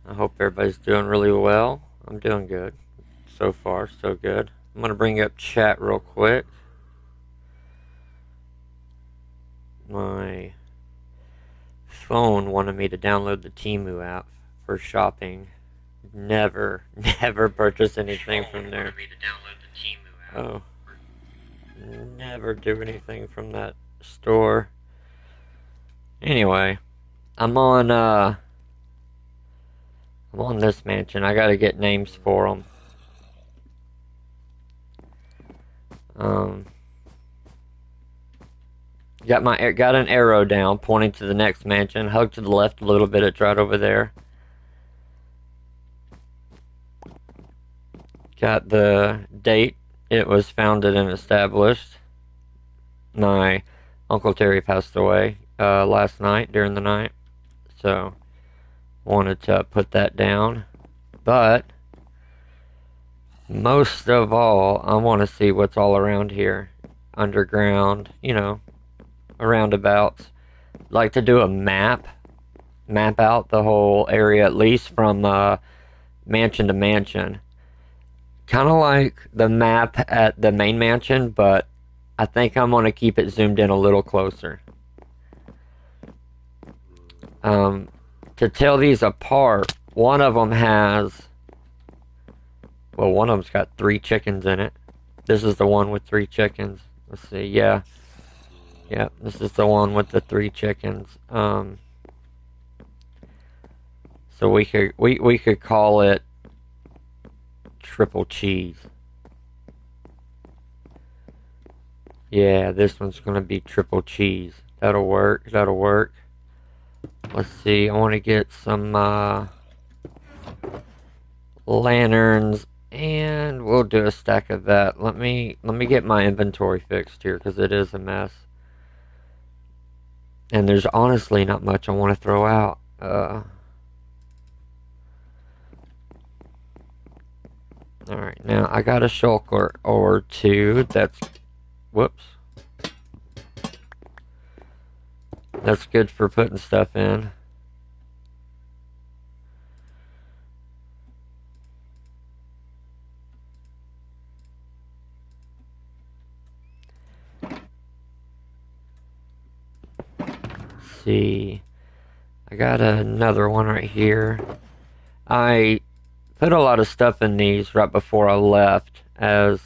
I hope everybody's doing really well. I'm doing good. So far, so good. I'm going to bring up chat real quick. My phone wanted me to download the Temu app for shopping. Never, never purchase anything from there. Oh, never do anything from that store. Anyway, I'm on this mansion. I gotta get names for them. Um, got an arrow down pointing to the next mansion. Hug to the left a little bit. It's right over there. Got the date. It was founded and established. My Uncle Terry passed away last night during the night, so wanted to put that down. But most of all, I want to see what's all around here, underground. Roundabouts. Like to do a map out the whole area, at least from mansion to mansion. Kind of like the map at the main mansion, but I think I'm going to keep it zoomed in a little closer. To tell these apart, one of them's got 3 chickens in it. This is the one with 3 chickens. Let's see, yeah, this is the one with the 3 chickens. So we could call it triple cheese. Yeah, this one's gonna be triple cheese. That'll work. Let's see. I want to get some lanterns, and we'll do a stack of that. Let me get my inventory fixed here because it is a mess. And there's honestly not much I want to throw out. Alright, now I got a shulker or 2 that's... Whoops. That's good for putting stuff in. See, I got another one right here. I put a lot of stuff in these right before I left as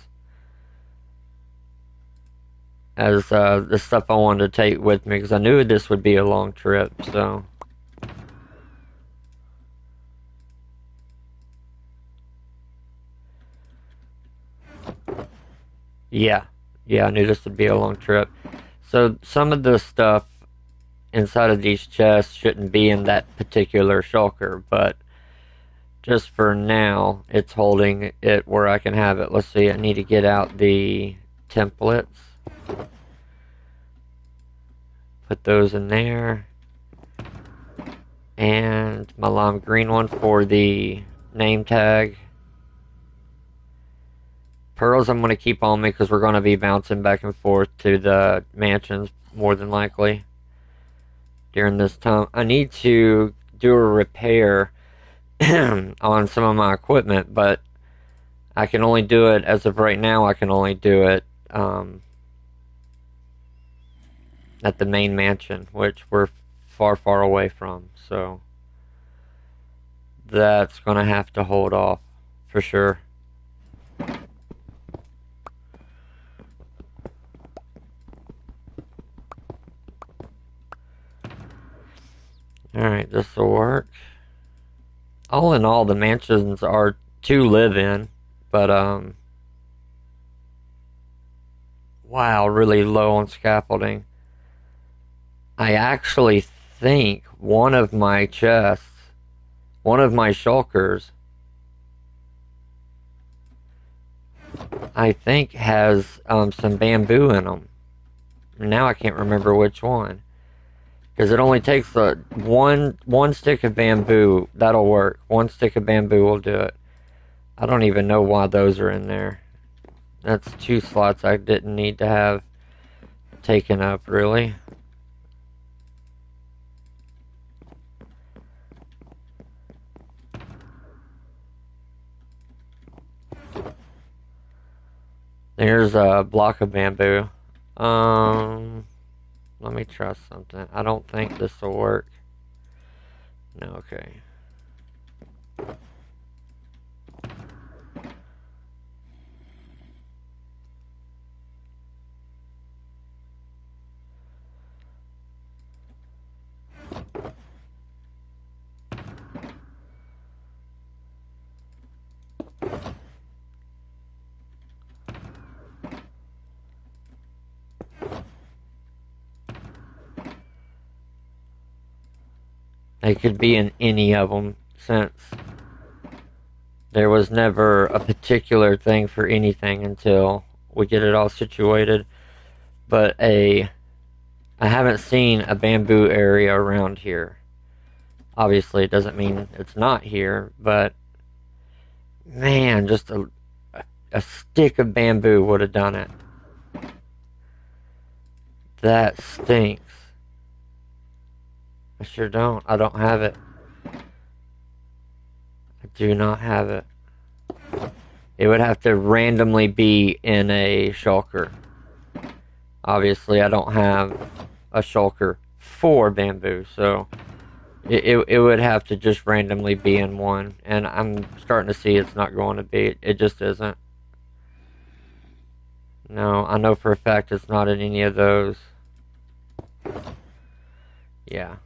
the stuff I wanted to take with me because I knew this would be a long trip. So yeah, I knew this would be a long trip. So some of the stuff inside of these chests shouldn't be in that particular shulker, but just for now, it's holding it where I can have it. Let's see, I need to get out the templates. Put those in there. And my lime green one for the name tag. Pearls I'm going to keep on me because we're going to be bouncing back and forth to the mansions more than likely during this time. I need to do a repair on some of my equipment, but I can only do it, as of right now, I can only do it at the main mansion, which we're far, far away from, so that's gonna have to hold off for sure. Alright, this will work. All in all, the mansions are to live in, but wow, really low on scaffolding. I actually think one of my chests, one of my shulkers, I think has some bamboo in them. Now I can't remember which one, because it only takes one stick of bamboo. That'll work. One stick of bamboo will do it. I don't even know why those are in there. That's 2 slots I didn't need to have taken up, really. There's a block of bamboo. Let me try something. I don't think this will work. No, okay. They could be in any of them, since there was never a particular thing for anything until we get it all situated. But I haven't seen a bamboo area around here. Obviously, it doesn't mean it's not here, but man, just a stick of bamboo would have done it. That stinks. I sure don't. I don't have it. I do not have it. It would have to randomly be in a shulker. Obviously, I don't have a shulker for bamboo, so it would have to just randomly be in one. And I'm starting to see it's not going to be. It just isn't. No, I know for a fact it's not in any of those. Yeah.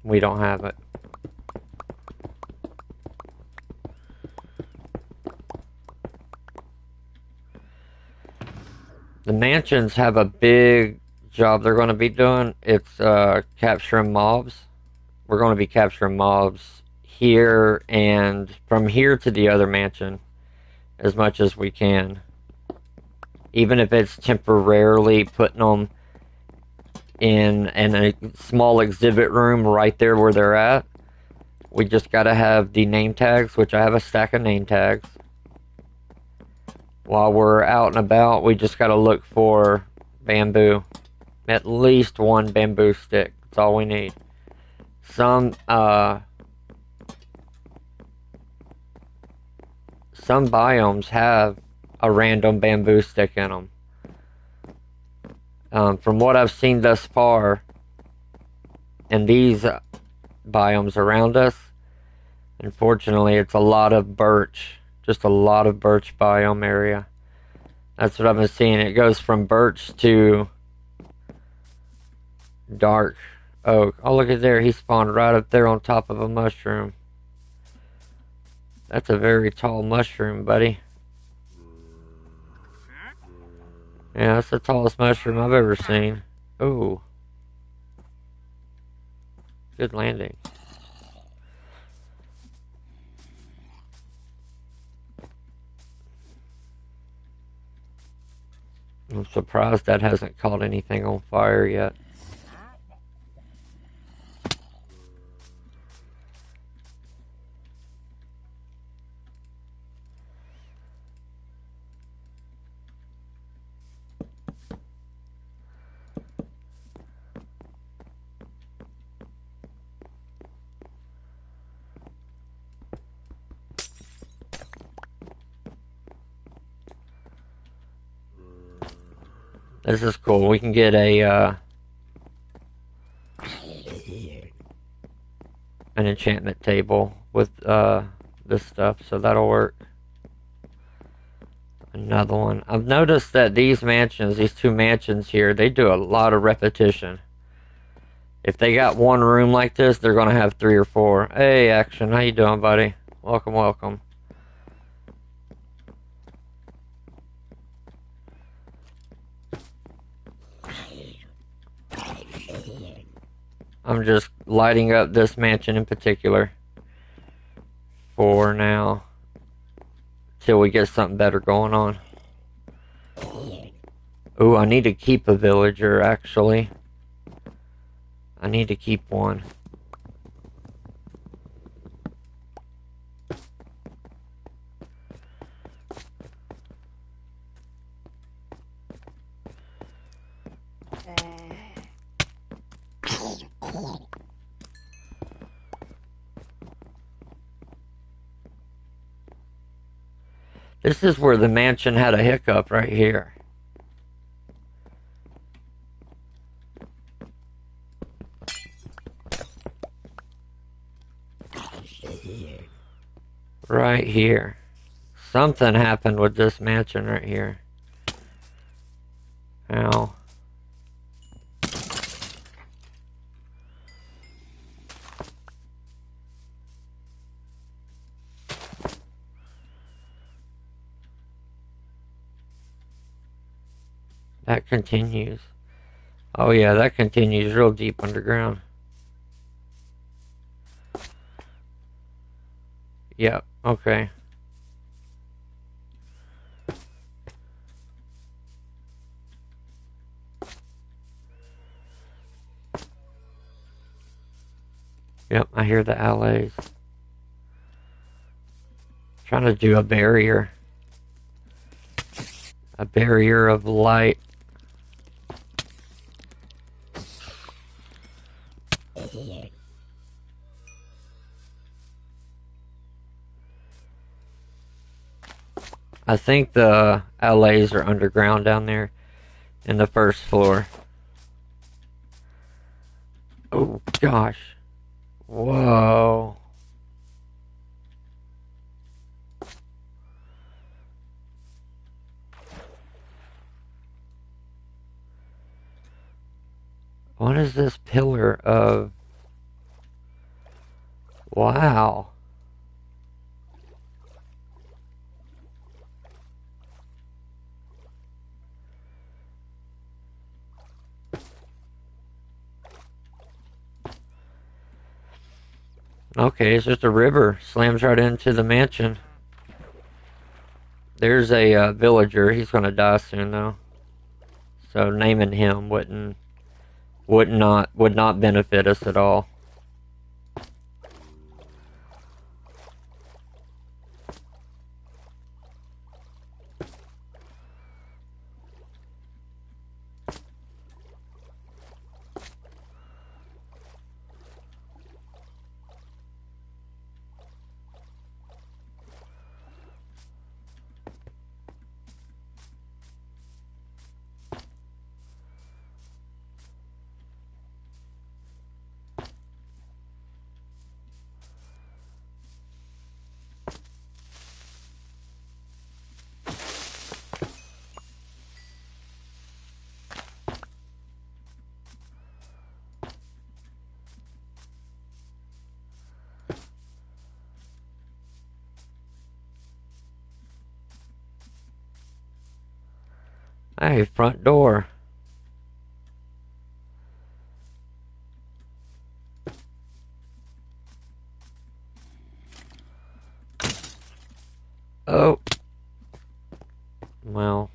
We don't have it. The mansions have a big job they're going to be doing. It's capturing mobs. We're going to be capturing mobs here and from here to the other mansion as much as we can. Even if it's temporarily putting them in a small exhibit room right there where they're at. We just got to have the name tags, which I have a stack of name tags. While we're out and about, we just got to look for bamboo. At least one bamboo stick. That's all we need. Some biomes have a random bamboo stick in them. From what I've seen thus far, in these biomes around us, unfortunately, it's a lot of birch. Just a lot of birch biome area. That's what I've been seeing. It goes from birch to dark oak. Oh, look at there. He spawned right up there on top of a mushroom. That's a very tall mushroom, buddy. Yeah, that's the tallest mushroom I've ever seen. Ooh. Good landing. I'm surprised that hasn't caught anything on fire yet. This is cool. We can get an enchantment table with this stuff, so that'll work. Another one. I've noticed that these two mansions here, they do a lot of repetition. If they got one room like this, they're gonna have 3 or 4. Hey, Action, how you doing, buddy? Welcome, welcome. I'm just lighting up this mansion in particular for now, till we get something better going on. Ooh, I need to keep a villager, actually. I need to keep one. This is where the mansion had a hiccup right here. Right here. Something happened with this mansion right here. Ow. That continues. Oh yeah, that continues real deep underground. Yep, okay. Yep, I hear the LEZ. Trying to do a barrier. A barrier of light. I think the LEZ are underground down there in the first floor. Oh gosh. Whoa. What is this pillar of? Wow. Okay, it's just a river. Slams right into the mansion. There's a villager. He's gonna die soon though. So naming him would not benefit us at all. Hey, front door. Oh. Well.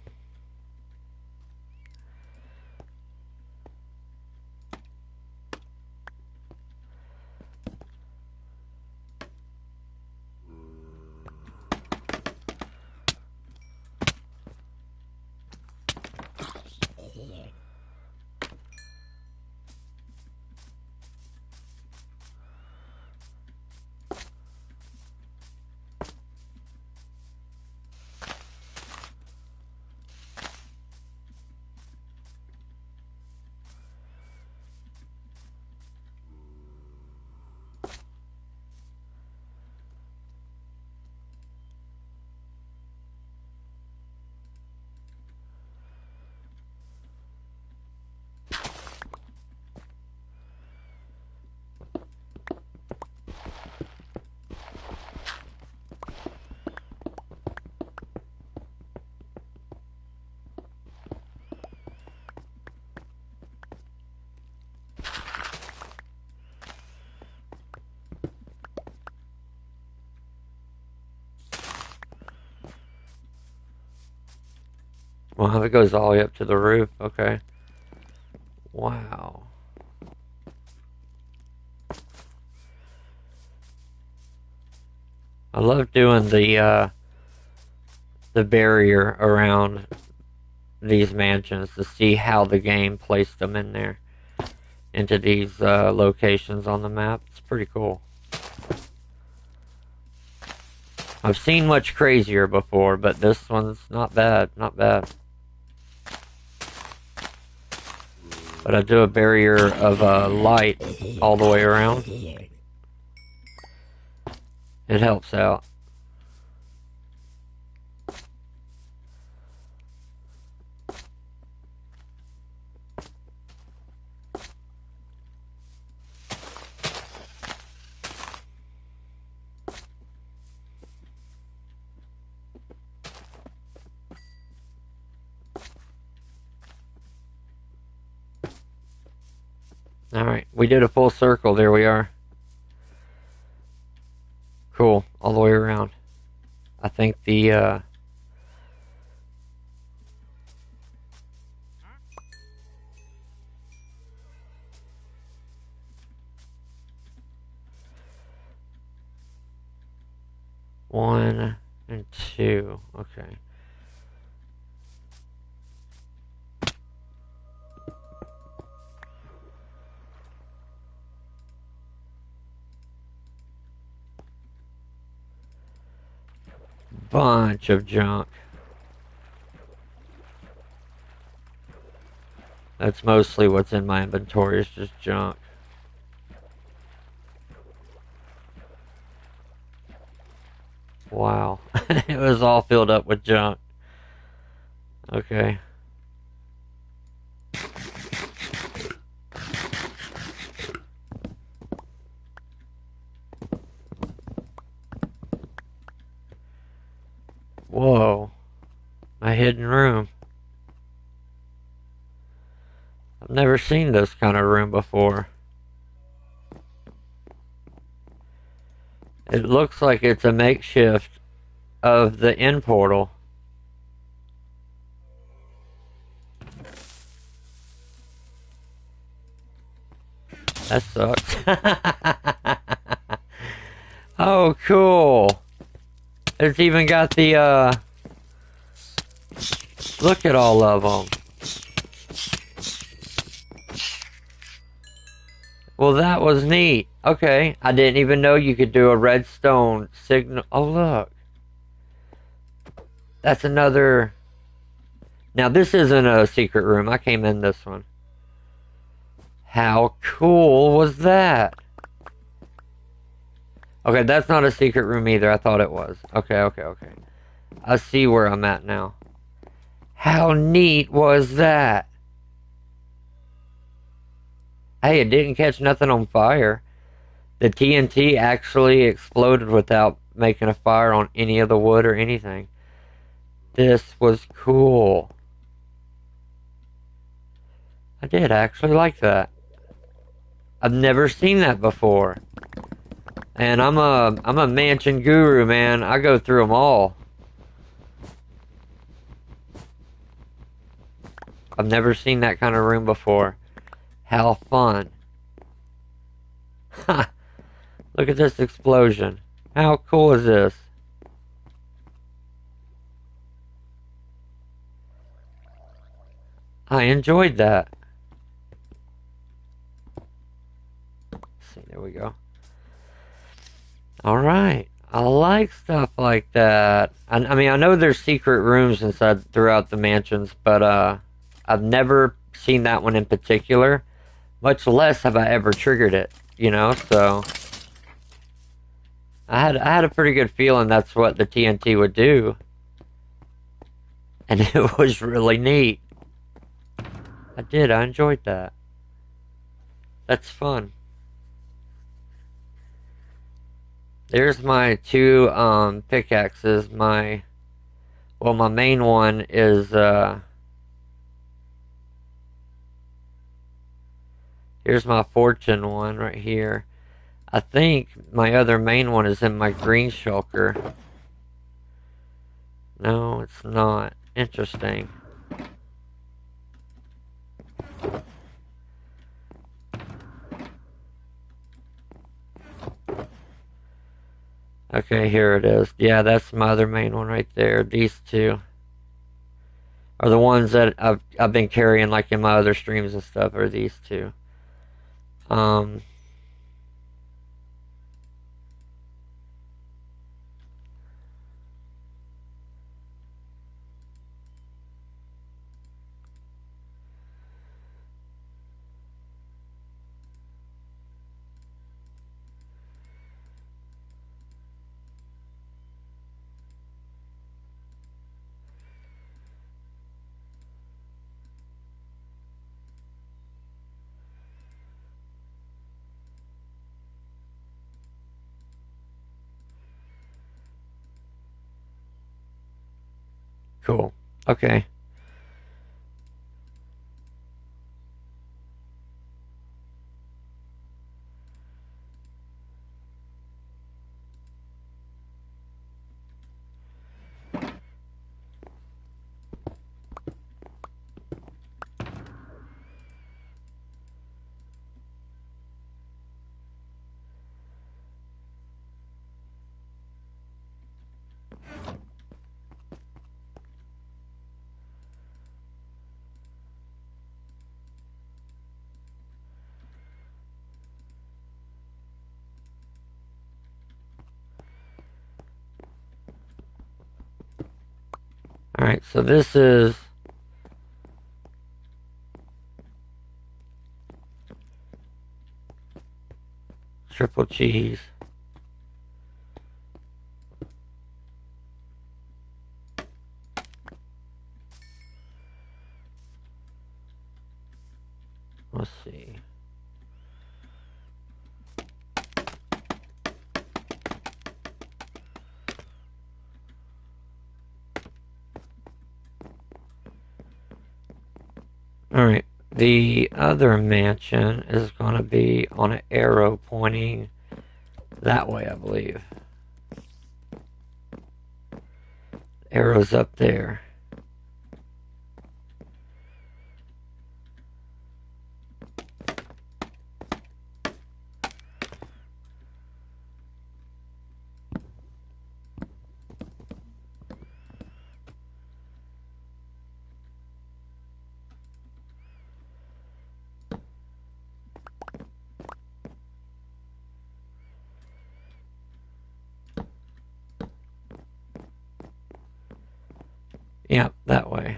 Well, it goes all the way up to the roof. Okay. Wow. I love doing the barrier around these mansions to see how the game placed them in there into these locations on the map. It's pretty cool. I've seen much crazier before, but this one's not bad. Not bad. But I do a barrier of light all the way around. It helps out. Alright, we did a full circle. There we are. Cool. All the way around. I think the, one and two. Okay. Bunch of junk. That's mostly what's in my inventory, is just junk. Wow. It was all filled up with junk. Okay. Whoa. A hidden room. I've never seen this kind of room before. It looks like it's a makeshift of the end portal. That sucks. Oh, cool. It's even got the, look at all of them. Well, that was neat. Okay, I didn't even know you could do a redstone signal. Oh, look. That's another... Now, this isn't a secret room. I came in this one. How cool was that? Okay, that's not a secret room either. I thought it was. Okay. I see where I'm at now. How neat was that? Hey, it didn't catch nothing on fire. The TNT actually exploded without making a fire on any of the wood or anything. This was cool. I did actually like that. I've never seen that before. And I'm a mansion guru, man. I go through them all. I've never seen that kind of room before. How fun. Ha! Look at this explosion. How cool is this? I enjoyed that. Let's see, there we go. Alright. I like stuff like that. I mean, I know there's secret rooms inside throughout the mansions, but I've never seen that one in particular. Much less have I ever triggered it, you know, so I had a pretty good feeling that's what the TNT would do. And it was really neat. I enjoyed that. That's fun. There's my two pickaxes. My main one is here's my fortune one right here. I think my other main one is in my green shulker. No, it's not. Interesting. Okay, here it is. Yeah, that's my other main one right there. These two are the ones that I've been carrying like in my other streams and stuff, are these two. Cool. Okay. Alright, so this is triple cheese. Let's see. Alright, the other mansion is going to be on an arrow pointing that way, I believe. Arrow's up there. Yep, that way.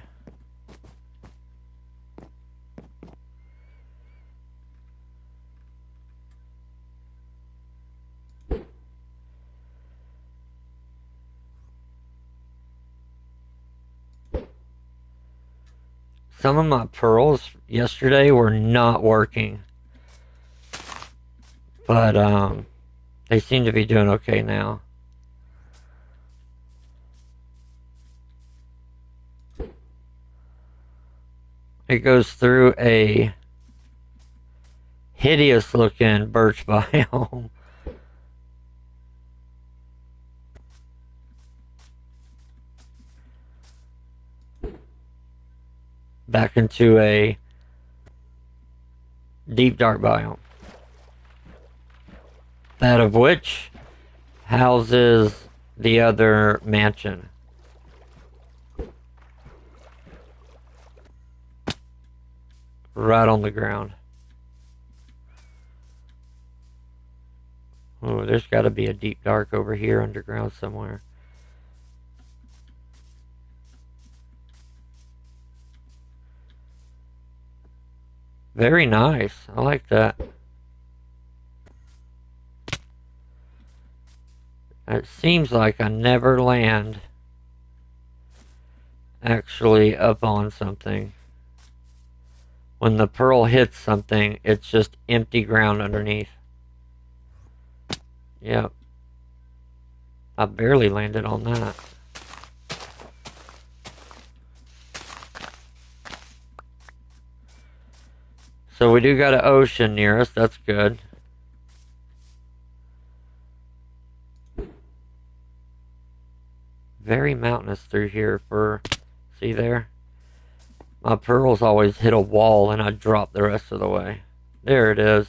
Some of my pearls yesterday were not working. But they seem to be doing okay now. It goes through a hideous looking birch biome. Back into a deep dark biome. That of which houses the other mansion. Right on the ground. Oh, there's got to be a deep dark over here underground somewhere. Very nice. I like that. It seems like I never land actually up on something. When the pearl hits something, it's just empty ground underneath. Yep. I barely landed on that. So we do got an ocean near us. That's good. Very mountainous through here for... See there? My pearls always hit a wall and I drop the rest of the way. There it is.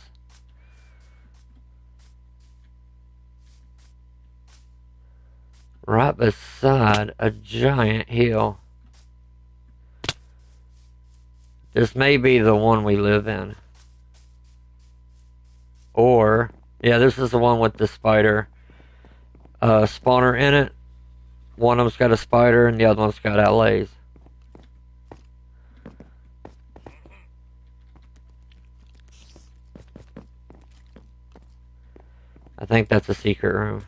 Right beside a giant hill. This may be the one we live in. Or, yeah, this is the one with the spider spawner in it. One of them's got a spider and the other one's got LEZ. I think that's a secret room.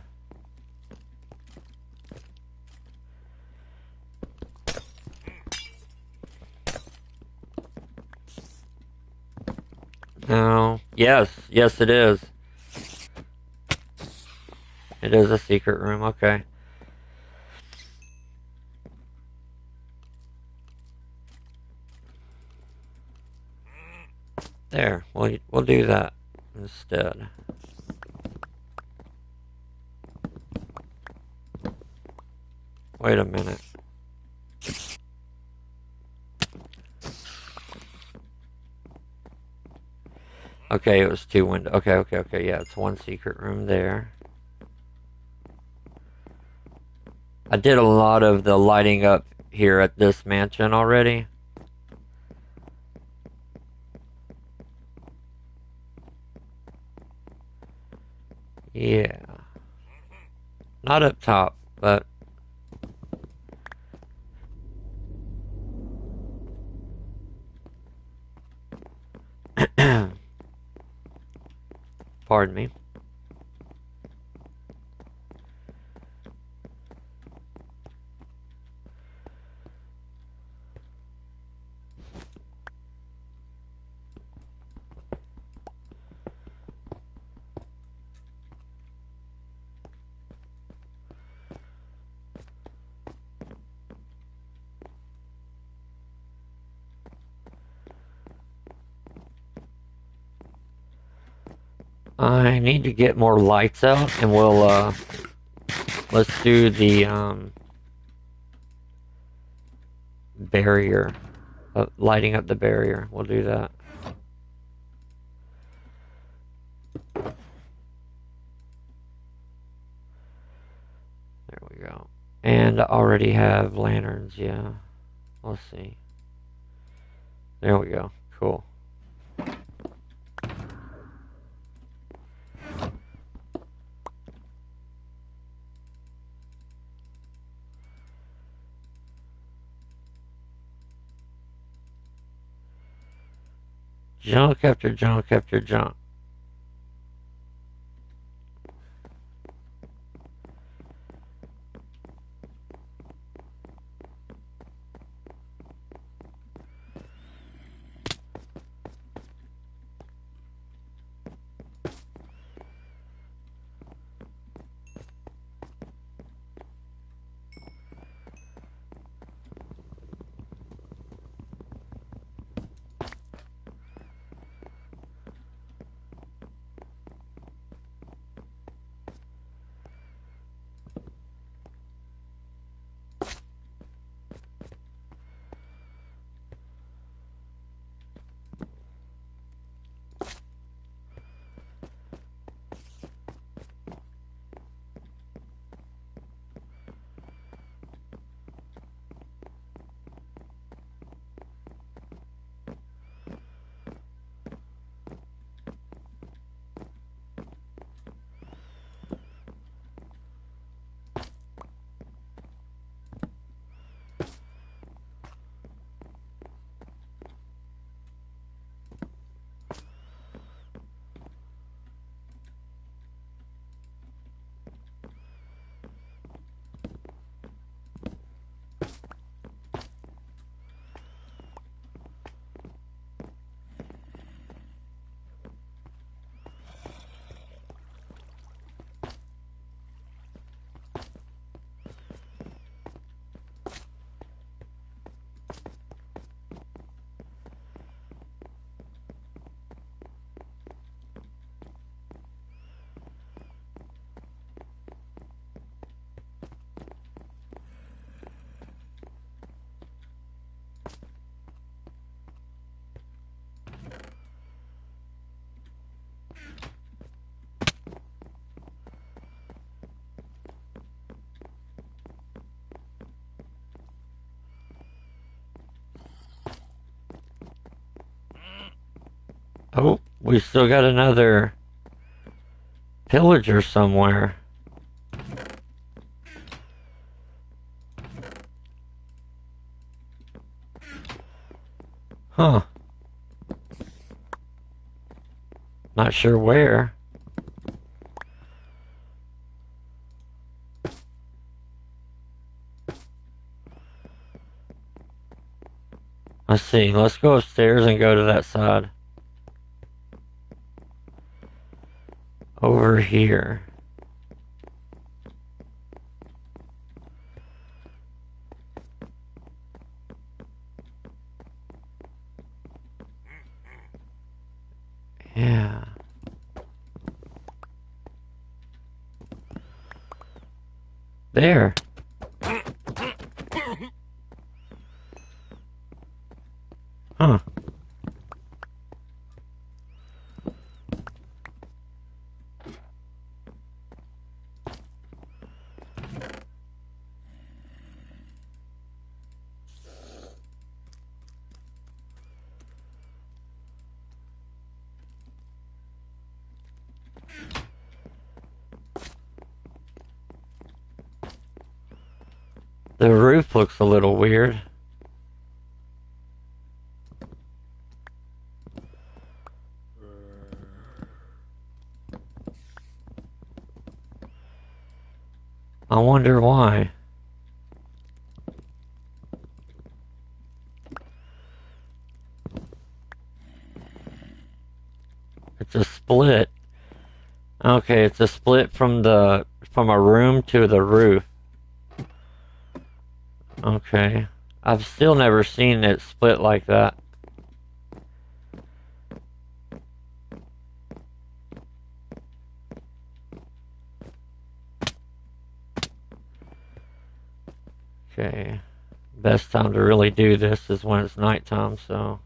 No. Yes. Yes, it is. It is a secret room. Okay. there. We'll do that instead. Wait a minute. Okay, it was 2 windows. Okay. Yeah, it's 1 secret room there. I did a lot of the lighting up here at this mansion already. Yeah. Not up top, but... Pardon me. I need to get more lights out, and we'll, let's do the, barrier. Lighting up the barrier. We'll do that. There we go. And I already have lanterns, yeah. Let's see. There we go. Cool. Junk after junk after junk. Oh, we still got another pillager somewhere. Huh. Not sure where. Let's see. Let's go upstairs and go to that side. Over here. There. Huh. The roof looks a little weird. I wonder why. It's a split. Okay, it's a split from a room to the roof. Okay. I've still never seen it split like that. Okay. Best time to really do this is when it's nighttime, so.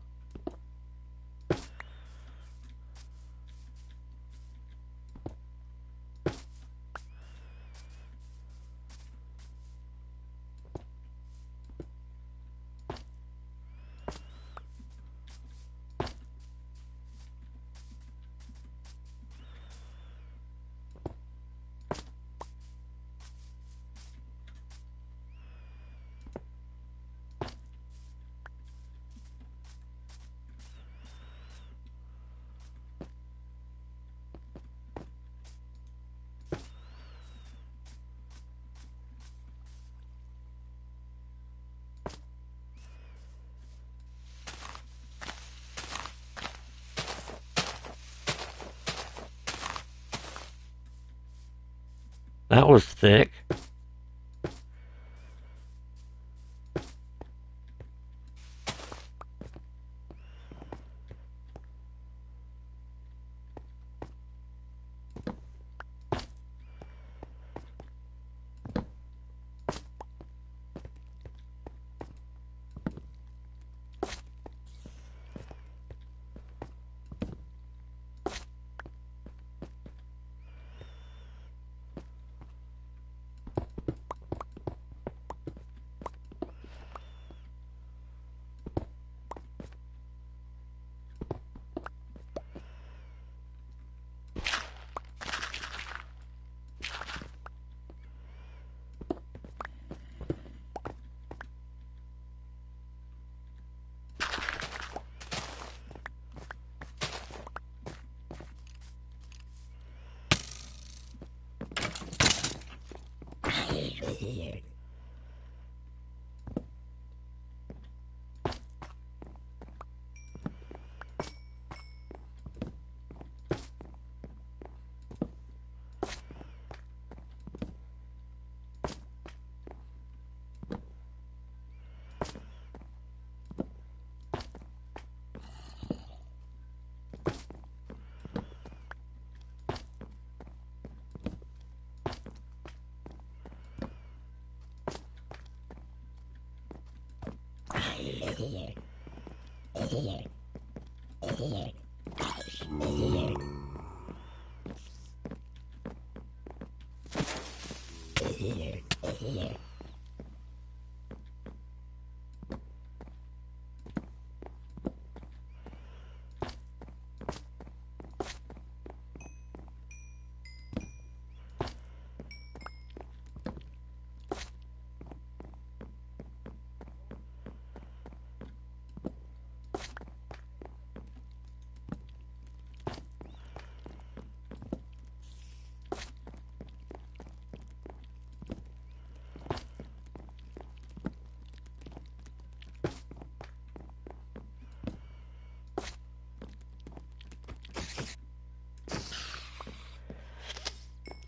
That was thick.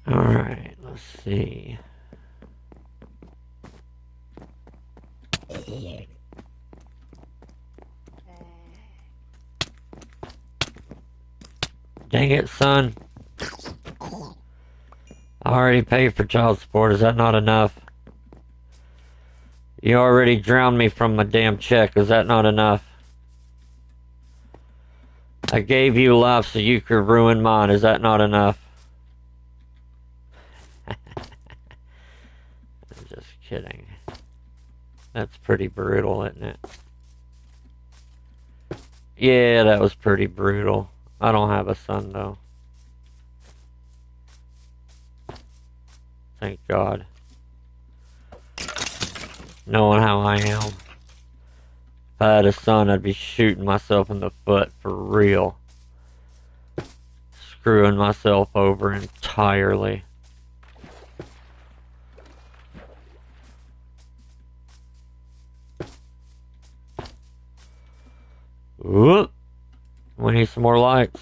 Alright, let's see. Dang it, son. I already paid for child support. Is that not enough? You already drowned me from my damn check. Is that not enough? I gave you life so you could ruin mine. Is that not enough? I'm just kidding. That's pretty brutal, isn't it? Yeah, that was pretty brutal. I don't have a son, though. Thank God. Knowing how I am. If I had a son, I'd be shooting myself in the foot for real. Screwing myself over entirely. Whoop! We need some more lights.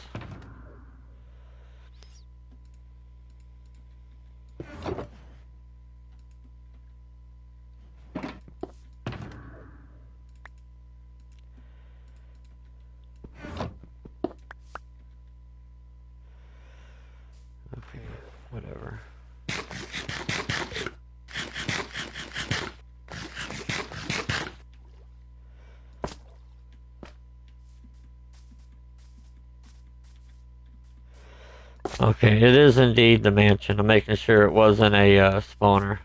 Okay, whatever. Okay, it is indeed the mansion. I'm making sure it wasn't a spawner.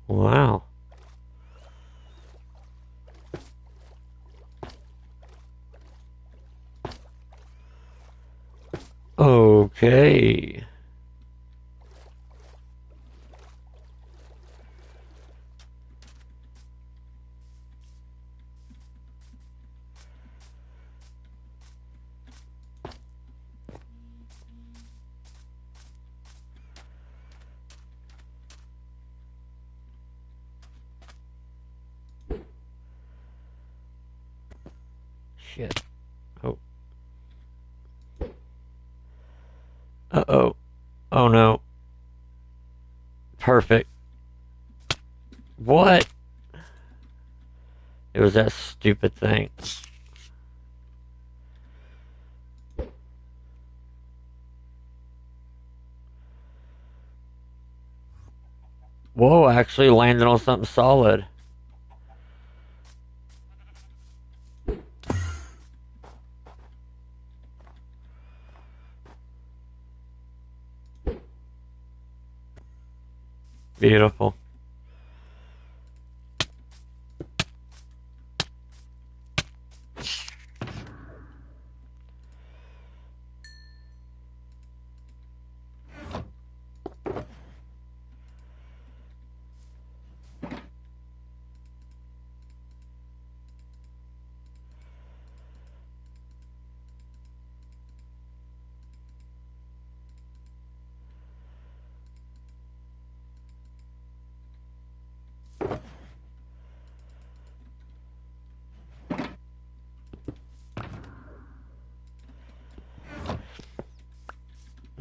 Wow. Okay. Shit. Oh. Uh-oh. Oh no. Perfect. What? It was that stupid thing. Whoa, I actually landed on something solid. Beautiful.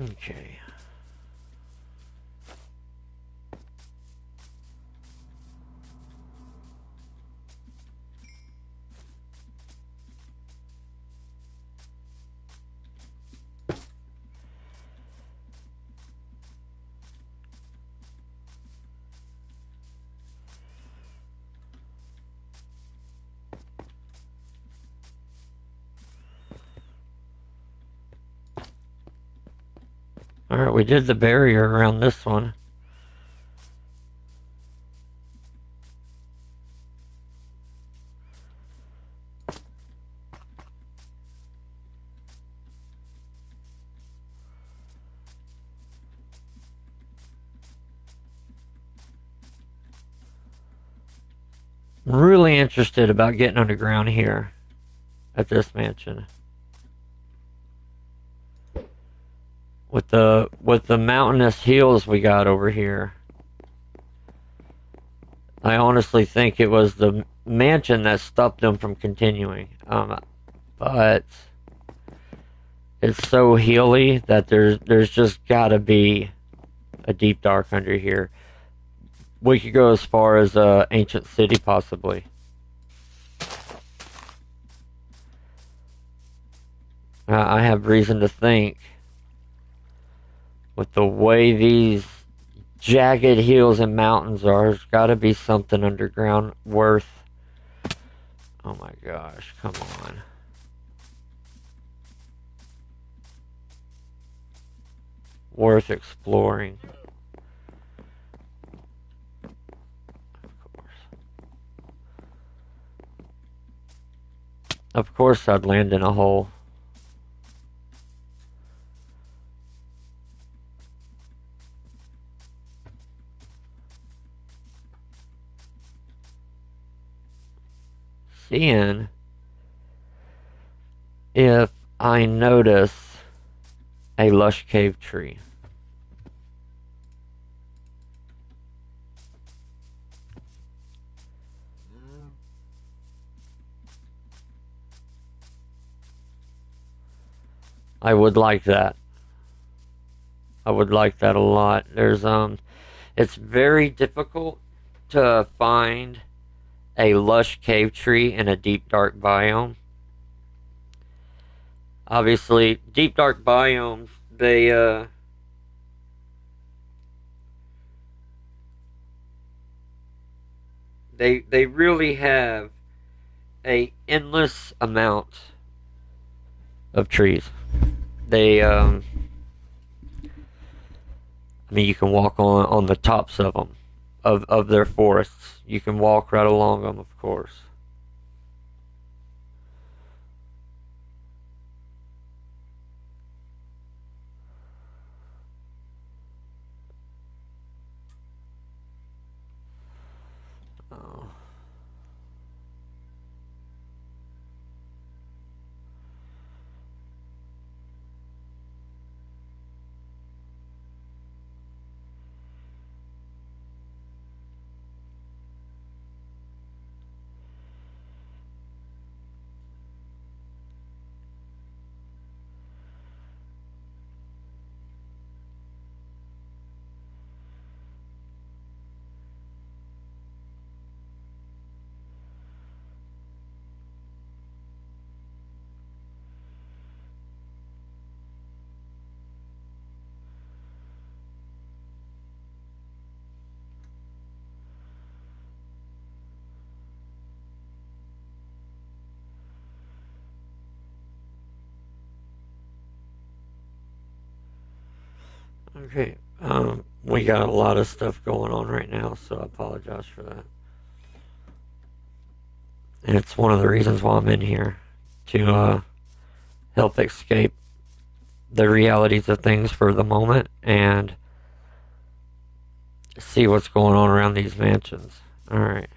Okay. Alright, we did the barrier around this one. I'm really interested about getting underground here at this mansion. With the mountainous hills we got over here. I honestly think it was the mansion that stopped them from continuing. But it's so hilly that there's just gotta be a deep dark under here. We could go as far as ancient city possibly. I have reason to think with the way these jagged hills and mountains are, there's gotta be something underground worth. Oh my gosh, come on. Worth exploring. Of course I'd land in a hole. Seeing if I notice a lush cave tree. I would like that. I would like that a lot. It's very difficult to find a lush cave tree in a deep dark biome. Obviously, deep dark biomes, they really have a endless amount of trees. They I mean, you can walk on the tops of them, of their forests. You can walk right along them, of course. Oh. Okay. We got a lot of stuff going on right now, so I apologize for that. And it's one of the reasons why I'm in here to help escape the realities of things for the moment and see what's going on around these mansions. All right.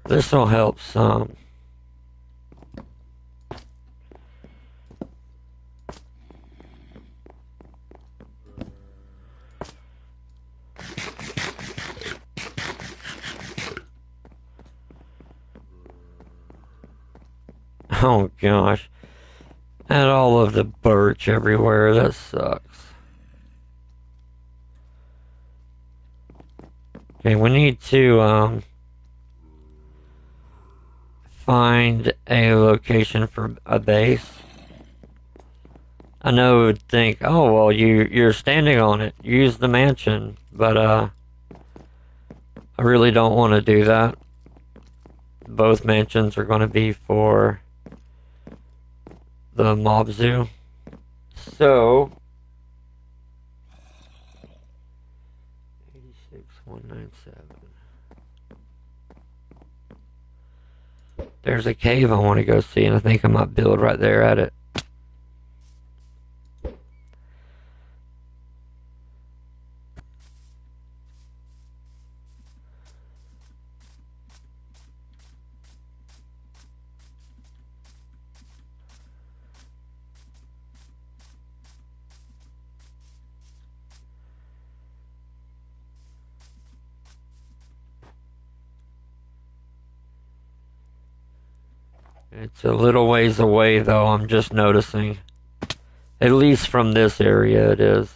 This will help some. Oh gosh. And all of the birch everywhere, that sucks. Okay, we need to find a location for a base. I know it would think, oh well, you're standing on it. Use the mansion, but I really don't want to do that. Both mansions are going to be for the mob zoo. So 86197. There's a cave I want to go see, and I think I might build right there at it. It's a little ways away though, I'm just noticing. At least from this area it is.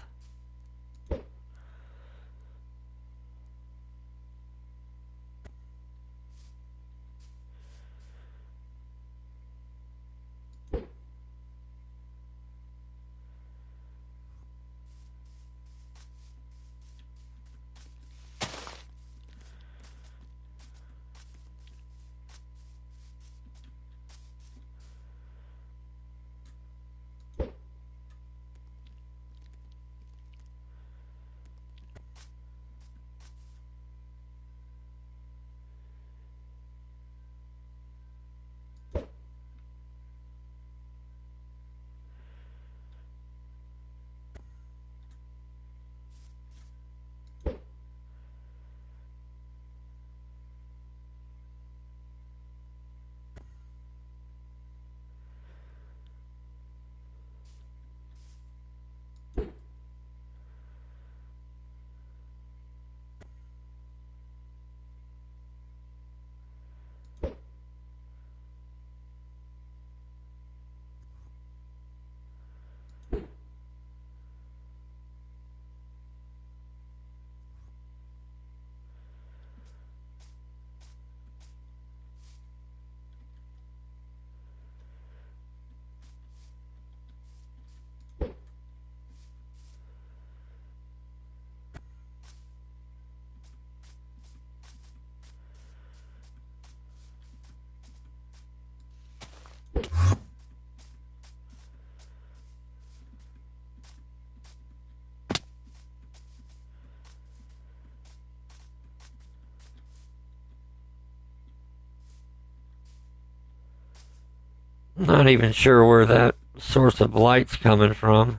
Not even sure where that source of light's coming from.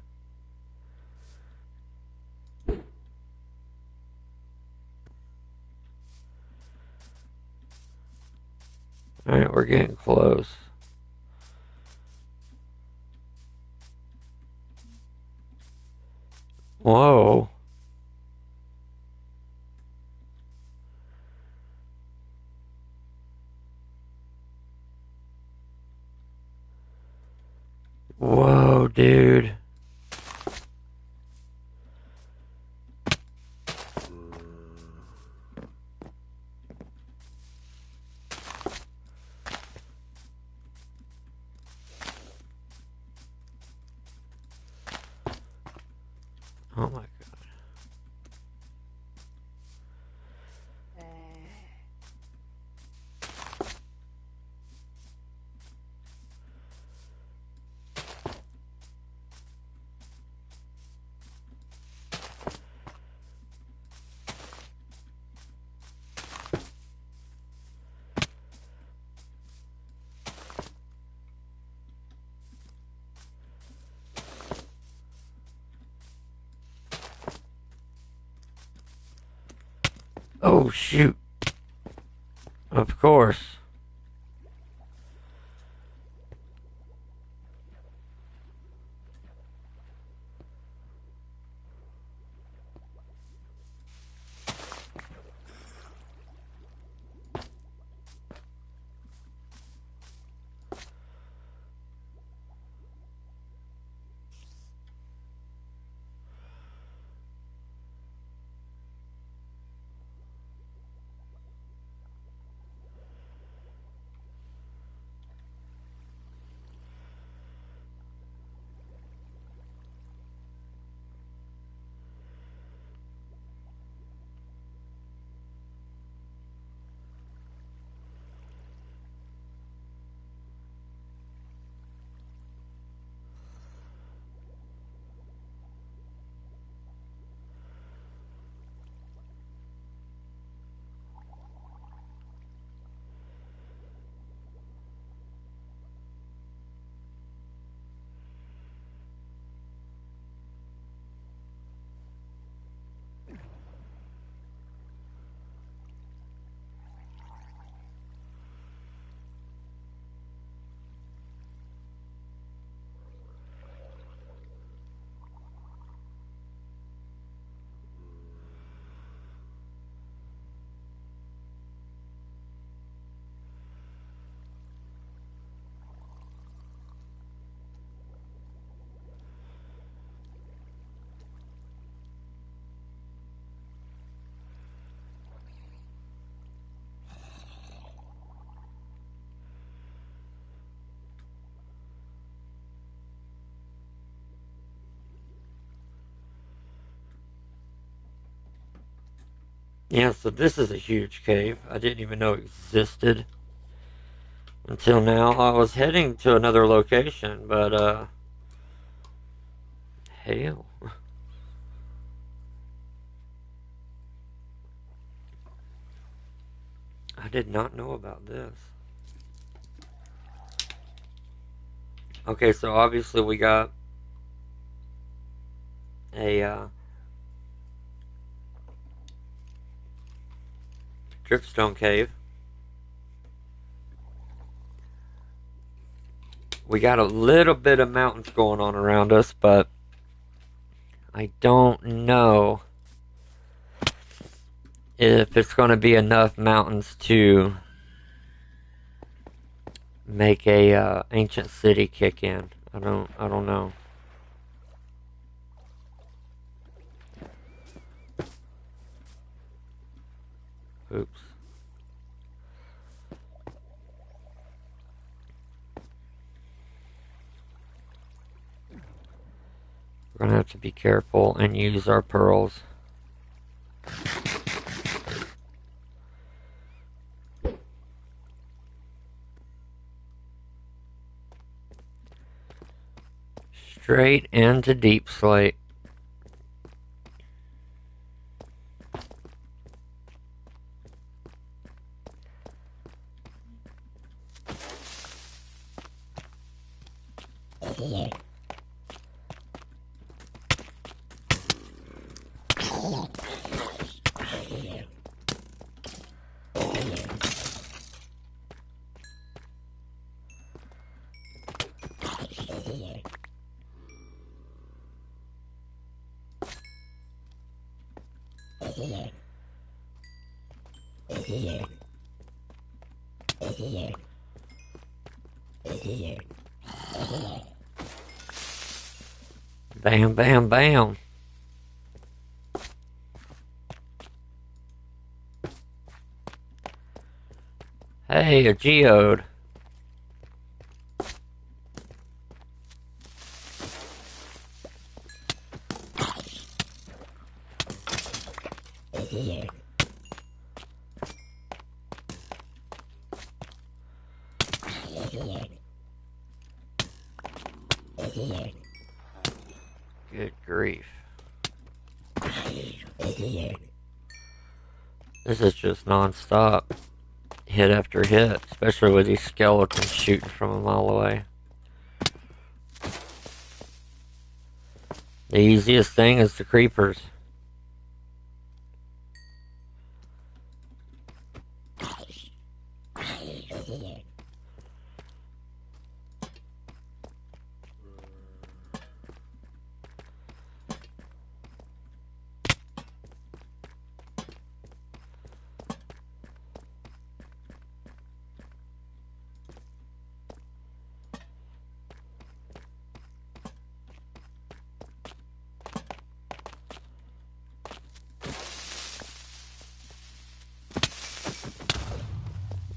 Alright, we're getting close. Whoa. Whoa, dude. Oh my god. Oh shoot. Of course. Yeah, so this is a huge cave. I didn't even know it existed until now. I was heading to another location, but, hell. I did not know about this. Okay, so obviously we got a, dripstone cave. We got a little bit of mountains going on around us, but I don't know if it's going to be enough mountains to make a ancient city kick in. I don't know. Oops. We're gonna have to be careful and use our pearls. Straight into deep slate. Bam, bam, bam. Hey, a geode. Good grief. This is just non-stop. Hit after hit, especially with these skeletons shooting from a mile away. The easiest thing is the creepers.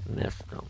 Missed them.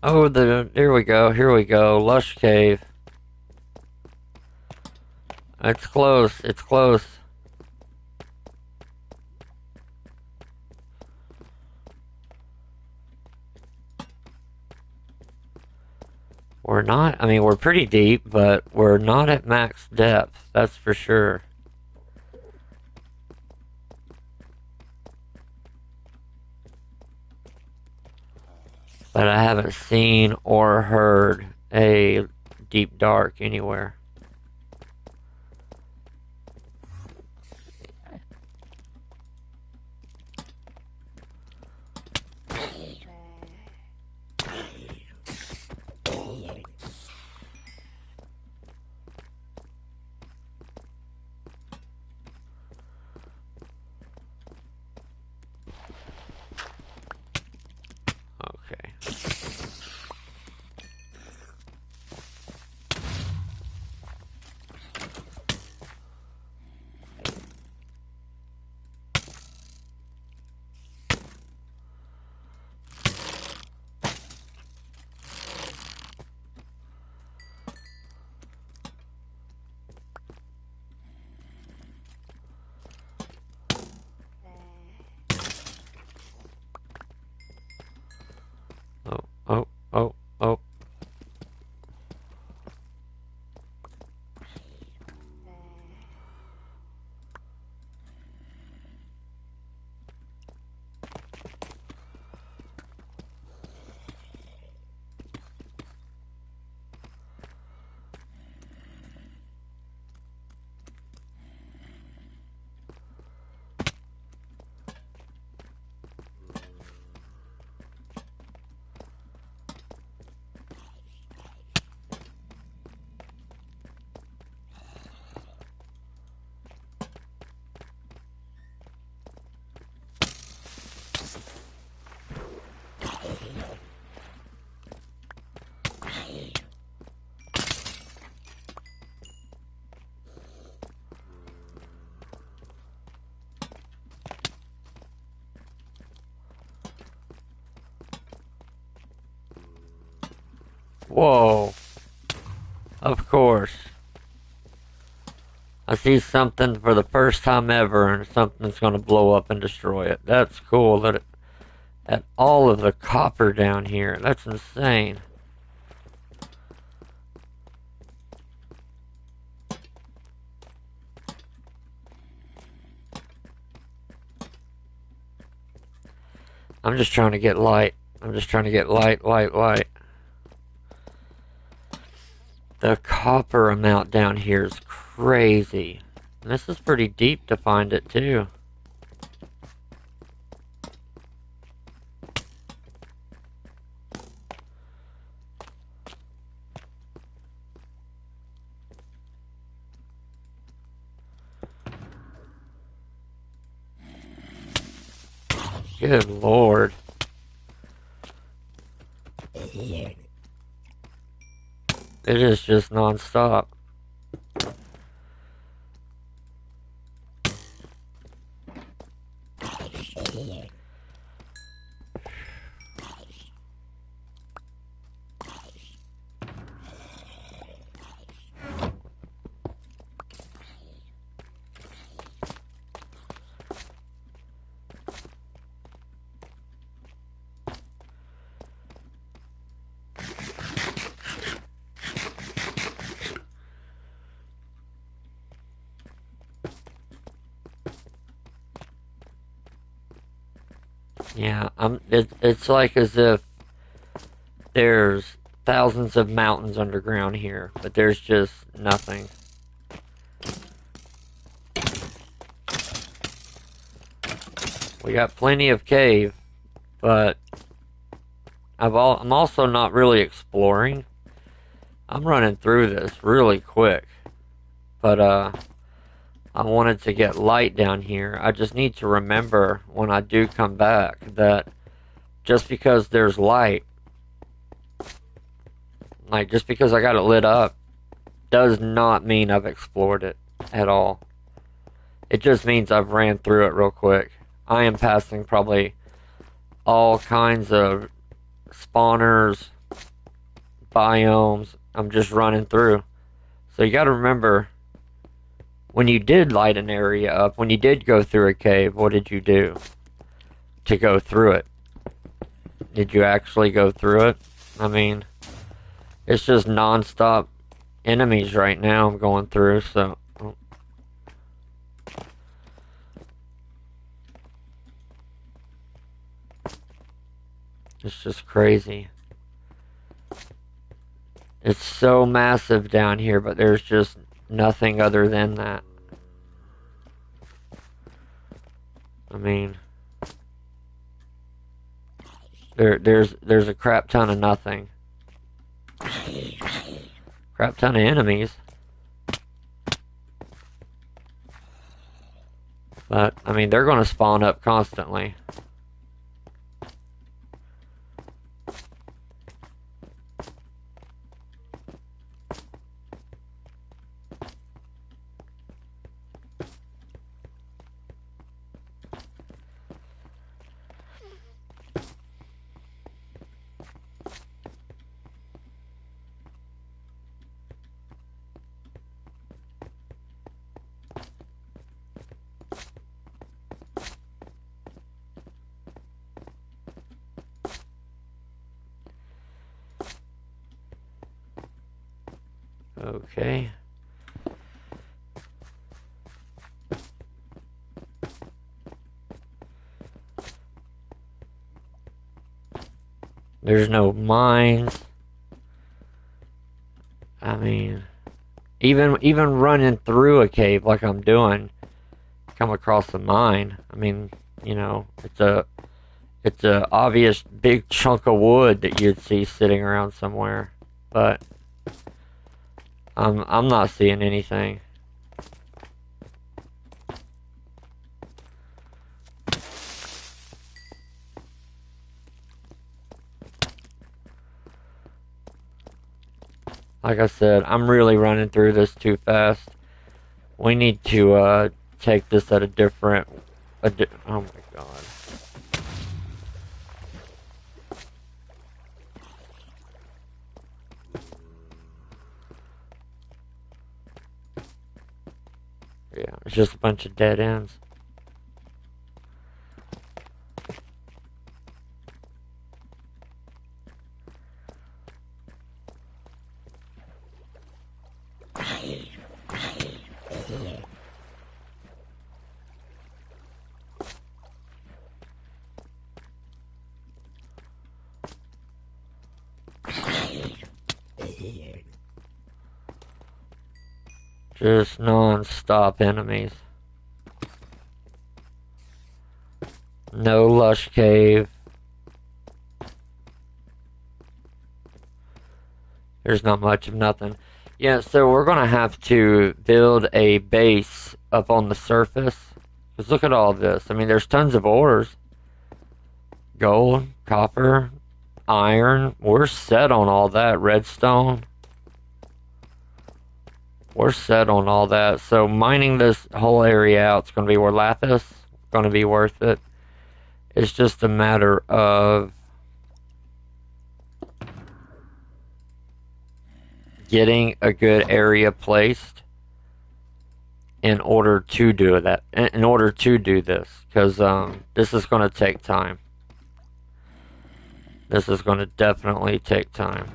Oh, here we go, here we go. Lush Cave. It's close, it's close. We're not, I mean, we're pretty deep, but we're not at max depth, that's for sure. But I haven't seen or heard a deep dark anywhere. Okay. Oh, oh, oh, oh. Whoa. Of course. I see something for the first time ever and something's going to blow up and destroy it. That's cool that at all of the copper down here. That's insane. I'm just trying to get light. I'm just trying to get light, light, light. The copper amount down here is crazy. And this is pretty deep to find it too. Good Lord. It is just non-stop. Yeah, it's like as if there's thousands of mountains underground here, but there's just nothing. We got plenty of cave, but I'm also not really exploring. I'm running through this really quick, but I wanted to get light down here. I just need to remember when I do come back that just because there's light, like just because I got it lit up, does not mean I've explored it at all. It just means I've ran through it real quick. I am passing probably all kinds of spawners, biomes. I'm just running through. So you gotta remember, when you did light an area up, when you did go through a cave, what did you do to go through it? Did you actually go through it? I mean, it's just non-stop enemies right now I'm going through, so... It's just crazy. It's so massive down here, but there's just nothing other than that. I mean, there's a crap ton of nothing. Crap ton of enemies. But, I mean, they're gonna spawn up constantly. Okay. There's no mines. I mean, even running through a cave like I'm doing, come across a mine. I mean, you know, it's a obvious big chunk of wood that you'd see sitting around somewhere, but I'm not seeing anything. Like I said, I'm really running through this too fast. We need to take this at a different. Oh my god. Yeah, it's just a bunch of dead ends. Just non-stop enemies. No lush cave. There's not much of nothing. Yeah, so we're gonna have to build a base up on the surface. Because look at all this. I mean, there's tons of ores. Gold, copper, iron. We're set on all that. Redstone. We're set on all that. So mining this whole area out is going to be worth lapis. Going to be worth it. It's just a matter of getting a good area placed in order to do that. In order to do this, because this is going to take time. This is going to definitely take time.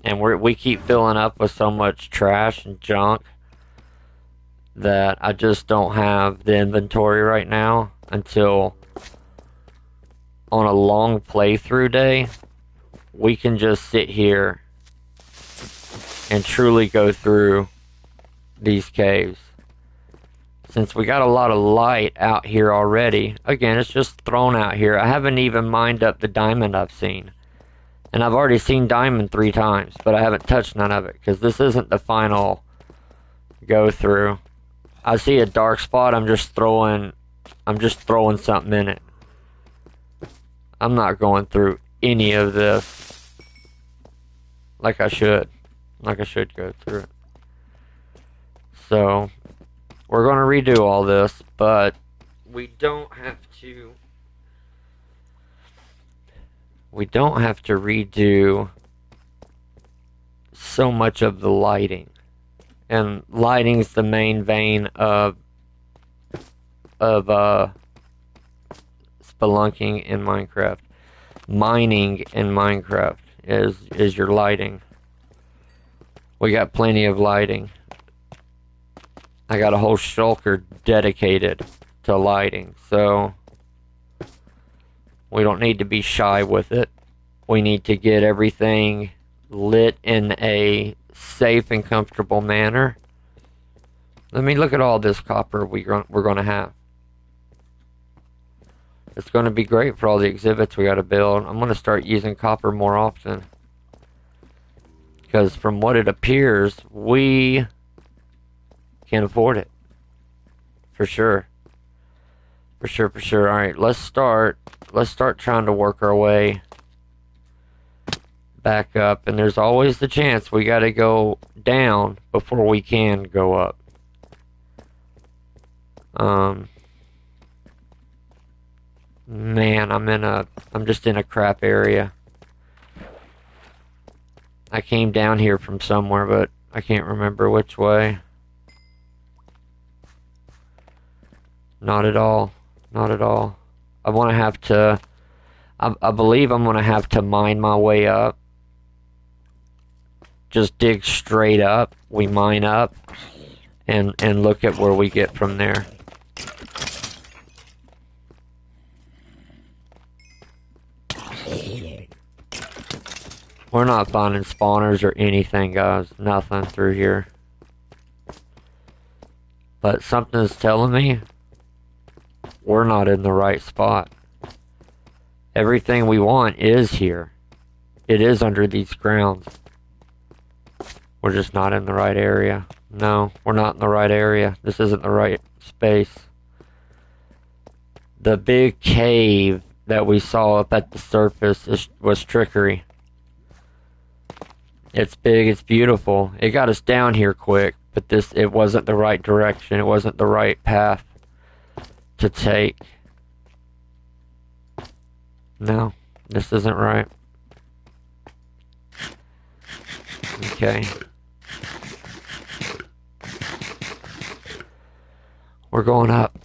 And we keep filling up with so much trash and junk that I just don't have the inventory right now until on a long playthrough day, we can just sit here and truly go through these caves. Since we got a lot of light out here already, again, it's just thrown out here. I haven't even mined up the diamond I've seen. And I've already seen diamond 3 times, but I haven't touched none of it, because this isn't the final go through. I see a dark spot, I'm just throwing something in it. I'm not going through any of this like I should. Like I should go through it. So, we're going to redo all this, but we don't have to redo so much of the lighting. And lighting's the main vein of spelunking in Minecraft. Mining in Minecraft is your lighting. We got plenty of lighting. I got a whole shulker dedicated to lighting, so we don't need to be shy with it. We need to get everything lit in a safe and comfortable manner. Let me look at all this copper we're going to have. It's going to be great for all the exhibits we got to build. I'm going to start using copper more often. Because from what it appears, we can afford it. For sure. For sure. Alright, let's start trying to work our way back up. And there's always the chance we got to go down before we can go up. Man, I'm just in a crap area. I came down here from somewhere, but I can't remember which way. Not at all. Not at all. I believe I'm gonna have to mine my way up. Just dig straight up. We mine up and look at where we get from there. We're not finding spawners or anything, guys. Nothing through here. But something's telling me we're not in the right spot. Everything we want is here. It is under these grounds. We're just not in the right area. No, we're not in the right area. This isn't the right space. The big cave that we saw up at the surface was trickery. It's big, it's beautiful. It got us down here quick, but it wasn't the right direction. It wasn't the right path to take. No, this isn't right. Okay. We're going up.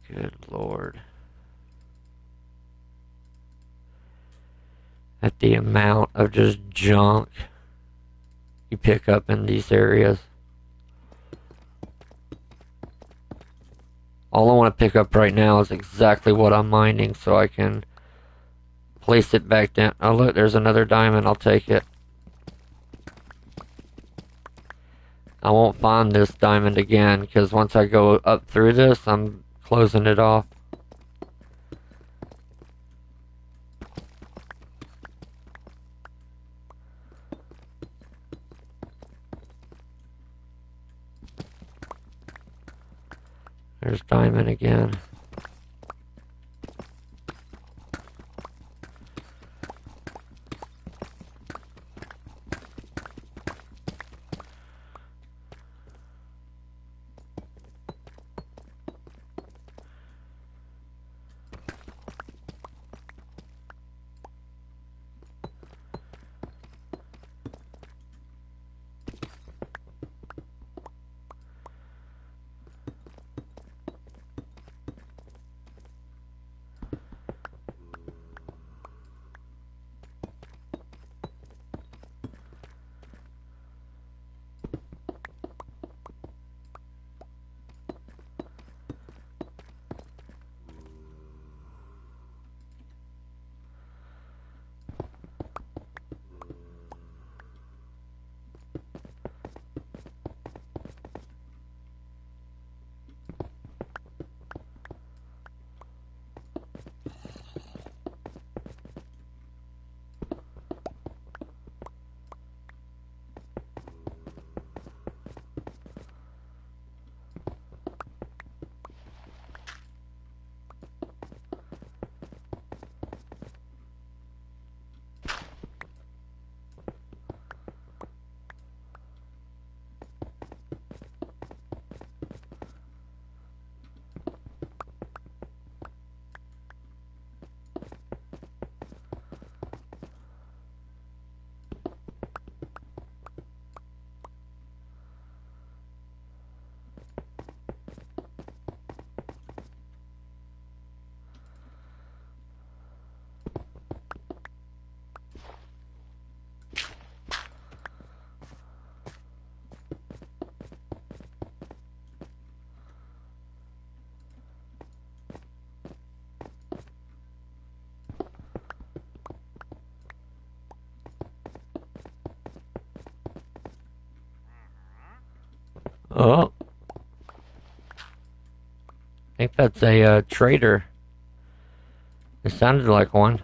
Good Lord. At the amount of just junk you pick up in these areas. All I want to pick up right now is exactly what I'm mining so I can place it back down. Oh look, there's another diamond. I'll take it. I won't find this diamond again because once I go up through this, I'm closing it off. There's diamond again. Oh, I think that's a trader. It sounded like one.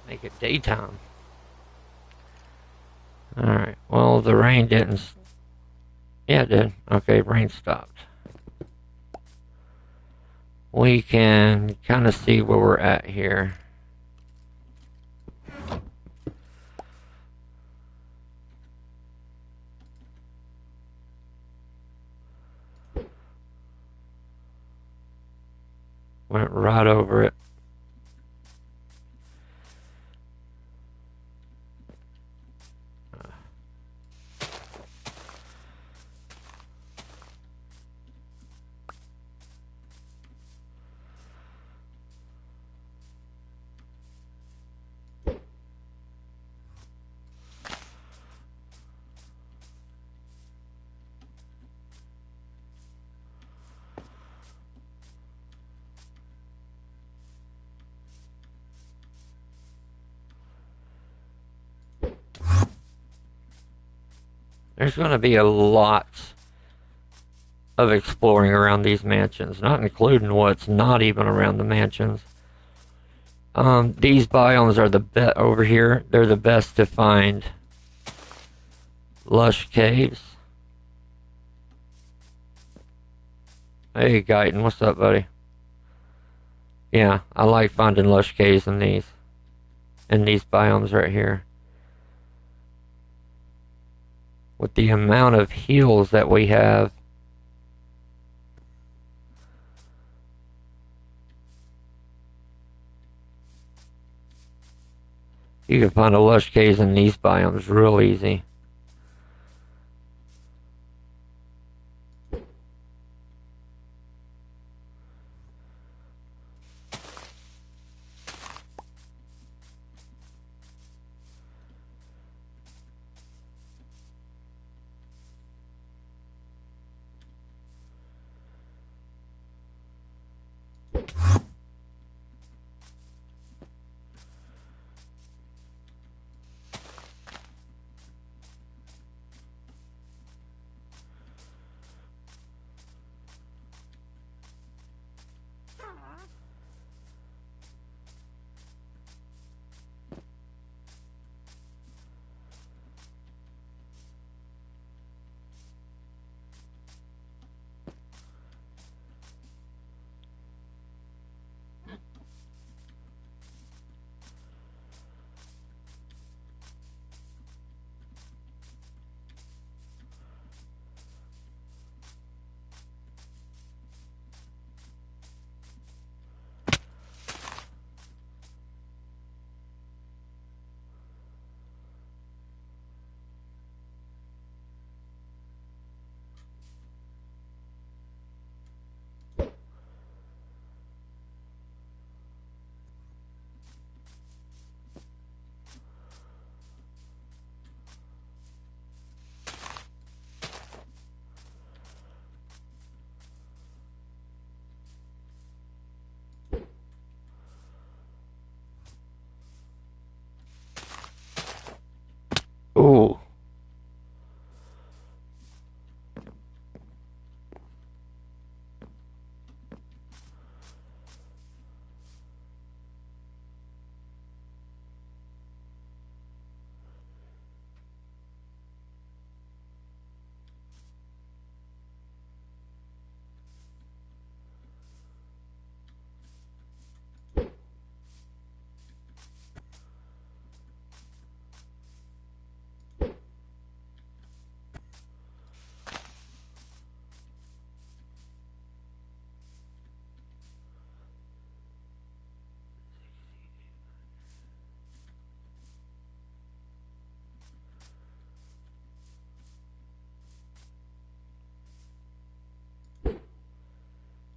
Make it daytime. Alright, well, the rain didn't. Yeah, it did. Okay, rain stopped. We can kind of see where we're at here. Went right over it. There's going to be a lot of exploring around these mansions, not including what's not even around the mansions. These biomes are the best over here. They're the best to find lush caves. Hey, Guyton, what's up, buddy? Yeah, I like finding lush caves in these biomes right here. With the amount of heals that we have, you can find a lush caves in these biomes real easy. Ooh.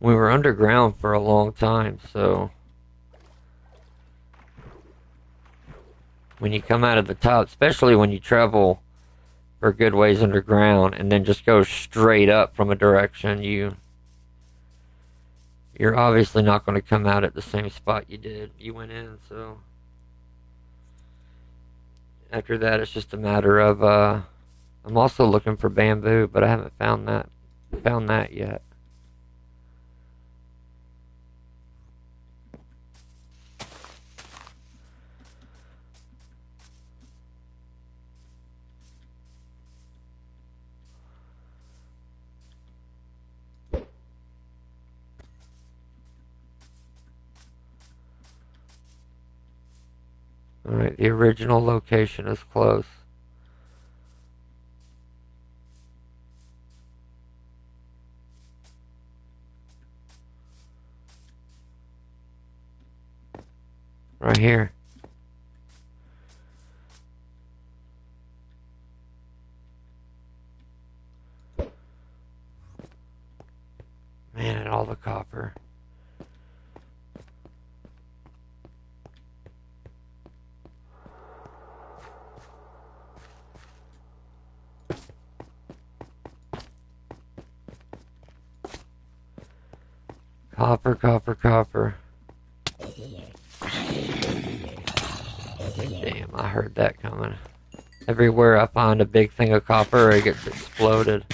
We were underground for a long time, so when you come out of the top, especially when you travel for a good ways underground and then just go straight up from a direction, you're obviously not going to come out at the same spot you went in. So after that, it's just a matter of I'm also looking for bamboo, but I haven't found that yet. Alright, the original location is close. Right here. Man, and all the copper. Copper, copper, copper. Damn, I heard that coming. Everywhere I find a big thing of copper, it gets exploded.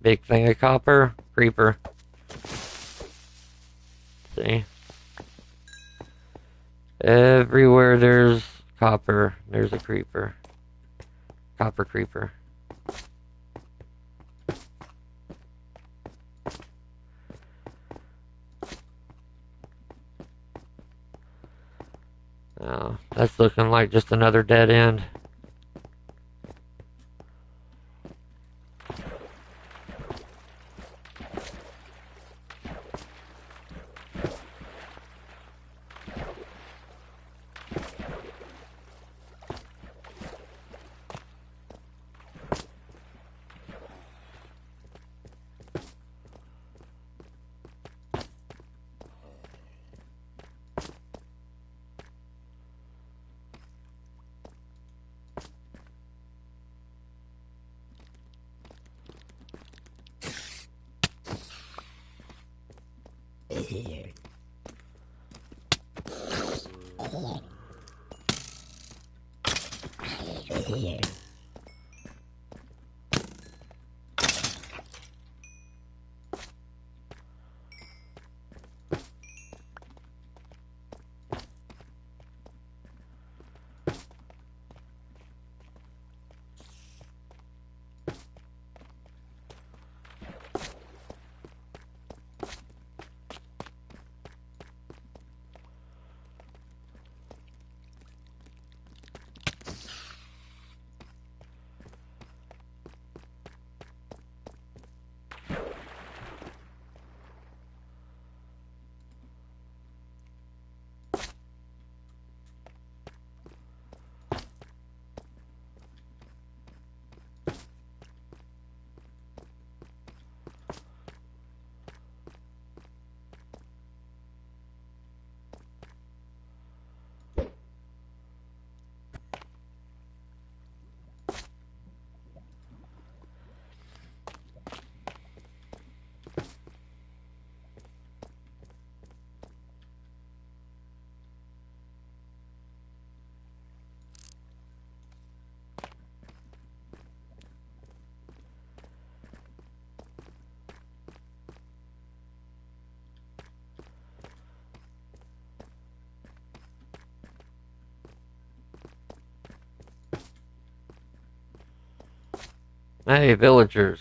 Big thing of copper, creeper. See? Everywhere there's copper, there's a creeper. Copper creeper. Oh, that's looking like just another dead end. Hey, villagers.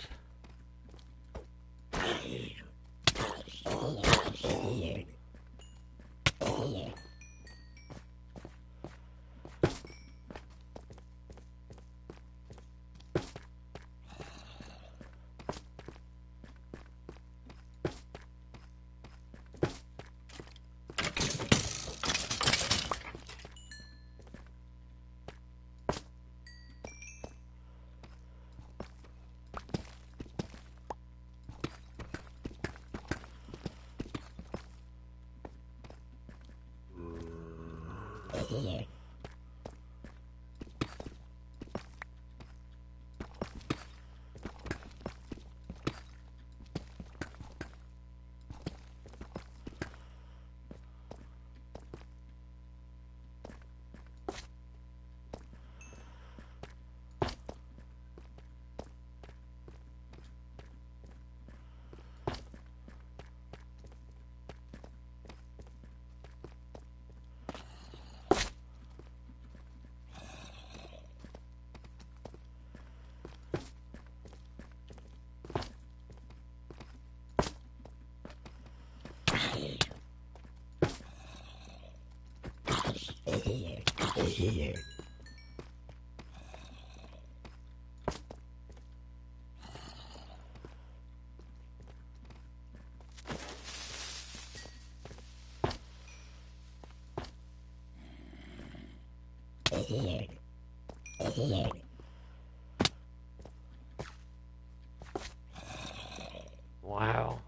Wow.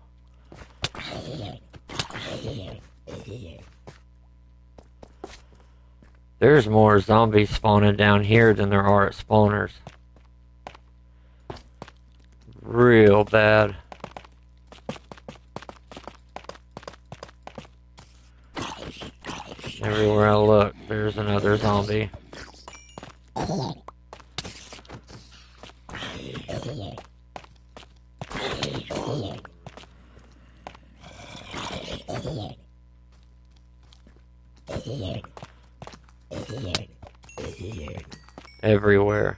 There's more zombies spawning down here than there are at spawners. Real bad. Everywhere I look, there's another zombie. Everywhere.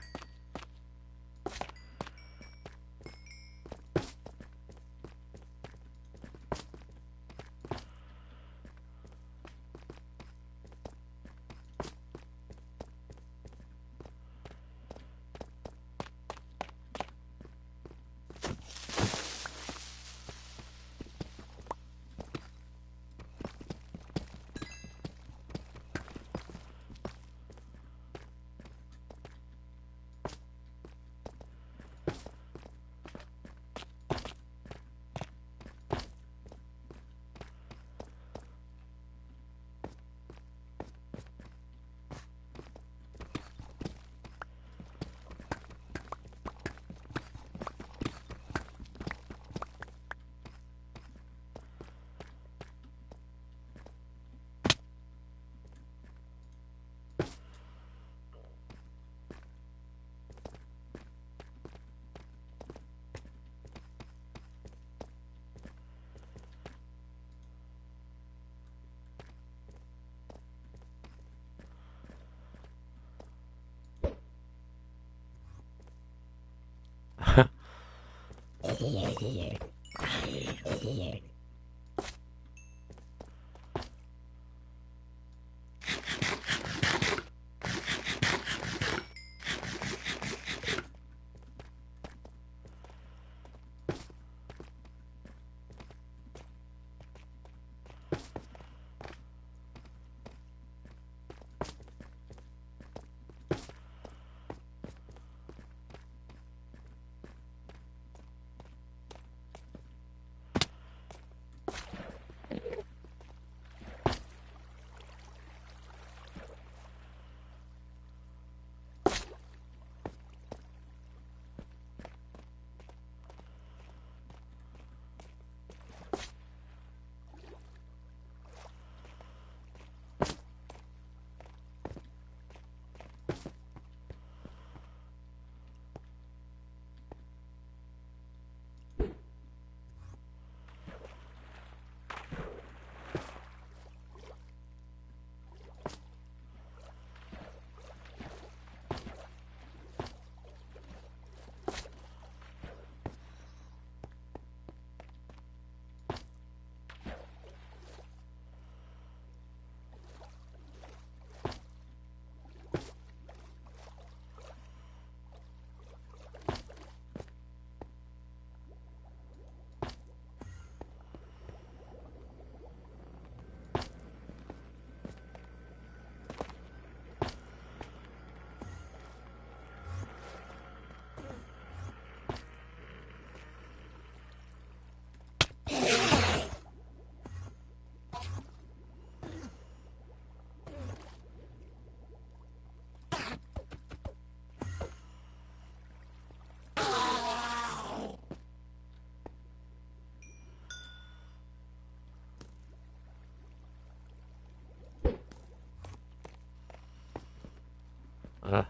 Ugh.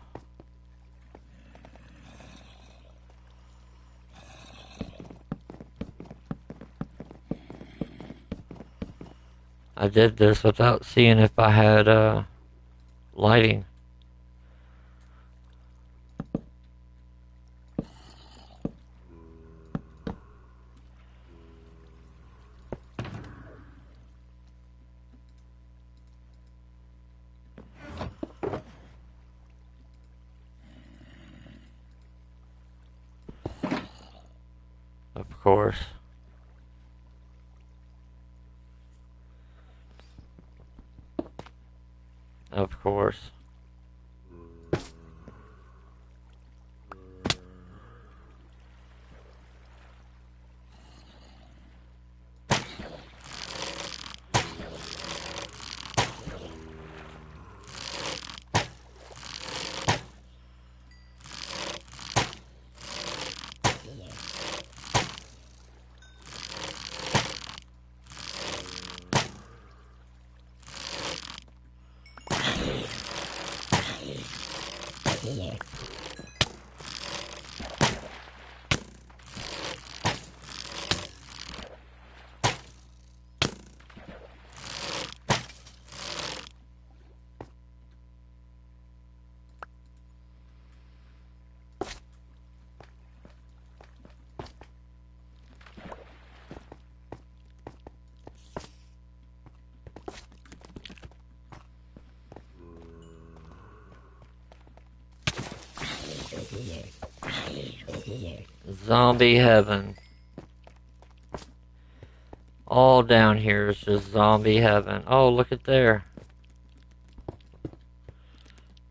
I did this without seeing if I had lighting. Of course. Of course. Zombie heaven. All down here is just zombie heaven. Oh, look at there.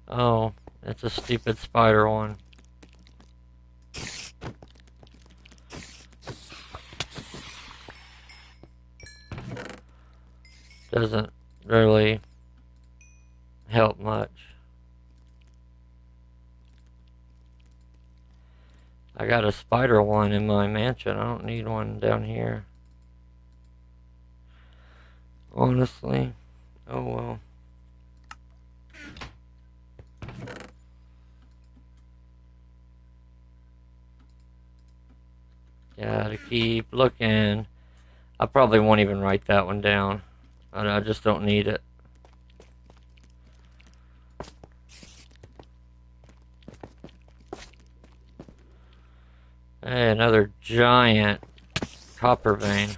Oh, it's a stupid spider one. Doesn't really help much. I got a spider one in my mansion. I don't need one down here. Honestly. Oh well. Gotta keep looking. I probably won't even write that one down. I just don't need it. Hey, another giant copper vein.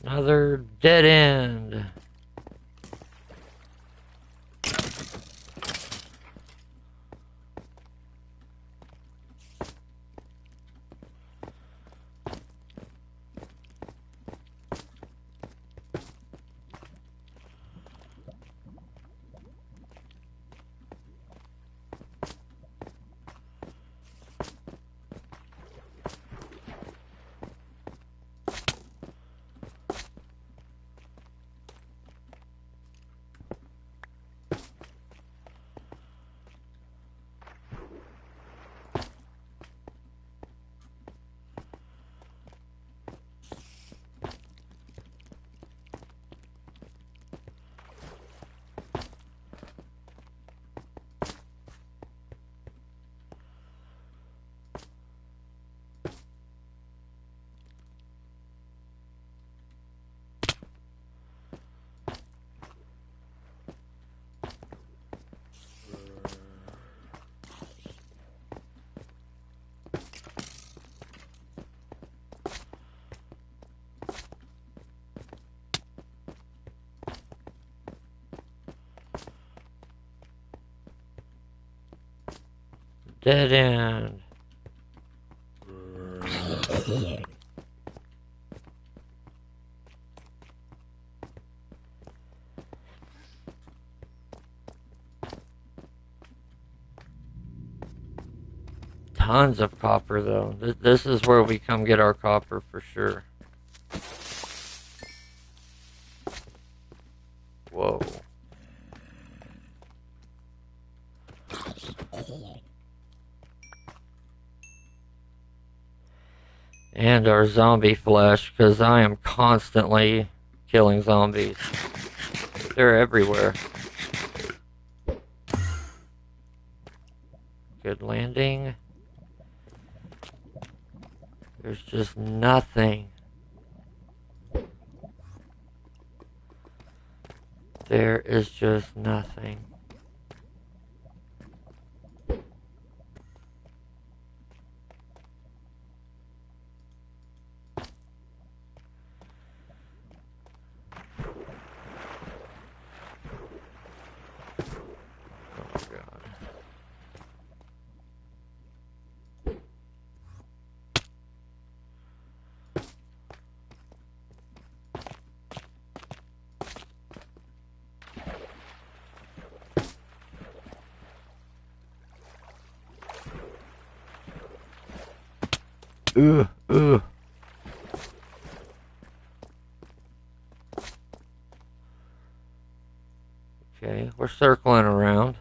Another dead end. Dead end. Tons of copper though. This is where we come get our copper for sure. Whoa. And our zombie flesh, because I am constantly killing zombies. They're everywhere. Good landing. There's just nothing. There is just nothing. Ugh. Okay, we're circling around.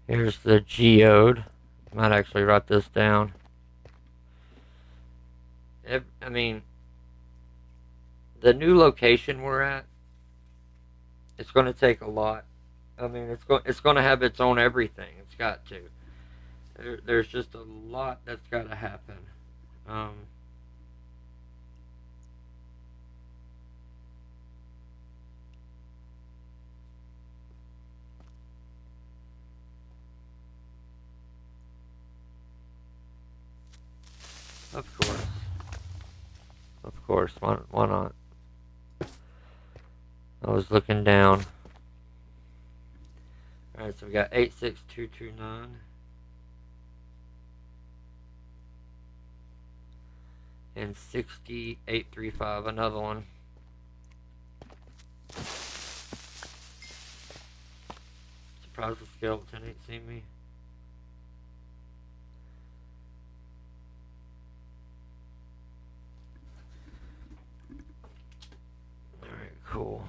Here's the geode. Might actually write this down. I mean, the new location we're at, it's going to take a lot. I mean, it's going to have its own everything. It's got to. There's just a lot that's got to happen. Of course. Of course. Why not? I was looking down. Alright, so we got 86229. And 6835, another one. Surprised the skeleton ain't seen me. Alright, cool.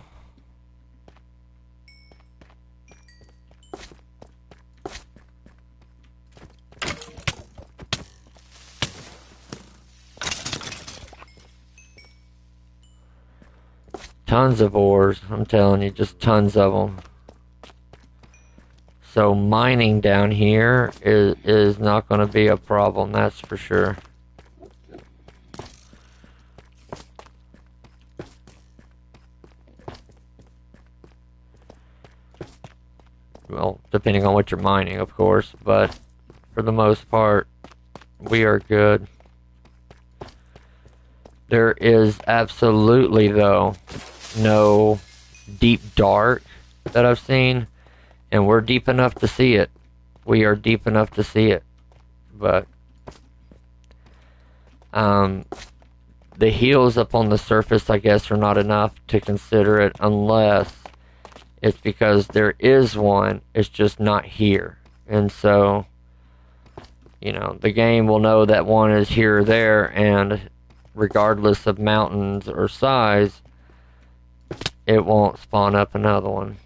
Tons of ores, I'm telling you, just tons of them. So mining down here is not going to be a problem, that's for sure. Well, depending on what you're mining, of course, but for the most part, we are good. There is absolutely, though, no deep dark that I've seen, and we're deep enough to see it. We are deep enough to see it, but the heals up on the surface, I guess, are not enough to consider it unless it's because there is one, it's just not here. And so, you know, the game will know that one is here or there, and regardless of mountains or size, it won't spawn up another one.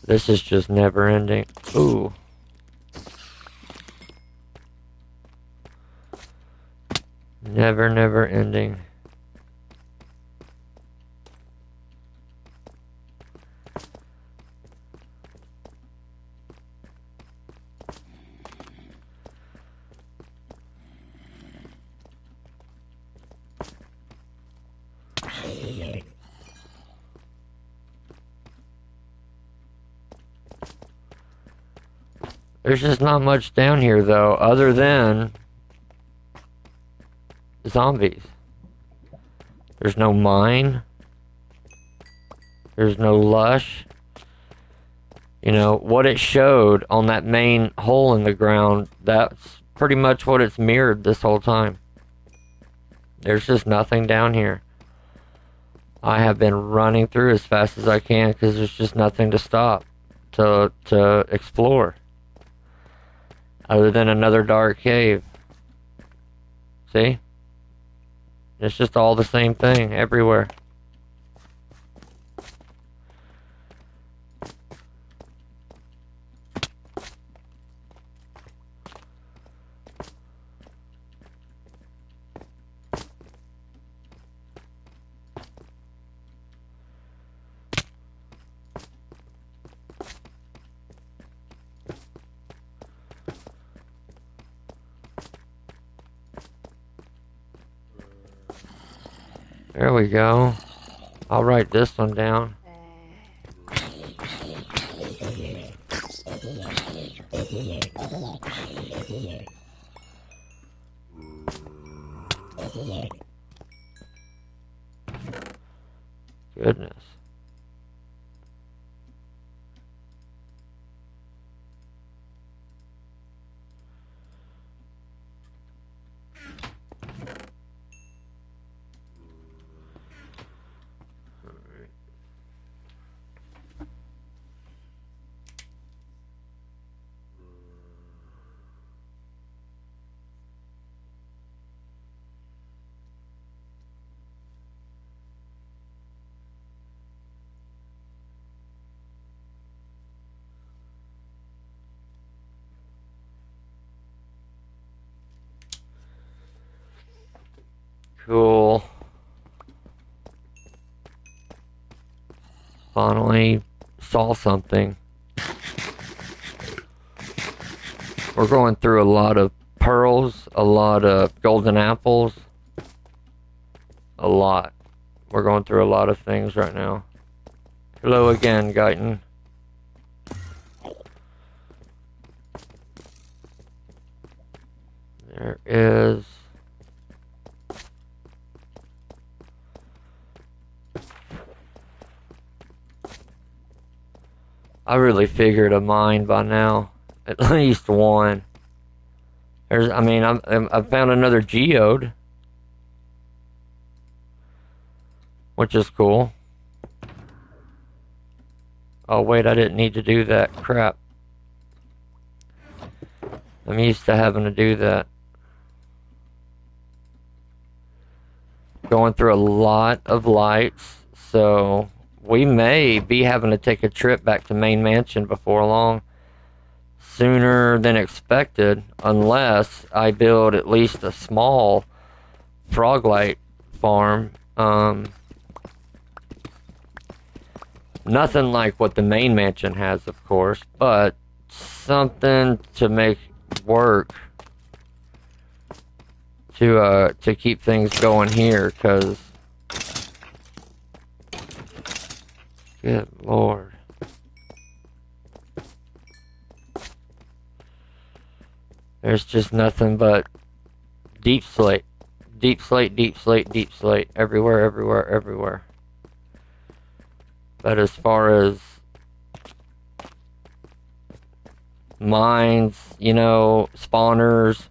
This is just never ending. Ooh. Never ending. There's just not much down here, though, other than zombies. There's no mine. There's no lush. You know, what it showed on that main hole in the ground, that's pretty much what it's mirrored this whole time. There's just nothing down here. I have been running through as fast as I can because there's just nothing to stop, to explore. Other than another dark cave. See? It's just all the same thing everywhere. There we go. I'll write this one down. Goodness. Cool. Finally saw something. We're going through a lot of pearls, a lot of golden apples. A lot. We're going through a lot of things right now. Hello again, Guyton. There is... I really figured a mine by now. At least one. There's, I mean, I found another geode. Which is cool. Oh wait, I didn't need to do that. Crap. I'm used to having to do that. Going through a lot of lights, so we may be having to take a trip back to Main Mansion before long. Sooner than expected, unless I build at least a small froglight farm. Nothing like what the Main Mansion has, of course, but something to make work to keep things going here, because good lord. There's just nothing but deep slate. Deep slate, deep slate, deep slate. Everywhere, everywhere, everywhere. But as far as mines, you know, spawners,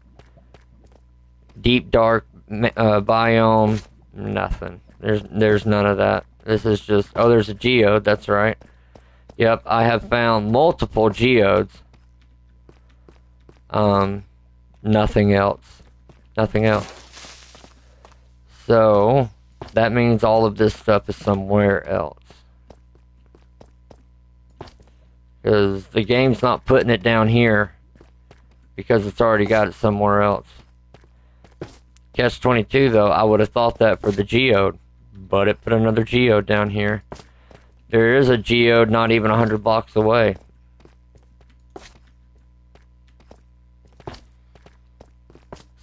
deep dark biome, nothing. There's none of that. This is just, oh, there's a geode, that's right. Yep, I have found multiple geodes. Nothing else. Nothing else. So, that means all of this stuff is somewhere else. Because the game's not putting it down here because it's already got it somewhere else. Catch-22 though, I would have thought that for the geode, but it put another geode down here. There is a geode not even 100 blocks away.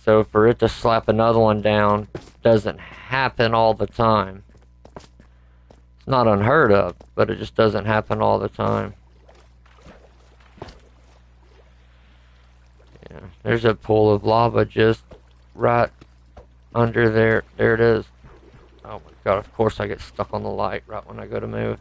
So for it to slap another one down doesn't happen all the time. It's not unheard of, but it just doesn't happen all the time. Yeah, there's a pool of lava just right under there. There it is. Oh my god, of course I get stuck on the light right when I go to move.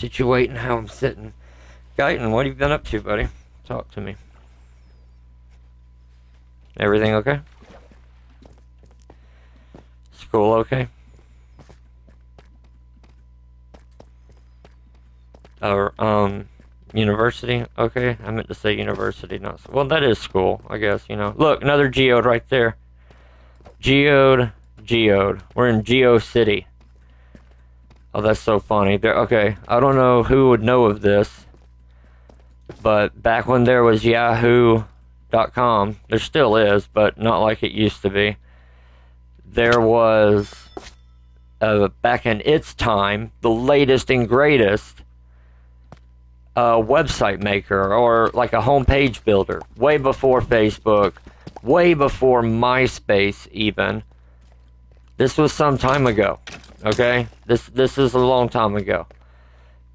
situating how I'm sitting. Guyton, what have you been up to, buddy? Talk to me. Everything okay? School okay? Or, university? Okay, I meant to say university, not... Well, that is school, I guess, you know. Look, another geode right there. Geode. We're in Geo City. Oh, that's so funny. Okay, I don't know who would know of this, but back when there was Yahoo.com, there still is, but not like it used to be. There was, back in its time, the latest and greatest website maker, or like a homepage builder, way before Facebook, way before MySpace even. This was some time ago, okay? This is a long time ago.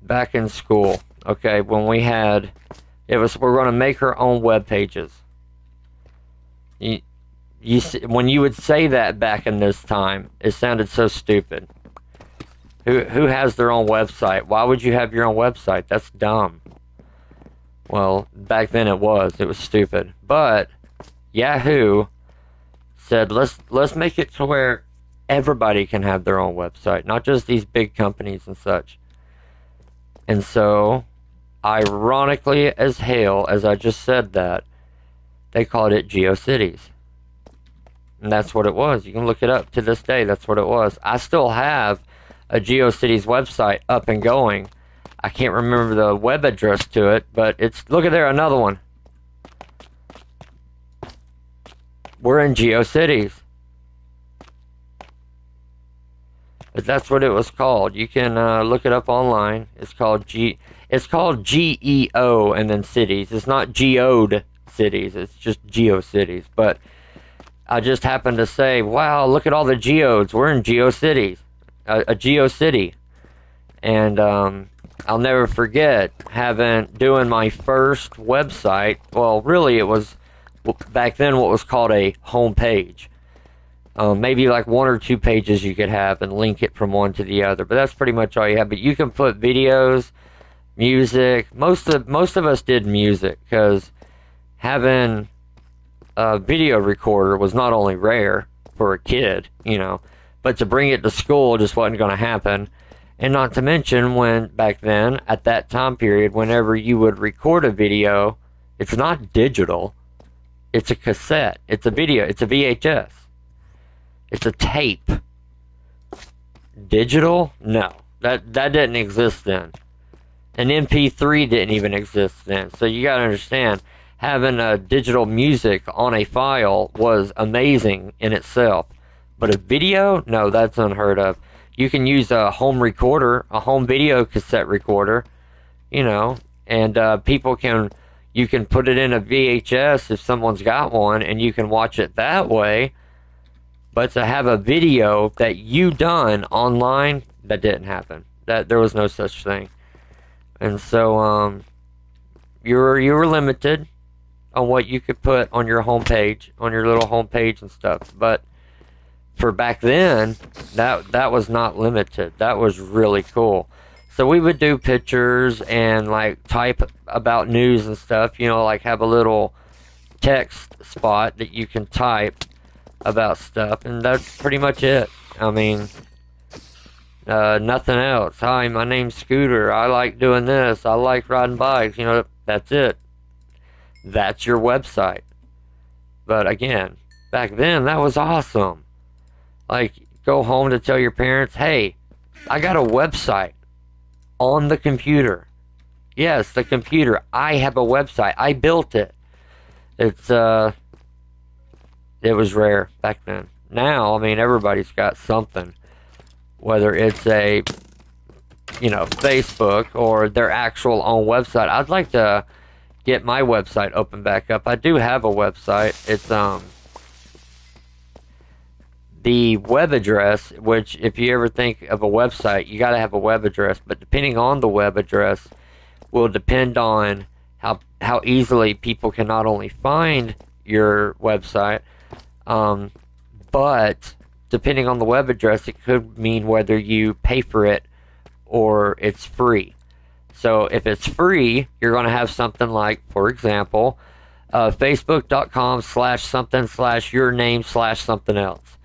Back in school, okay, when we're going to make our own web pages. When you would say that back in this time, it sounded so stupid. Who has their own website? Why would you have your own website? That's dumb. Well, back then it was stupid. But Yahoo said, let's make it to where everybody can have their own website, not just these big companies and such. And so, ironically as hell, as I just said that, they called it GeoCities. And that's what it was. You can look it up to this day. That's what it was. I still have a GeoCities website up and going. I can't remember the web address to it, but it's... Look at there, another one. We're in GeoCities. But that's what it was called. You can look it up online. It's called GEO and then cities. It's not geode cities. It's just GeoCities. But I just happened to say, wow, look at all the geodes. We're in GeoCities. A GeoCity. And I'll never forget doing my first website. Well, really it was back then what was called a home page. Maybe like 1 or 2 pages you could have and link it from one to the other, but that's pretty much all you have. But you can put videos, music. Most of us did music because having a video recorder was not only rare for a kid, you know, but to bring it to school just wasn't going to happen. And not to mention when back then, at that time period, whenever you would record a video, it's not digital. It's a cassette. It's a video. It's a VHS. It's a tape. Digital? No. That didn't exist then. An MP3 didn't even exist then. So you gotta understand, having digital music on a file was amazing in itself. But a video? No, that's unheard of. You can use a home recorder, a home video cassette recorder, you know, and you can put it in a VHS if someone's got one, and you can watch it that way. But to have a video that you done online, that didn't happen. There was no such thing. And so you were limited on what you could put on your homepage, on your little homepage and stuff. But for back then, that was not limited. That was really cool. So we would do pictures and like type about news and stuff, you know, like have a little text spot that you can type about stuff, and that's pretty much it. I mean, nothing else. Hi, my name's Scooter. I like doing this. I like riding bikes. You know, that's it. That's your website. But again, back then, that was awesome. Like, go home to tell your parents, hey, I got a website on the computer. Yes, the computer. I have a website. I built it. It was rare back then. Now, I mean, everybody's got something. Whether it's a, you know, Facebook or their actual own website. I'd like to get my website open back up. I do have a website. It's, the web address, which if you ever think of a website, you got to have a web address. But depending on the web address will depend on how easily people can not only find your website, but depending on the web address, it could mean whether you pay for it or it's free. So if it's free, you're going to have something like, for example, facebook.com/something/your name/something else.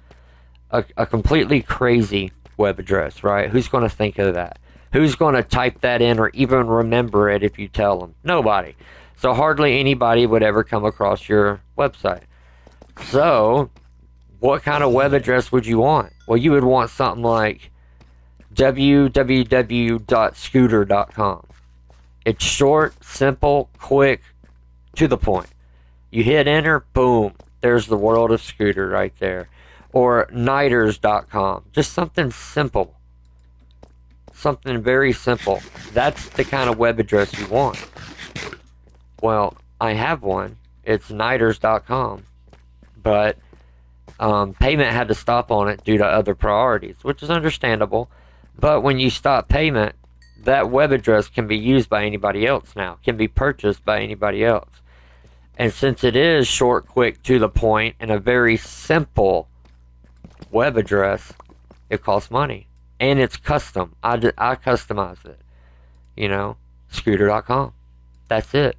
A completely crazy web address, right? Who's going to think of that? Who's going to type that in or even remember it if you tell them? Nobody. So hardly anybody would ever come across your website. So what kind of web address would you want? Well, you would want something like www.skootur.com. It's short, simple, quick, to the point. You hit enter, boom, there's the world of Skootur right there. Or Nighturz.com. Just something simple. Something very simple. That's the kind of web address you want. Well, I have one. It's Nighturz.com. But payment had to stop on it due to other priorities, which is understandable. But when you stop payment, that web address can be used by anybody else now. Can be purchased by anybody else. And since it is short, quick, to the point, and a very simple web address, it costs money. And it's custom. I customize it. You know, skootur.com. That's it.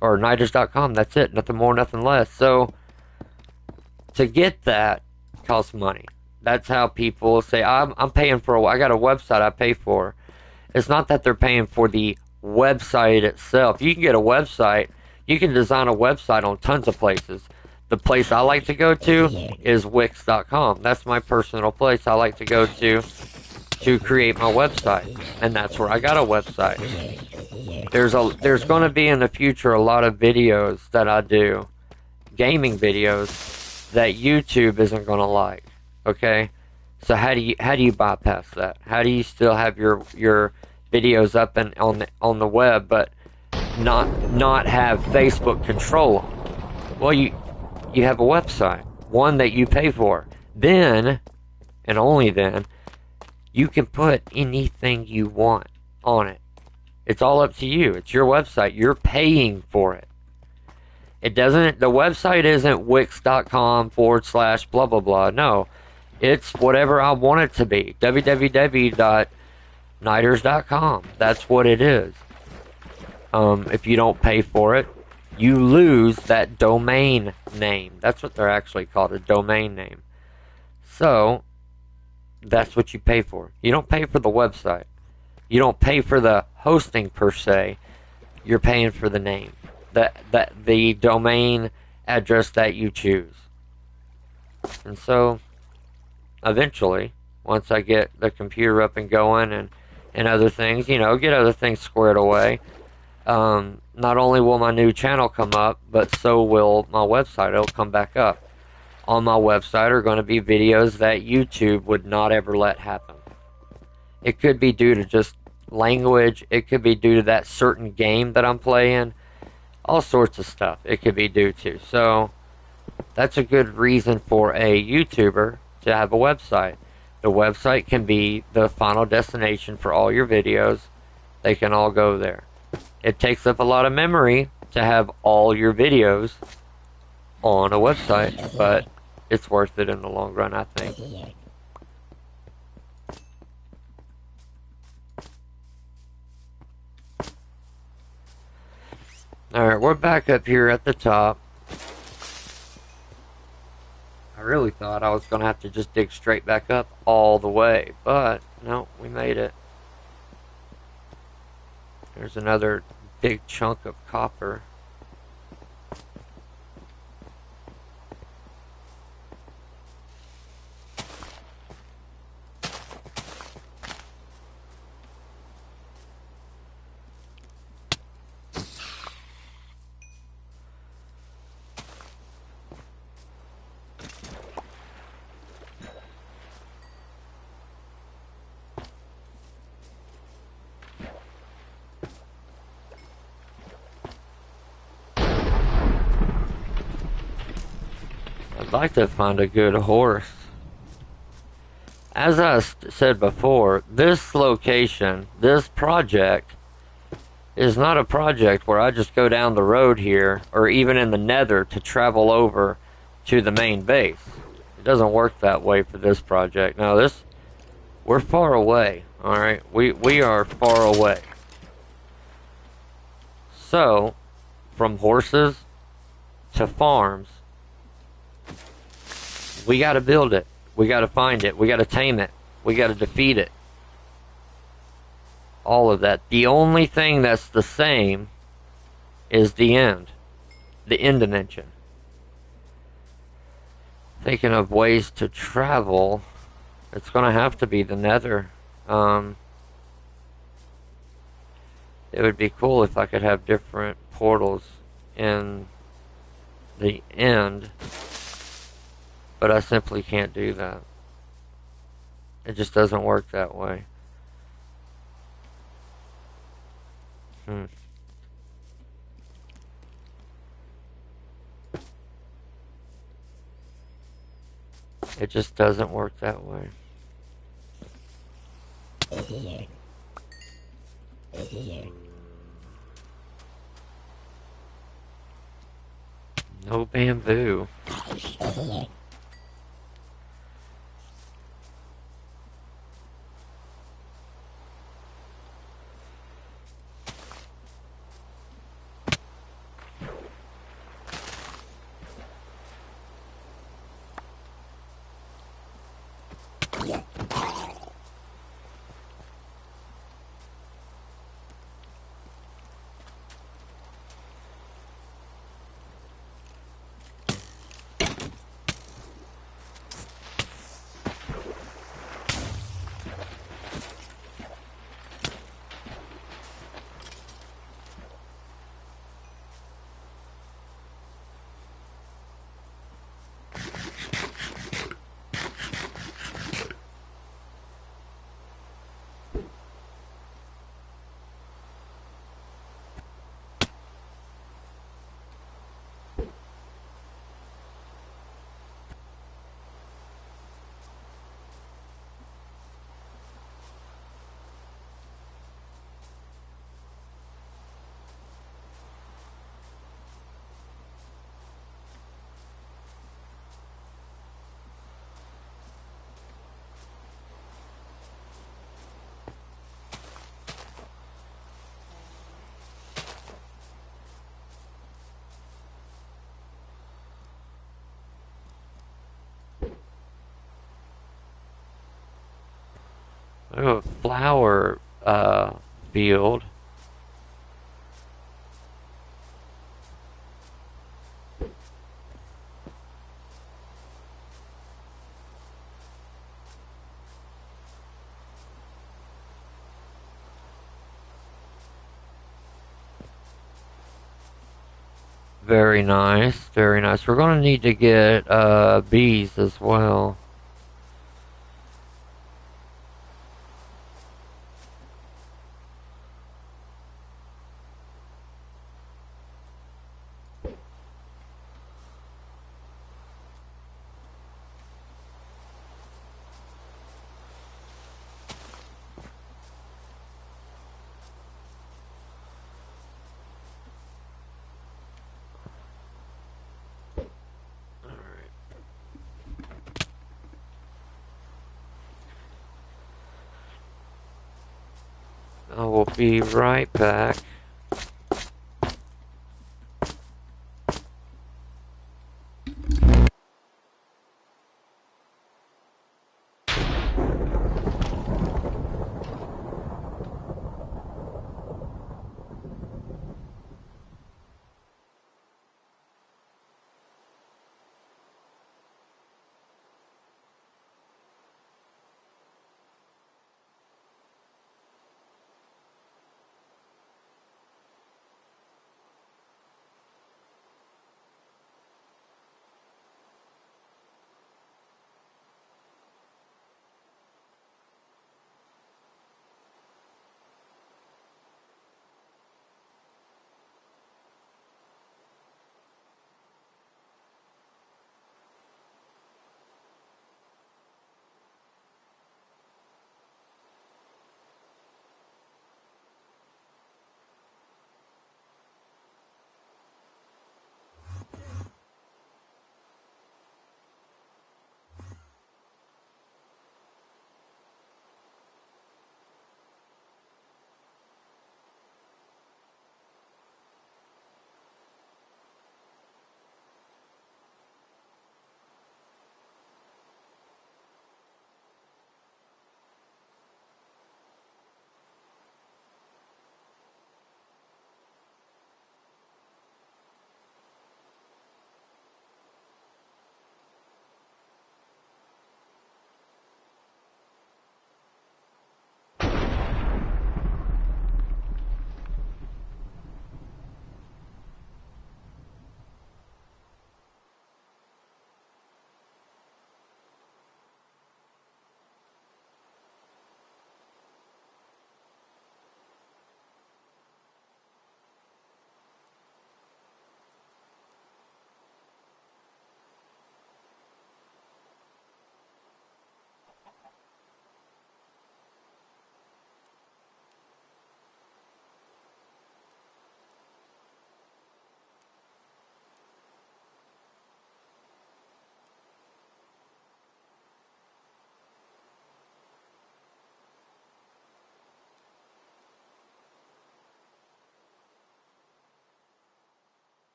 Or Nighturz.com. That's it. Nothing more, nothing less. So, to get that costs money. That's how people say, I'm paying for I got a website I pay for. It's not that they're paying for the website itself. You can get a website. You can design a website on tons of places. The place I like to go to is Wix.com. That's my personal place I like to go to create my website. And that's where I got a website. There's going to be in the future a lot of videos that I do, gaming videos, that YouTube isn't going to like. Okay? So how do you bypass that? How do you still have your videos up and on the web, but not have Facebook control them? Well, you have a website, one that you pay for. Then, and only then, you can put anything you want on it. It's all up to you. It's your website. You're paying for it. The website isn't wix.com / blah blah blah. No. It's whatever I want it to be. www.nighturz.com. That's what it is. If you don't pay for it, you lose that domain name. That's what they're actually called, a domain name. So, that's what you pay for. You don't pay for the website. You don't pay for the hosting per se. You're paying for the name. The domain address that you choose. And so, eventually, once I get the computer up and going and other things, get other things squared away, not only will my new channel come up, but so will my website. It'll come back up. On my website are going to be videos that YouTube would not ever let happen. It could be due to just language. It could be due to that certain game that I'm playing. All sorts of stuff it could be due to. So, that's a good reason for a YouTuber to have a website. The website can be the final destination for all your videos. They can all go there. It takes up a lot of memory to have all your videos on a website, but it's worth it in the long run, I think. Alright, we're back up here at the top. I really thought I was going to have to just dig straight back up all the way, but no, we made it. There's another big chunk of copper. I'd like to find a good horse. As I said before, this location, this project, is not a project where I just go down the road here, or even in the nether, to travel over to the main base. It doesn't work that way for this project. No, we're far away, alright? We are far away. So, from horses to farms, we gotta build it. We gotta find it. We gotta tame it. We gotta defeat it. All of that. The only thing that's the same is the end. The end dimension. Thinking of ways to travel, it's gonna have to be the nether. It would be cool if I could have different portals in the end, but I simply can't do that. It just doesn't work that way. It just doesn't work that way. No bamboo. Oh, a flower field. Very nice, very nice. We're gonna need to get bees as well. I will be right back.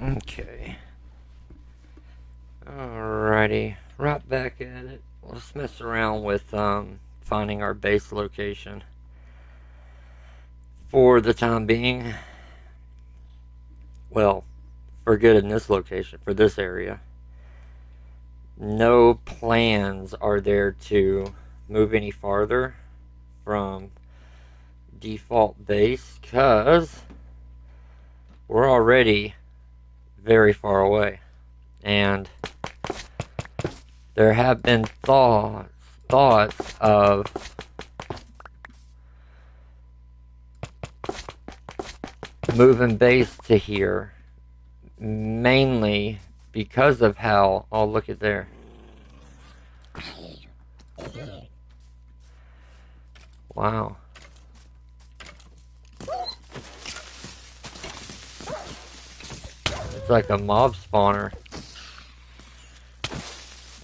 Okay. Alrighty. Right back at it. Let's mess around with finding our base location. For the time being, well, for good in this location, for this area, no plans are there to move any farther from default base because we're already very far away, and there have been thoughts of moving base to here, mainly because of how, oh, look at there. Wow. It's like a mob spawner.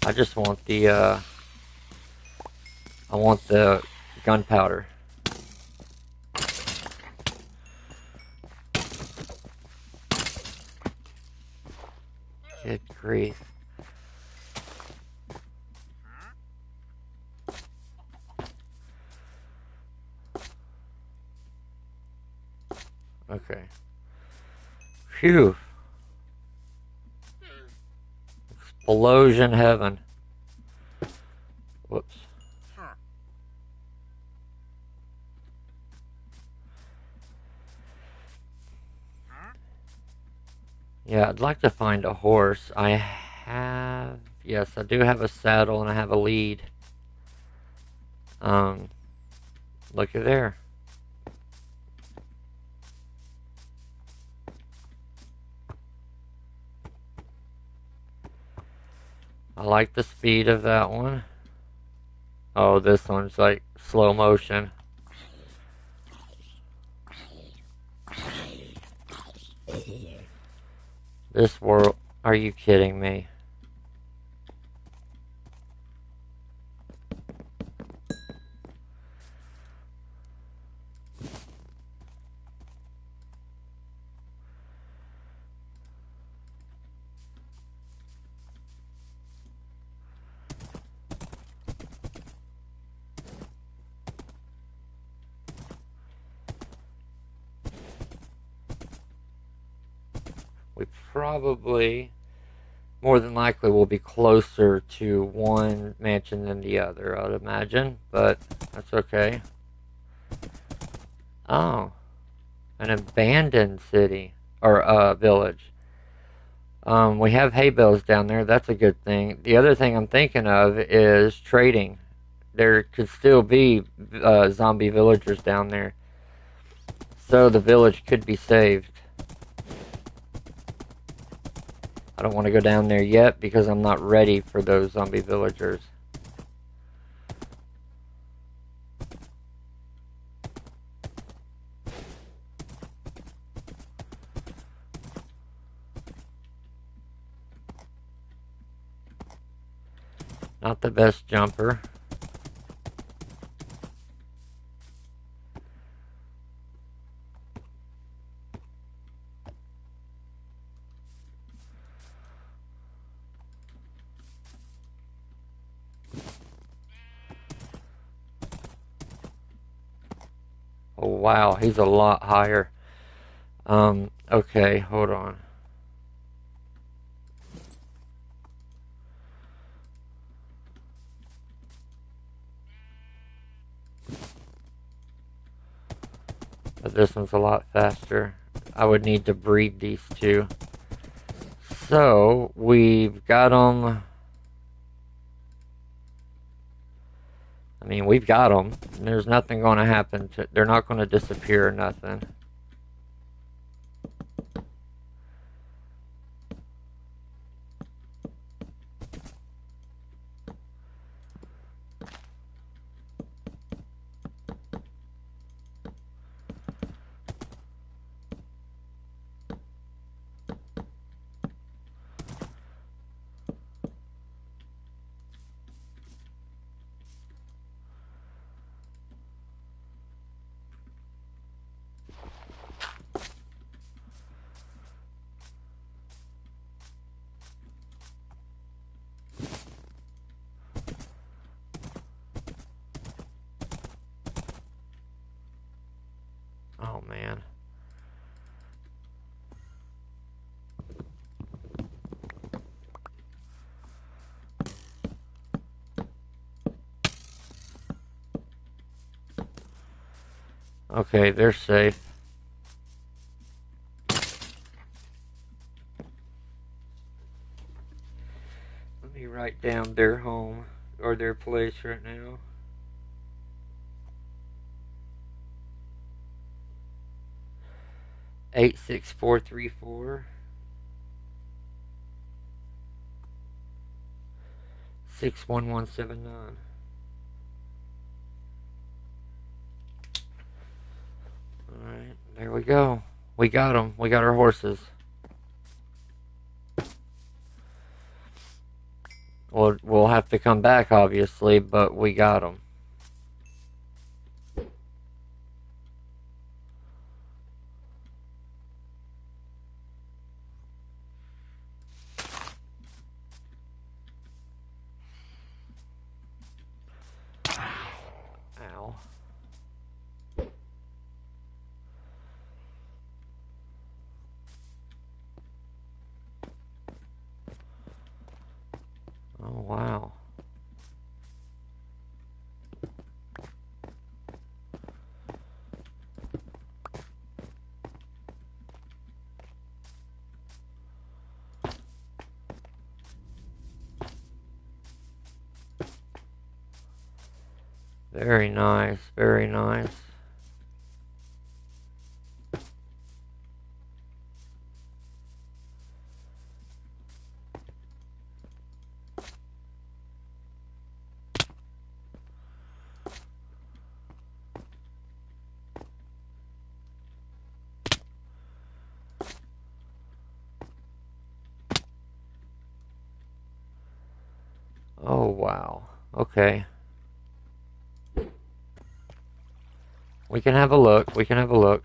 I just want the, I want the gunpowder. Good grief. Okay. Phew. Explosion heaven. Whoops. Yeah, I'd like to find a horse. I have... Yes, I do have a saddle and I have a lead. Look at there. I like the speed of that one. Oh, this one's like slow motion. This world... Are you kidding me? We probably, more than likely, will be closer to one mansion than the other, I'd imagine, but that's okay. Oh, an abandoned city, or village. We have hay bales down there, that's a good thing. The other thing I'm thinking of is trading. There could still be zombie villagers down there, so the village could be saved. I don't want to go down there yet because I'm not ready for those zombie villagers. Not the best jumper. Oh wow, he's a lot higher. Okay, hold on. But this one's a lot faster. I would need to breed these two. So, we've got them. I mean, we've got them. There's nothing going to happen. They're not going to disappear or nothing. Oh, man. Okay, they're safe. Let me write down their home or their place right now. Eight 6 4 3 4 6 1 1 7 9. Alright, there we go. We got them. We got our horses. We'll have to come back, obviously, but we got them. Ow. Oh, wow. Very nice, very nice. Oh, wow. Okay. We can have a look. We can have a look.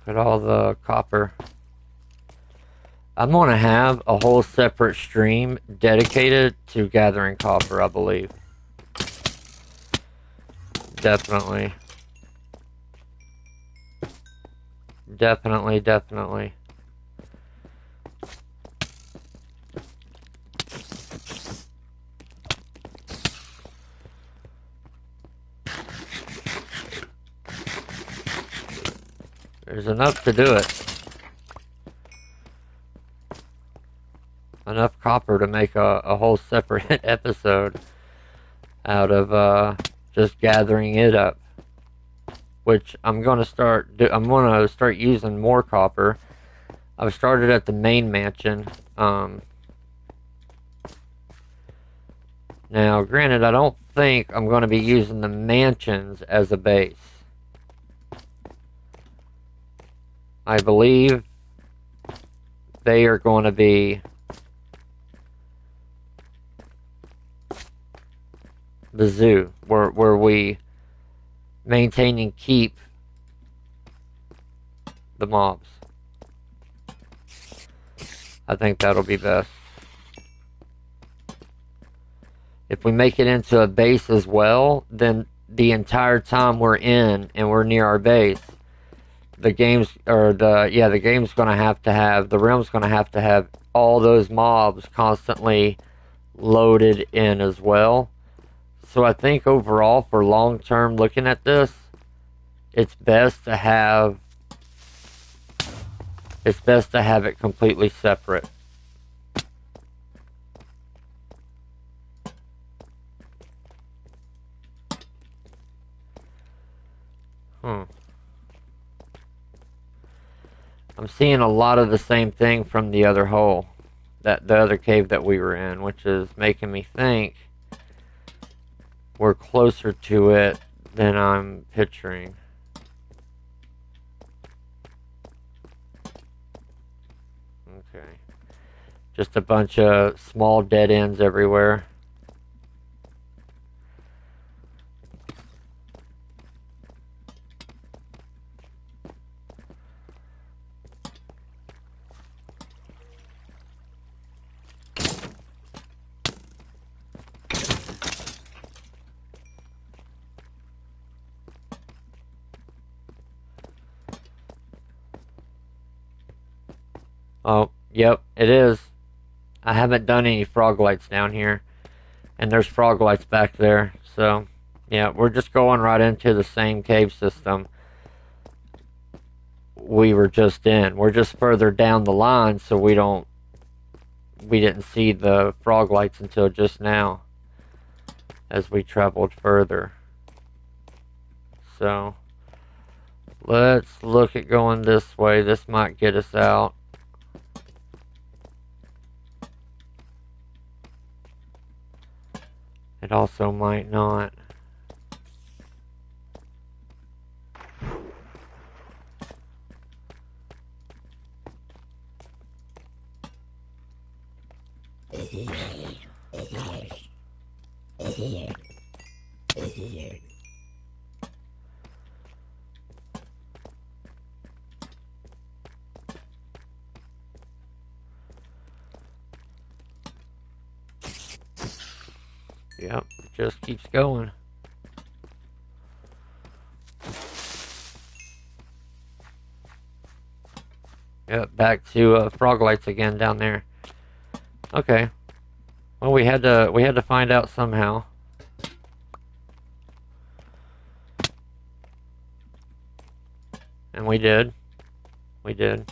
Look at all the copper. I'm going to have a whole separate stream dedicated to gathering copper, I believe. Definitely. Definitely, definitely. There's enough to do it. Enough copper to make a whole separate episode out of just gathering it up. Which I'm gonna start using more copper. I've started at the main mansion. Now, granted, I don't think I'm going to be using the mansions as a base. I believe they are going to be the zoo, where we maintain and keep the mobs. I think that'll be best. If we make it into a base as well, then the entire time we're in and we're near our base, the game's going to have the realm's going to have all those mobs constantly loaded in as well. So I think overall, for long term looking at this, it's best to have it completely separate. I'm seeing a lot of the same thing from the other hole, the other cave that we were in, which is making me think we're closer to it than I'm picturing. Okay. Just a bunch of small dead ends everywhere. Oh, yep, it is. I haven't done any frog lights down here. And there's frog lights back there. So, yeah, we're just going right into the same cave system we were just in. We're just further down the line, so we didn't see the frog lights until just now as we traveled further. So, let's look at going this way. This might get us out. It also might not. Yep, it just keeps going. Yep, back to frog lights again down there. Okay. Well, we had to find out somehow. And we did. We did.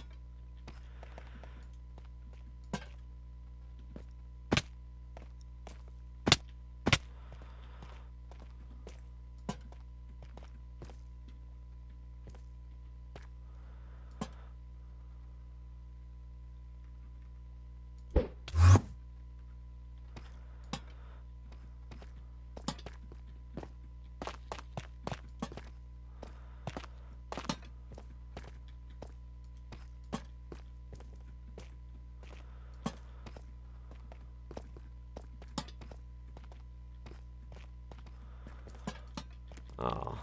Oh.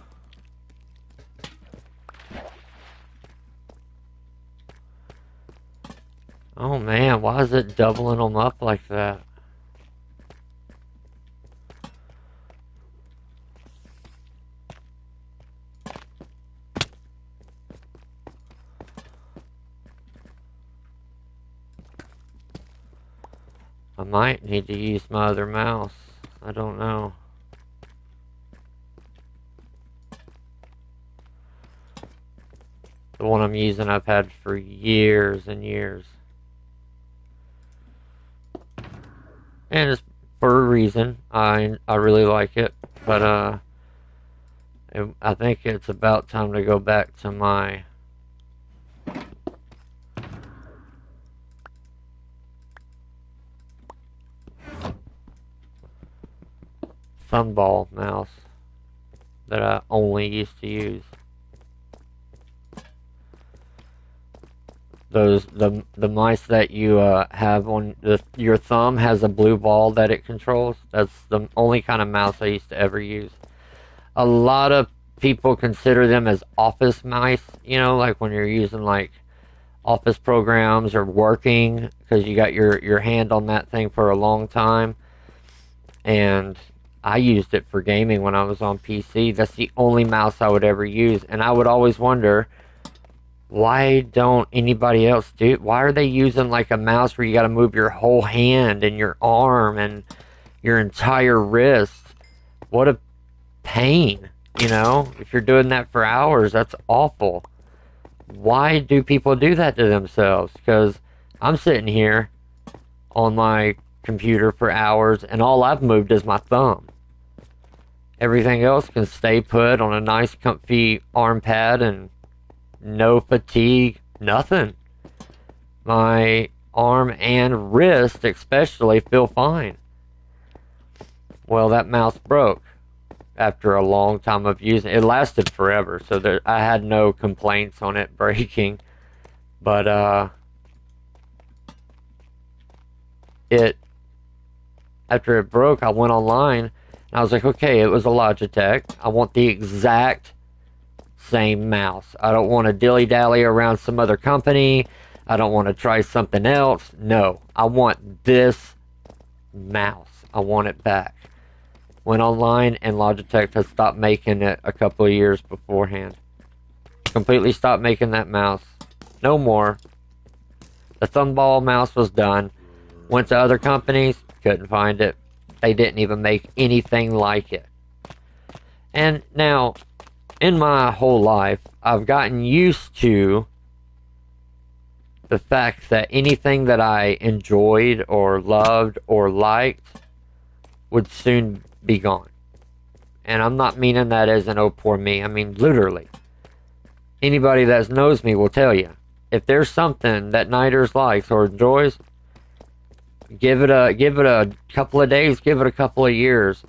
Oh man, why is it doubling them up like that? I might need to use my other mouse. I don't know. The one I'm using I've had for years and years. And it's for a reason. I really like it. But I think it's about time to go back to my thumball mouse that I only used to use. The mice that you have on your thumb has a blue ball that it controls. That's the only kind of mouse I used to ever use. A lot of people consider them as office mice, you know, like when you're using like office programs or working, because you got your hand on that thing for a long time. And I used it for gaming when I was on PC. That's the only mouse I would ever use, and I would always wonder, why don't anybody else do it? Why are they using like a mouse where you got to move your whole hand and your arm and your entire wrist? What a pain, you know? If you're doing that for hours, that's awful. Why do people do that to themselves? Because I'm sitting here on my computer for hours and all I've moved is my thumb. Everything else can stay put on a nice comfy arm pad and no fatigue, nothing. My arm and wrist especially feel fine. Well, that mouse broke after a long time of using it. It lasted forever, so I had no complaints on it breaking. But it, after it broke, I went online and I was like, okay, it was a Logitech. I want the exact same mouse. I don't want to dilly-dally around some other company. I don't want to try something else. No, I want this mouse. I want it back. Went online and Logitech has stopped making it a couple of years beforehand. Completely stopped making that mouse. No more. The thumball mouse was done. Went to other companies, couldn't find it. They didn't even make anything like it. And now, in my whole life, I've gotten used to the fact that anything that I enjoyed or loved or liked would soon be gone. And I'm not meaning that as an oh poor me. I mean literally. Anybody that knows me will tell you, if there's something that Nighturz likes or enjoys, give it a couple of days, give it a couple of years.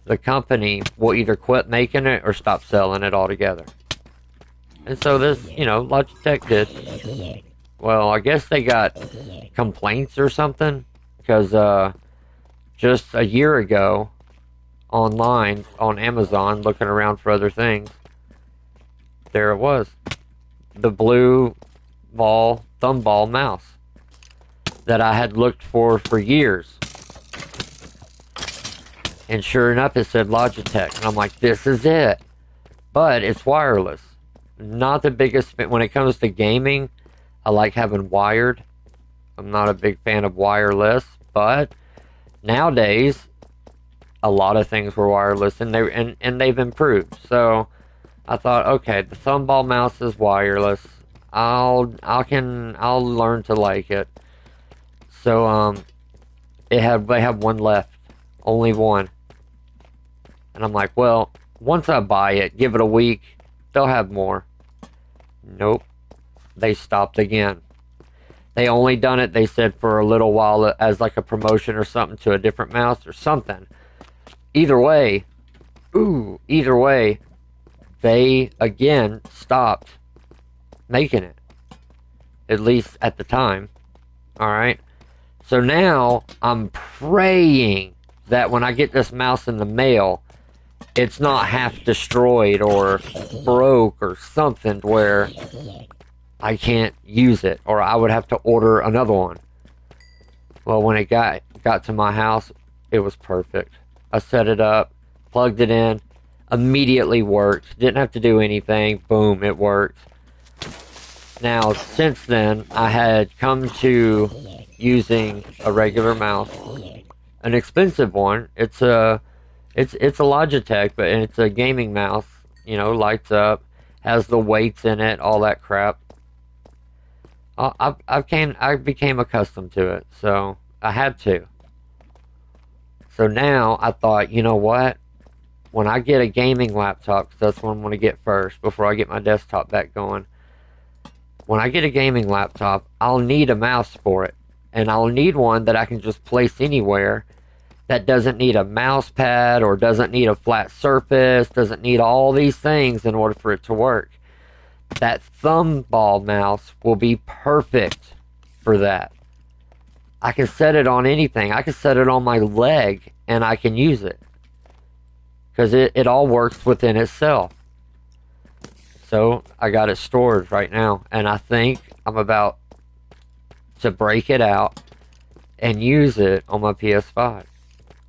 The company will either quit making it or stop selling it altogether. And so this, Logitech did. Well, I guess they got complaints or something, because just a year ago, online on Amazon, looking around for other things, there it was, the blue ball thumb ball mouse that I had looked for years. And sure enough, it said Logitech, and I'm like, this is it. But it's wireless. Not the biggest when it comes to gaming. I like having wired. I'm not a big fan of wireless, but nowadays a lot of things were wireless, and they've improved. So I thought, okay, the thumb ball mouse is wireless. I'll learn to like it. So they have one left, only one. And I'm like, well, once I buy it, give it a week, they'll have more. Nope. They stopped again. They only done it, they said, for a little while as like a promotion or something to a different mouse or something. Either way, they again stopped making it. At least at the time. Alright? So now I'm praying that when I get this mouse in the mail, it's not half destroyed or broke or something where I can't use it, or I would have to order another one. Well, when it got to my house, it was perfect. I set it up, plugged it in, immediately worked. Didn't have to do anything. Boom, it worked. Now, since then, I had come to using a regular mouse, an expensive one. It's a Logitech, but it's a gaming mouse. Lights up, has the weights in it, all that crap. I became accustomed to it, so I had to. So now I thought, you know what? When I get a gaming laptop, 'cause that's what I'm going to get first before I get my desktop back going. When I get a gaming laptop, I'll need a mouse for it. And I'll need one that I can just place anywhere, that doesn't need a mouse pad or doesn't need a flat surface, doesn't need all these things in order for it to work. That thumb ball mouse will be perfect for that. I can set it on anything. I can set it on my leg and I can use it. Because it all works within itself. So I got it stored right now. And I think I'm about to break it out and use it on my PS5.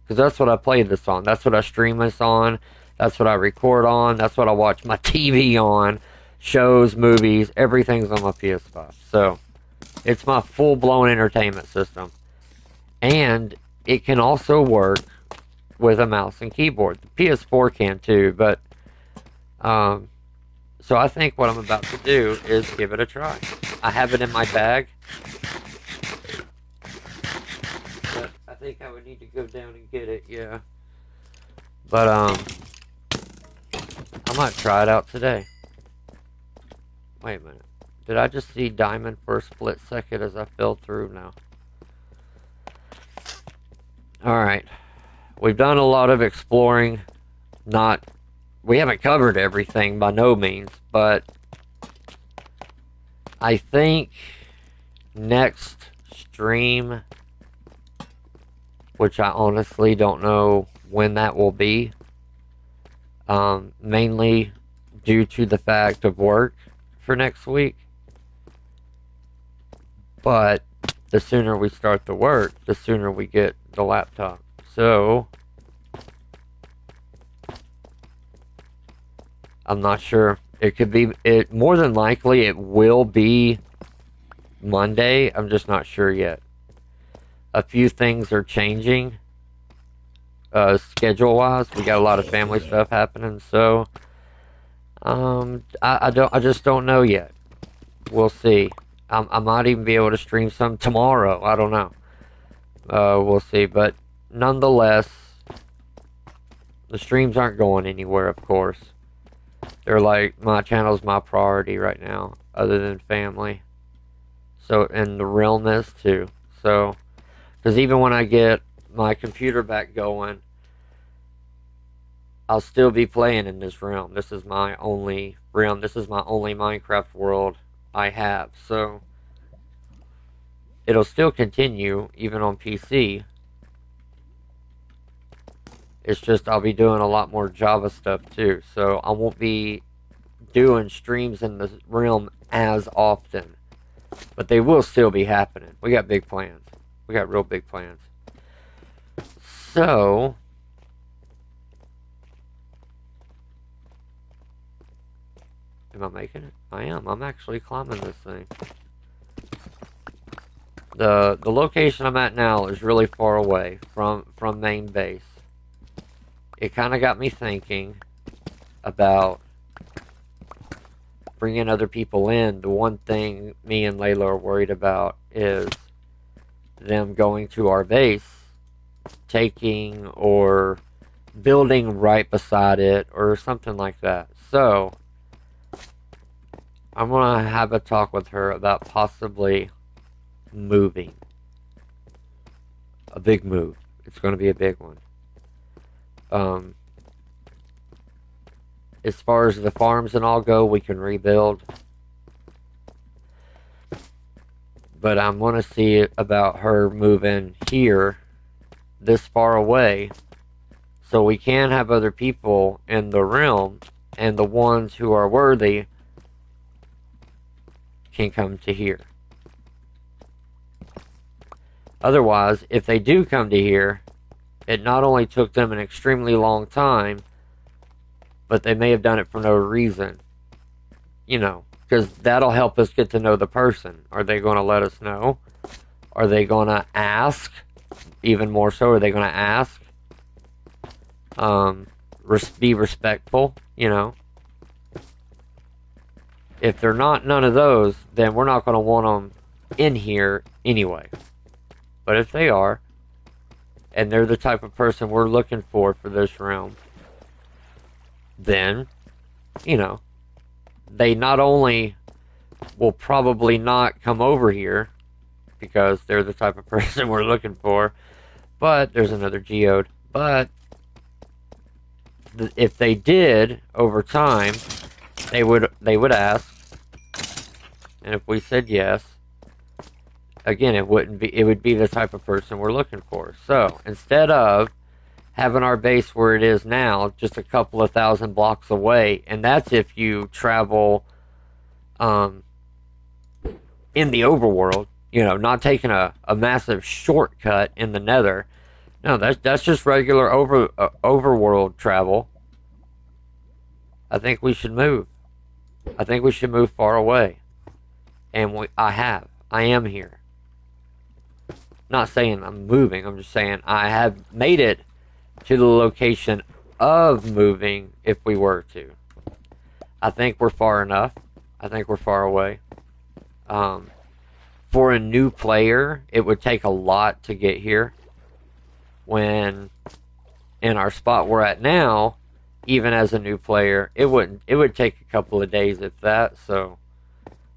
Because that's what I play this on. That's what I stream this on. That's what I record on. That's what I watch my TV on. Shows, movies, everything's on my PS5. So, it's my full-blown entertainment system. And it can also work with a mouse and keyboard. The PS4 can too, but... so I think what I'm about to do is give it a try. I have it in my bag. But I think I would need to go down and get it, yeah. But, I might try it out today. Wait a minute. Did I just see diamond for a split second as I fell through now? Alright. We've done a lot of exploring. We haven't covered everything by no means, but I think next stream which I honestly don't know when that will be. Mainly due to the fact of work for next week. But the sooner we start the work, the sooner we get the laptop. So, I'm not sure. It could be, more than likely it will be Monday. I'm just not sure yet. A few things are changing, schedule-wise. We got a lot of family stuff happening, so, I just don't know yet. We'll see. I might even be able to stream some tomorrow. I don't know. We'll see. But nonetheless, the streams aren't going anywhere, of course. They're like, my channel's my priority right now, other than family. So, and the realness too. So, because even when I get my computer back going, I'll still be playing in this realm. This is my only realm. This is my only Minecraft world I have. So, it'll still continue, even on PC. It's just I'll be doing a lot more Java stuff too. So, I won't be doing streams in the realm as often. But they will still be happening. We got big plans. We got real big plans. So, am I making it? I am. I'm actually climbing this thing. The location I'm at now is really far away from main base. It kind of got me thinking about bringing other people in. The one thing me and Layla are worried about is them going to our base, taking or building right beside it or something like that. So, I'm going to have a talk with her about possibly moving. A big move. It's going to be a big one. As far as the farms and all go, we can rebuild. But I'm going to see about her moving here, this far away, so we can have other people in the realm, and the ones who are worthy can come to here. Otherwise, if they do come to here, it not only took them an extremely long time, but they may have done it for no reason. You know, because that'll help us get to know the person. Are they going to let us know? Are they going to ask? Even more so, are they going to ask? Be respectful, you know. If they're not none of those, then we're not going to want them in here anyway. But if they are, and they're the type of person we're looking for this realm, then, you know, they not only will probably not come over here because they're the type of person we're looking for, but there's another geode. But if they did over time, they would ask, and if we said yes, again, it would be the type of person we're looking for. So instead of having our base where it is now, just a couple of thousand blocks away, and that's if you travel in the overworld, you know, not taking a massive shortcut in the nether. No, that's just regular overworld travel. I think we should move. I think we should move far away. And I am here. Not saying I'm moving, I'm just saying I have made it to the location of moving if we were to. I think we're far enough. I think we're far away. For a new player, it would take a lot to get here. When in our spot we're at now, even as a new player, it would take a couple of days if that. So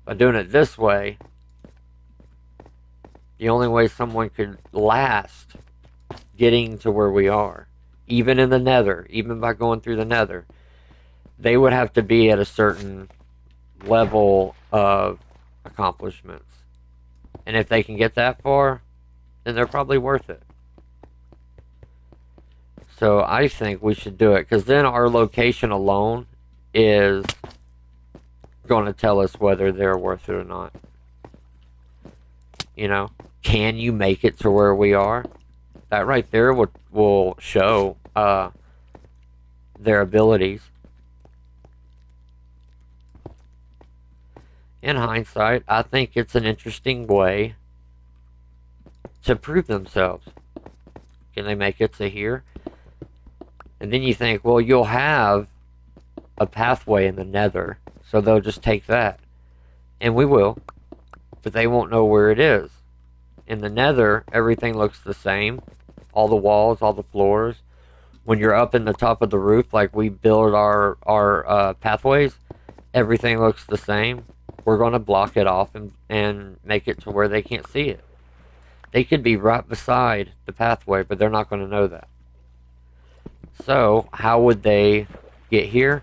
by doing it this way, the only way someone could last getting to where we are, even in the nether, even by going through the nether, they would have to be at a certain level of accomplishments. And if they can get that far, then they're probably worth it. So I think we should do it, because then our location alone is going to tell us whether they're worth it or not. You know, can you make it to where we are? That right there will show their abilities. In hindsight, I think it's an interesting way to prove themselves. Can they make it to here? And then you think, well, you'll have a pathway in the nether, so they'll just take that. And we will, but they won't know where it is. In the nether, everything looks the same. All the walls, all the floors. When you're up in the top of the roof, like we build our pathways, everything looks the same. We're going to block it off and make it to where they can't see it. They could be right beside the pathway, but they're not going to know that. So, how would they get here?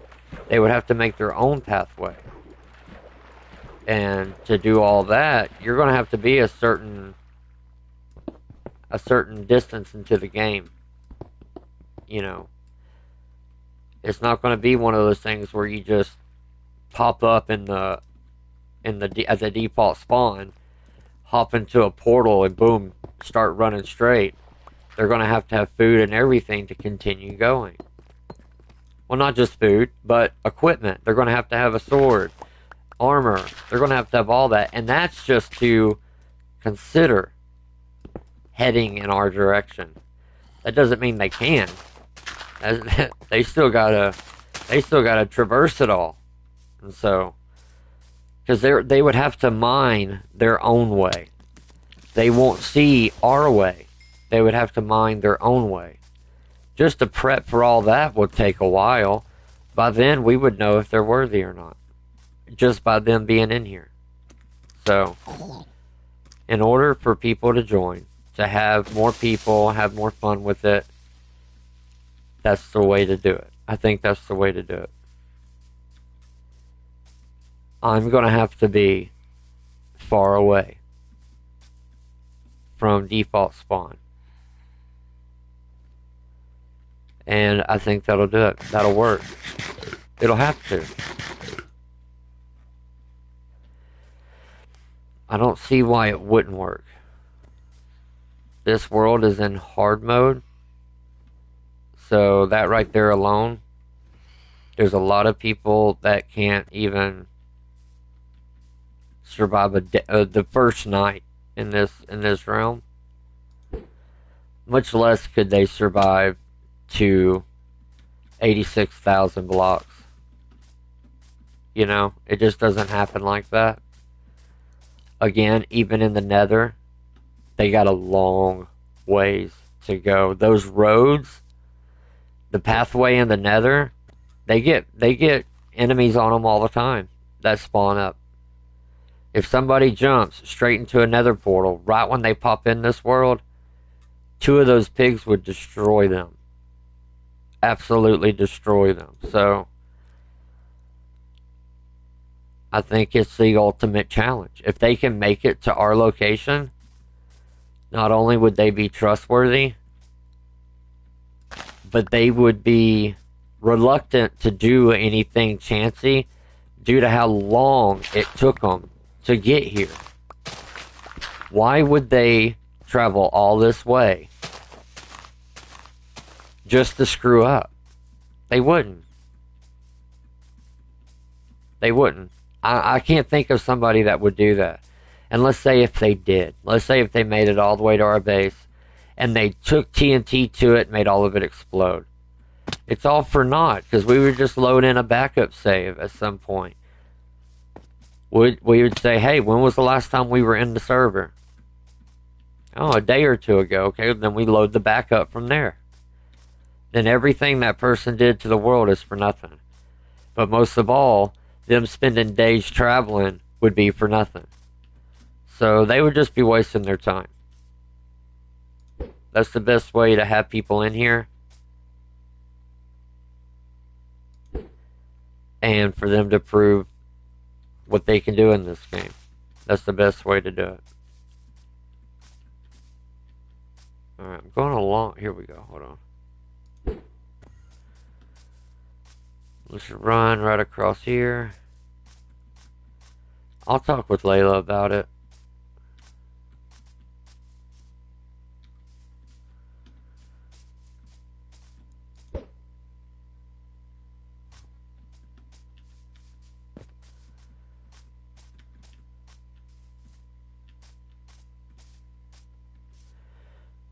They would have to make their own pathway. And to do all that, you're going to have to be a certain distance into the game. You know, it's not going to be one of those things where you just pop up as a default spawn, hop into a portal, and boom, start running straight. They're going to have food and everything to continue going. Well, not just food, but equipment. They're going to have a sword, armor. They're going to have all that. And that's just to consider heading in our direction. That doesn't mean they can. They still gotta traverse it all. And so, because they would have to mine their own way. They won't see our way. They would have to mine their own way. Just to prep for all that would take a while. By then, we would know if they're worthy or not. Just by them being in here. So, in order for people to join, to have more people, have more fun with it, that's the way to do it. I think that's the way to do it. I'm going to have to be far away from default spawn. And I think that'll do it. That'll work. It'll have to. I don't see why it wouldn't work. This world is in hard mode. So that right there alone, there's a lot of people that can't even survive the first night in this realm. Much less could they survive to 86,000 blocks. You know, it just doesn't happen like that. Again, even in the nether, they got a long ways to go. Those roads, the pathway in the nether, they get enemies on them all the time that spawn up. If somebody jumps straight into a nether portal right when they pop in this world, 2 of those pigs would destroy them. Absolutely destroy them. So, I think it's the ultimate challenge. If they can make it to our location, not only would they be trustworthy, but they would be reluctant to do anything chancy due to how long it took them to get here. Why would they travel all this way just to screw up? They wouldn't. They wouldn't. I can't think of somebody that would do that. And let's say if they did. Let's say if they made it all the way to our base and they took TNT to it and made all of it explode. It's all for naught, because we would just load in a backup save at some point. We would say, hey, when was the last time we were in the server? Oh, a day or two ago. Okay, then we load the backup from there. Then everything that person did to the world is for nothing. But most of all, them spending days traveling would be for nothing. So they would just be wasting their time. That's the best way to have people in here. And for them to prove what they can do in this game. That's the best way to do it. Alright, I'm going along. Here we go. Hold on. Let's run right across here. I'll talk with Layla about it.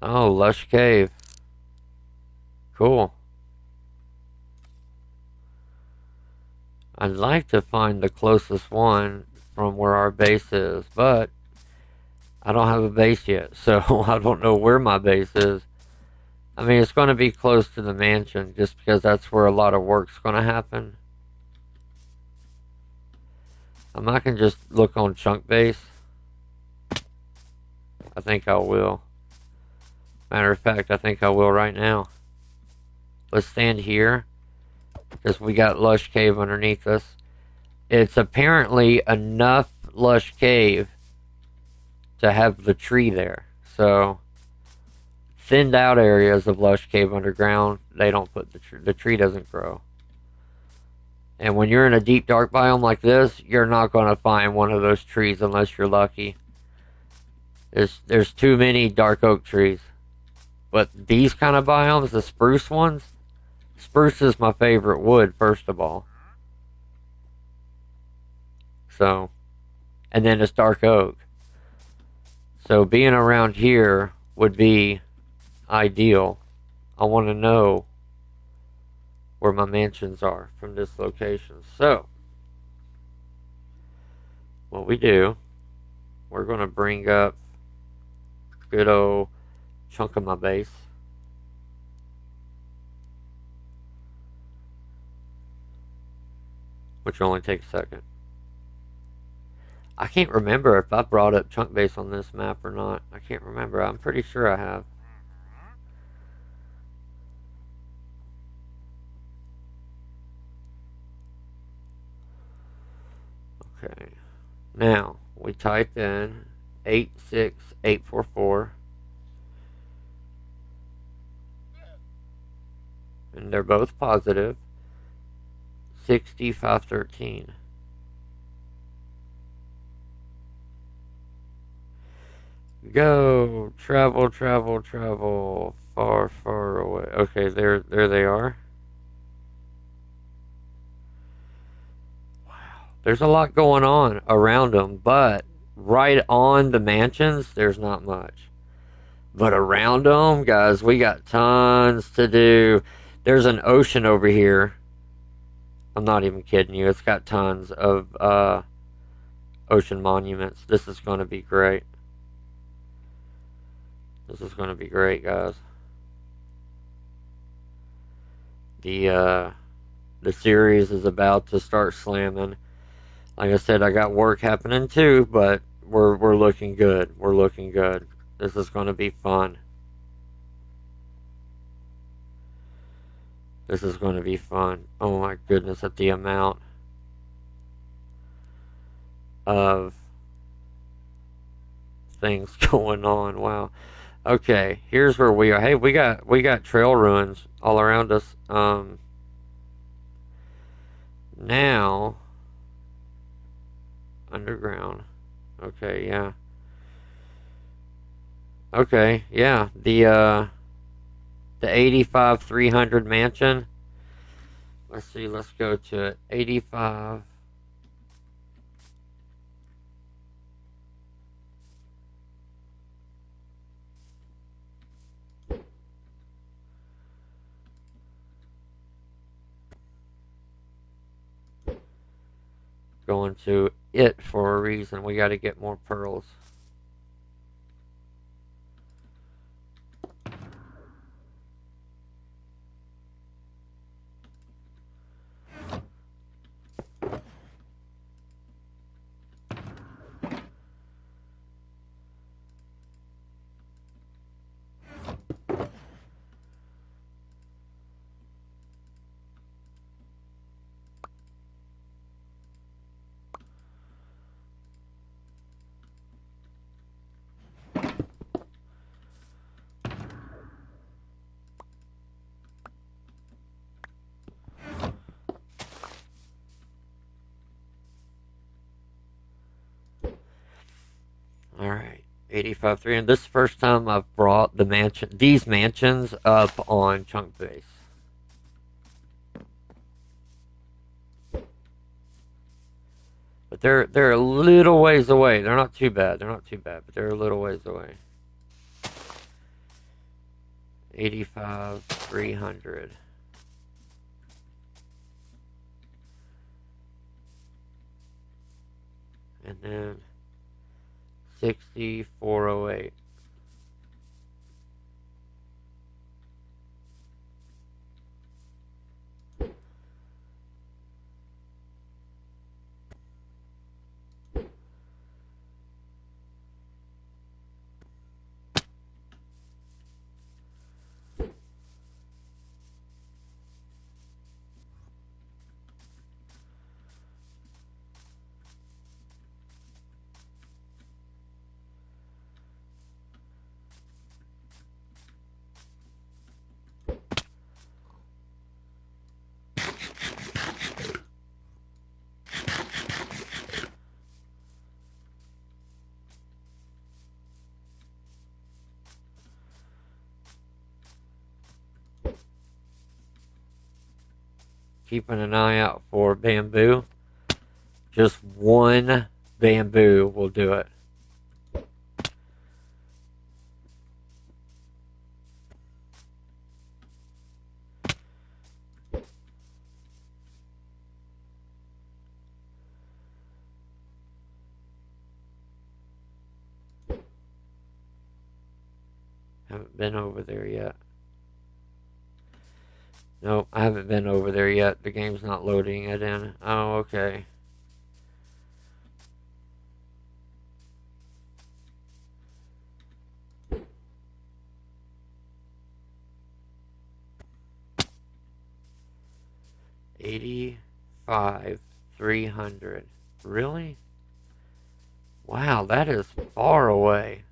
Oh, Lush Cave. Cool. I'd like to find the closest one from where our base is, but I don't have a base yet, so I don't know where my base is. I mean, it's going to be close to the mansion just because that's where a lot of work's going to happen. I can just look on Chunk Base. I think I will. Matter of fact, I think I will right now. Let's stand here because we got Lush Cave underneath us. It's apparently enough Lush Cave to have the tree there. So, thinned out areas of Lush Cave underground, they don't put the tree doesn't grow. And when you're in a deep dark biome like this, you're not going to find one of those trees unless you're lucky. There's too many dark oak trees. But these kind of biomes, the spruce ones, spruce is my favorite wood, first of all. So, and then it's dark oak. So being around here would be ideal. I want to know where my mansions are from this location. So, what we do, we're going to bring up a good old chunk of my base. Which will only take a second. I can't remember if I brought up chunk base on this map or not. I can't remember. I'm pretty sure I have. Okay. Now, we type in 86844. And they're both positive. 6513. Go! Travel, travel, travel. Far, far away. Okay, there they are. Wow. There's a lot going on around them, but right on the mansions, there's not much. But around them, guys, we got tons to do. There's an ocean over here. I'm not even kidding you. It's got tons of ocean monuments. This is going to be great. This is going to be great, guys. The series is about to start slamming. Like I said, I got work happening too, but we're looking good. We're looking good. This is going to be fun. This is going to be fun. Oh my goodness, at the amount of things going on. Wow. Okay, here's where we are. Hey, we got trail ruins all around us. Now underground. Okay, yeah. Okay, yeah. The 85 300 mansion. Let's see. Let's go to it. 85. Going to it for a reason. We got to get more pearls. 85 3, and this is the first time I've brought these mansions up on chunk base. But they're a little ways away. They're not too bad. They're not too bad, but they're a little ways away. 85 300. And then 60 408. Keeping an eye out for bamboo. Just one bamboo will do it. Haven't been over there yet. Nope, I haven't been over there yet. The game's not loading it in. Oh, okay. $85 300. Really? Wow, that is far away.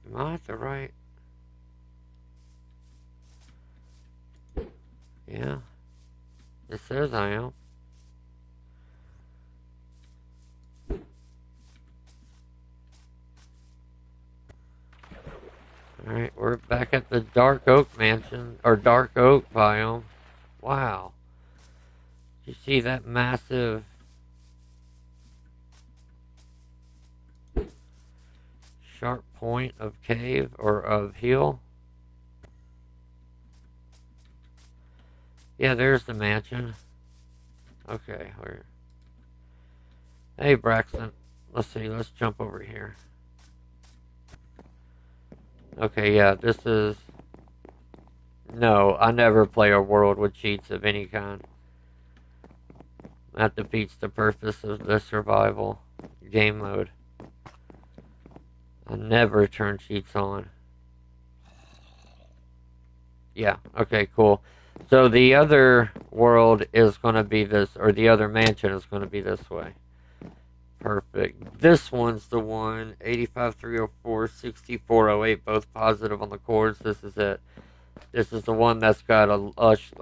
Am I at the right? Yeah. It says I am. Alright, we're back at the Dark Oak Mansion, or Dark Oak biome. Wow. You see that massive sharp point of cave, or of hill? Yeah, there's the mansion. Okay, we're... Hey, Braxton. Let's see, let's jump over here. Okay, yeah, this is... No, I never play a world with cheats of any kind. That defeats the purpose of the survival game mode. I never turn cheats on. Yeah, okay, cool. So the other world is going to be this, or the other mansion is going to be this way. Perfect. This one's the one, 85 304, 60 408, both positive on the chords. This is it. This is the one that's got a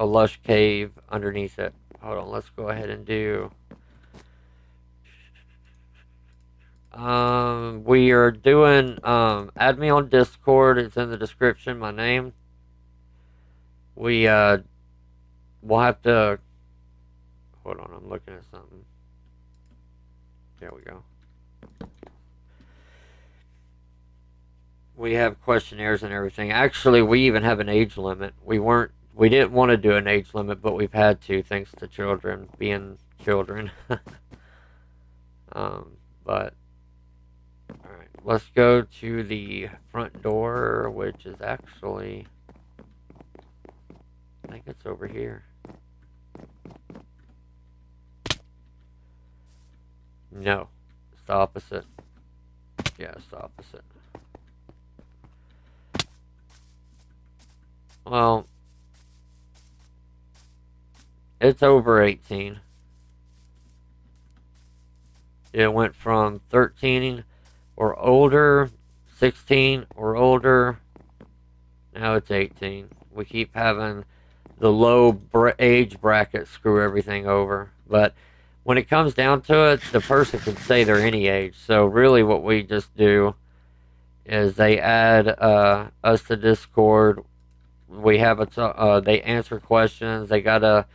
lush cave underneath it. Hold on, let's go ahead and do... we are doing, add me on Discord. It's in the description, my name. We'll have to... Hold on, I'm looking at something. There we go. We have questionnaires and everything. Actually, we even have an age limit. We didn't want to do an age limit, but we've had to, thanks to children being children. But, alright, let's go to the front door, which is actually, I think it's over here. No, it's the opposite. Yeah, it's the opposite. Well, it's over 18. It went from 13 or older, 16 or older, now it's 18. We keep having the low age bracket screw everything over. But when it comes down to it, the person can say they're any age. So really, what we just do is they add us to Discord. We have they answer questions. They gotta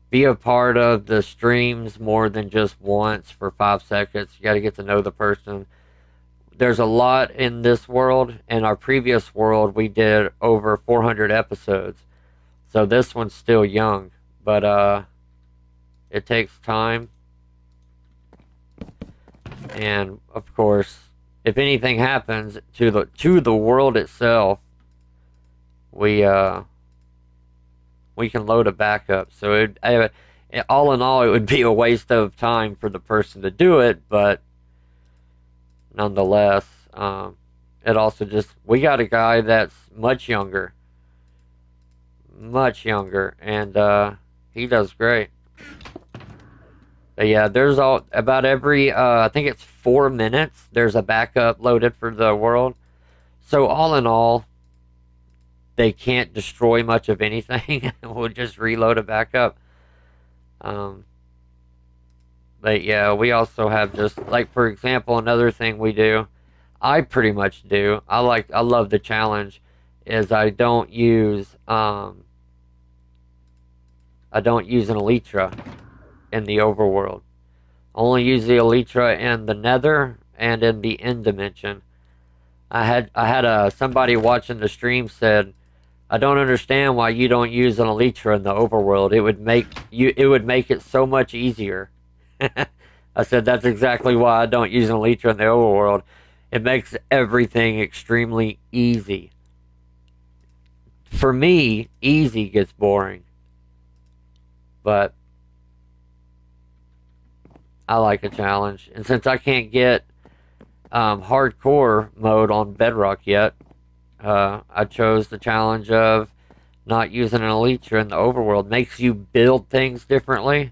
be a part of the streams more than just once for 5 seconds. You gotta get to know the person. There's a lot in this world. In our previous world, we did over 400 episodes. So this one's still young, but it takes time. And of course, if anything happens to the world itself, we can load a backup. So all in all, it would be a waste of time for the person to do it, but nonetheless, it also just, we got a guy that's much younger, and he does great. But yeah, there's about every I think it's 4 minutes. There's a backup loaded for the world. So all in all, they can't destroy much of anything. We'll just reload a backup. But yeah, we also have just like, for example, another thing we do. I pretty much do. I love the challenge. Is I don't use an Elytra in the overworld. Only use the Elytra in the Nether and in the End dimension. I had somebody watching the stream said, I don't understand why you don't use an Elytra in the overworld. It would make it so much easier. I said that's exactly why I don't use an Elytra in the overworld. It makes everything extremely easy. For me, easy gets boring. But I like a challenge. And since I can't get hardcore mode on Bedrock yet, I chose the challenge of not using an Elytra in the overworld. Makes you build things differently.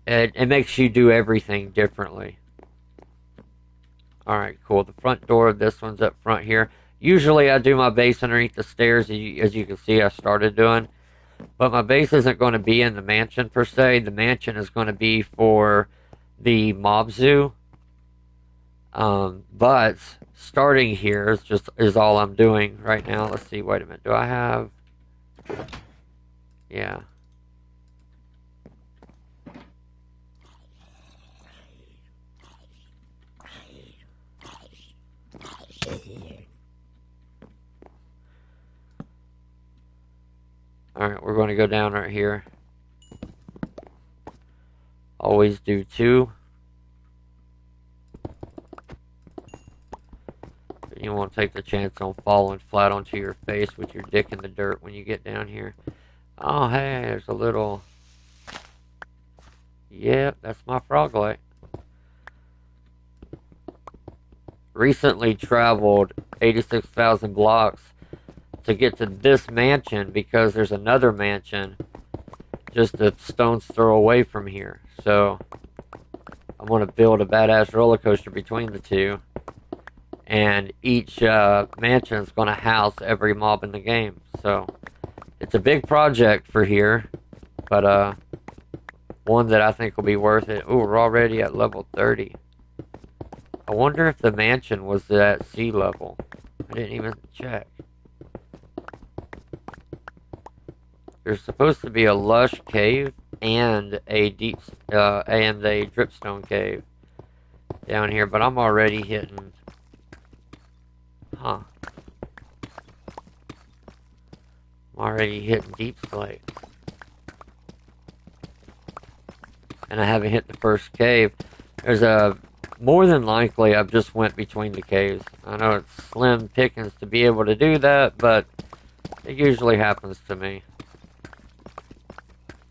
It makes you do everything differently. Alright, cool. The front door of this one's up front here. Usually I do my base underneath the stairs, as you can see I started doing. But my base isn't going to be in the mansion per se. The mansion is going to be for the mob zoo. But starting here is all I'm doing right now. Let's see. Wait a minute. Do I have? Yeah. Alright, we're going to go down right here. Always do 2. You won't take the chance on falling flat onto your face with your dick in the dirt when you get down here. Oh, hey, there's a little... Yep, that's my frog light. Recently traveled 86,000 blocks to get to this mansion because there's another mansion just a stone's throw away from here. So I'm going to build a badass roller coaster between the two, and each mansion is going to house every mob in the game. So it's a big project for here, but one that I think will be worth it. Ooh, we're already at level 30. I wonder if the mansion was at sea level. I didn't even check. There's supposed to be a lush cave and a dripstone cave down here, but I'm already hitting. I'm already hitting deep slate, and I haven't hit the first cave. There's a more than likely I've just went between the caves. I know it's slim pickings to be able to do that, but it usually happens to me.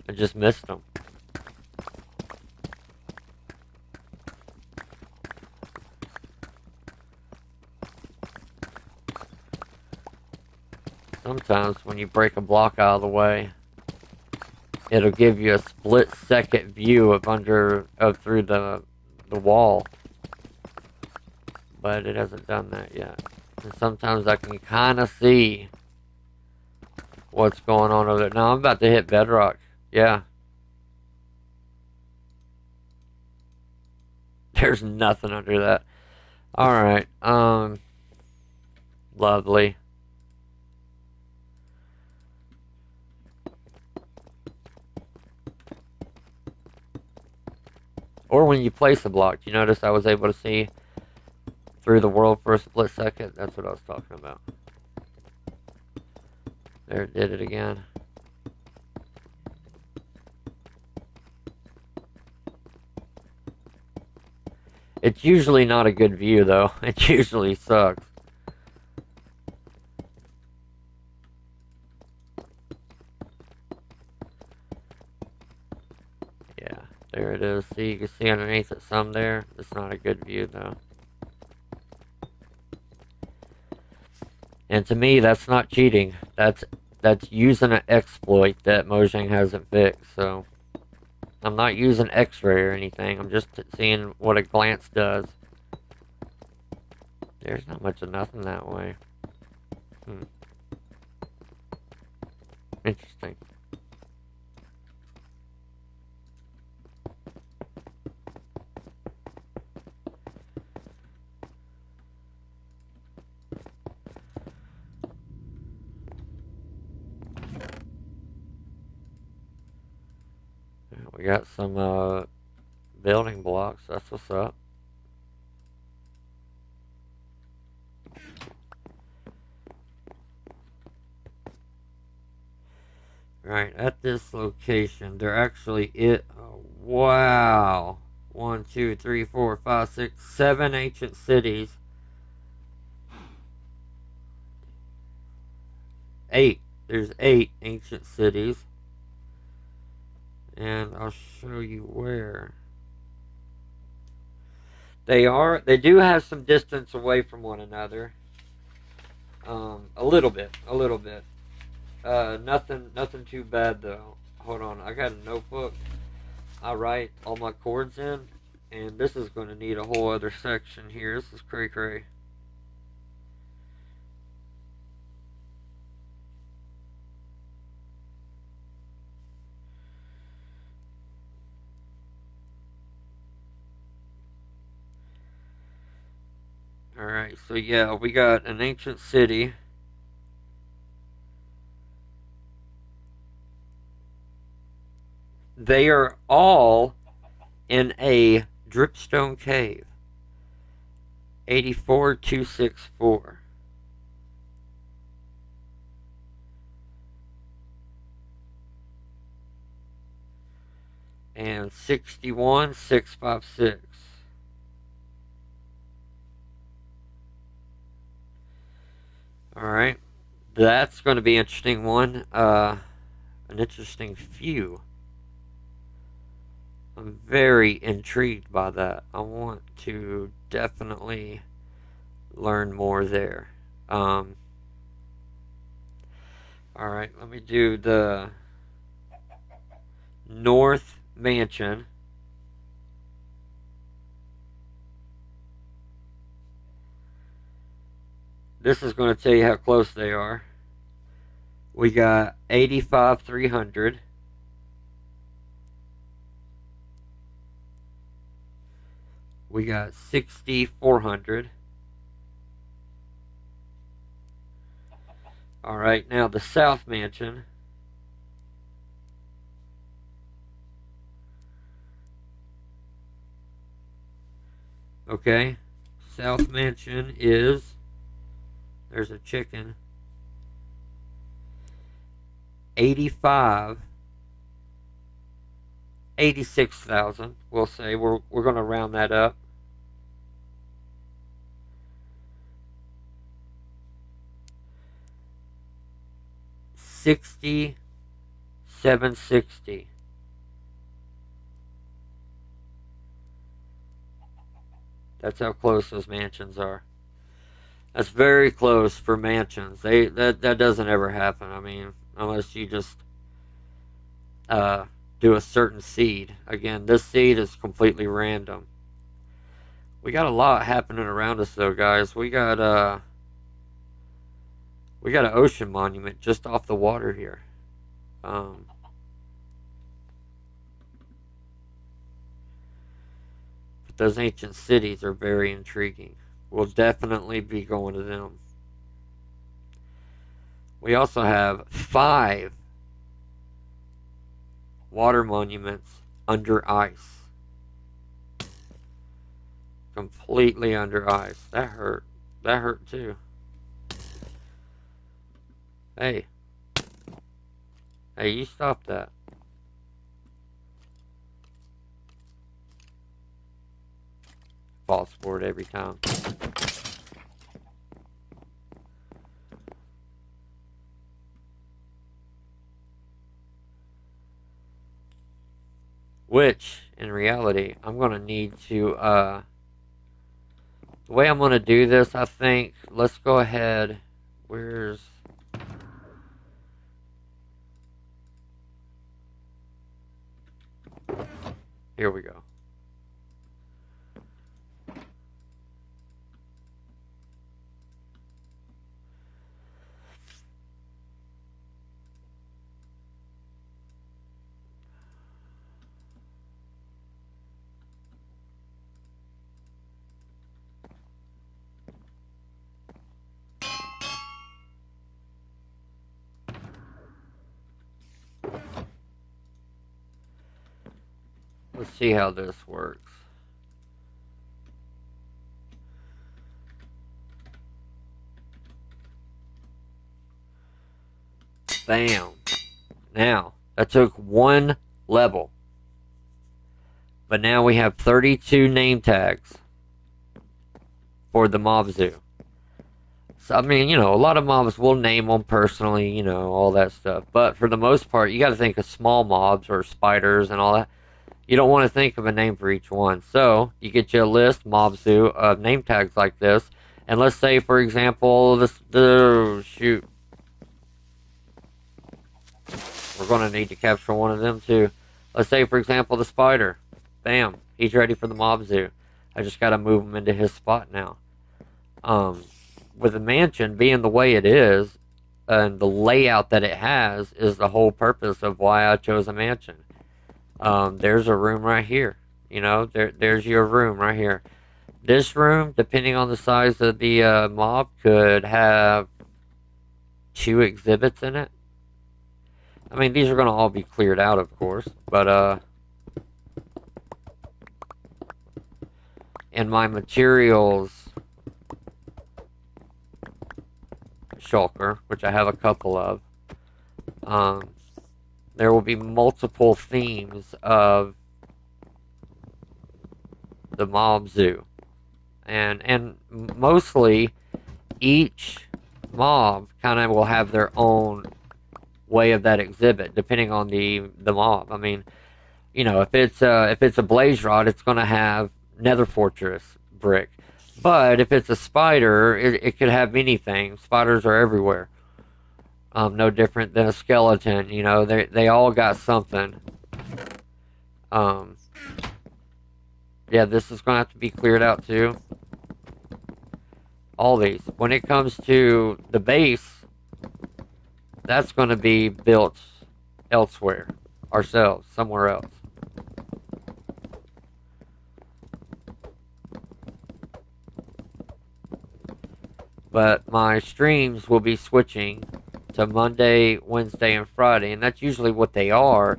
I just missed them. Sometimes when you break a block out of the way, it'll give you a split-second view of through the wall. But it hasn't done that yet. And sometimes I can kind of see what's going on over there. Now I'm about to hit bedrock. Yeah. There's nothing under that. Alright, lovely. Or when you place a block, you notice I was able to see through the world for a split second? That's what I was talking about. There, it did it again. It's usually not a good view, though. It usually sucks. Yeah, there it is. See, you can see underneath it some there. It's not a good view, though. And to me, that's not cheating. That's using an exploit that Mojang hasn't fixed. So I'm not using X-ray or anything. I'm just seeing what a glance does. There's not much of nothing that way. Interesting. We got some building blocks. That's what's up. Right, at this location, there actually wow. 1, 2, 3, 4, 5, 6, 7 ancient cities. 8. There's 8 ancient cities. And I'll show you where. They do have some distance away from one another. A little bit. Nothing too bad though. Hold on, I got a notebook. I write all my chords in, and this is going to need a whole other section here. This is cray cray. Alright, so yeah, we got an ancient city. They are all in a dripstone cave. 84264. And 61656. Alright. That's going to be an interesting one. An interesting few. I'm very intrigued by that. I want to definitely learn more there. Alright, let me do the North Mansion. This is going to tell you how close they are. We got 85,300. We got 6,400. Alright, now the South Mansion. Okay, South Mansion is, there's a chicken, 85, 86,000. We'll say we're going to round that up. $67.60. That's how close those mansions are. That's very close for mansions. That doesn't ever happen. I mean, unless you just do a certain seed. Again, this seed is completely random. We got a lot happening around us though, guys. We got an ocean monument just off the water here. Those ancient cities are very intriguing. We'll definitely be going to them. We also have 5 water monuments under ice. Completely under ice. That hurt. That hurt too. Hey. Hey, you stop that. Falls for it every time. Which, in reality, I'm going to need to, the way I'm going to do this, I think, let's go ahead, here we go. Let's see how this works. Bam. Now, that took 1 level. But now we have 32 name tags for the mob zoo. So, I mean, a lot of mobs will name them personally, all that stuff. But for the most part, you got to think of small mobs or spiders and all that. You don't want to think of a name for each one. So you get you a list, mob zoo, of name tags like this. And let's say, for example, shoot. We're going to need to capture one of them too. Let's say, for example, the spider. Bam. He's ready for the mob zoo. I just got to move him into his spot now. With the mansion being the way it is, and the layout that it has, is the whole purpose of why I chose a mansion. There's a room right here. There's your room right here. This room, depending on the size of the mob, could have 2 exhibits in it. I mean, these are going to all be cleared out, of course, but in my materials shulker, which I have a couple of, there will be multiple themes of the mob zoo, and mostly each mob kind of will have their own way of that exhibit, depending on the mob. I mean, if it's a blaze rod, it's going to have Nether Fortress brick. But if it's a spider, it could have many things. Spiders are everywhere. No different than a skeleton. They all got something. Yeah, this is going to have to be cleared out too. All these. When it comes to the base, that's going to be built elsewhere. Ourselves. Somewhere else. But my streams will be switching to Monday, Wednesday, and Friday, and that's usually what they are,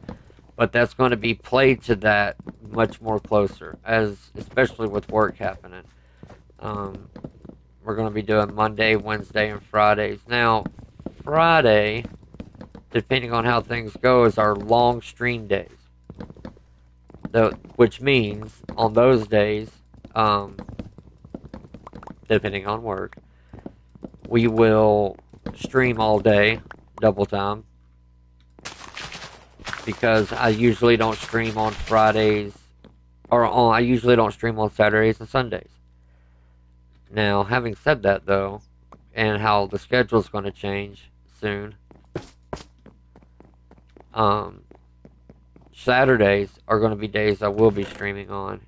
but that's going to be played to that much more closer, especially with work happening. We're going to be doing Monday, Wednesday, and Fridays. Now, Friday, depending on how things go, is our long stream days, which means on those days, depending on work, we will stream all day, double time, because I usually don't stream on Fridays, I usually don't stream on Saturdays and Sundays. Now, having said that, though, and how the schedule is going to change soon, Saturdays are going to be days I will be streaming on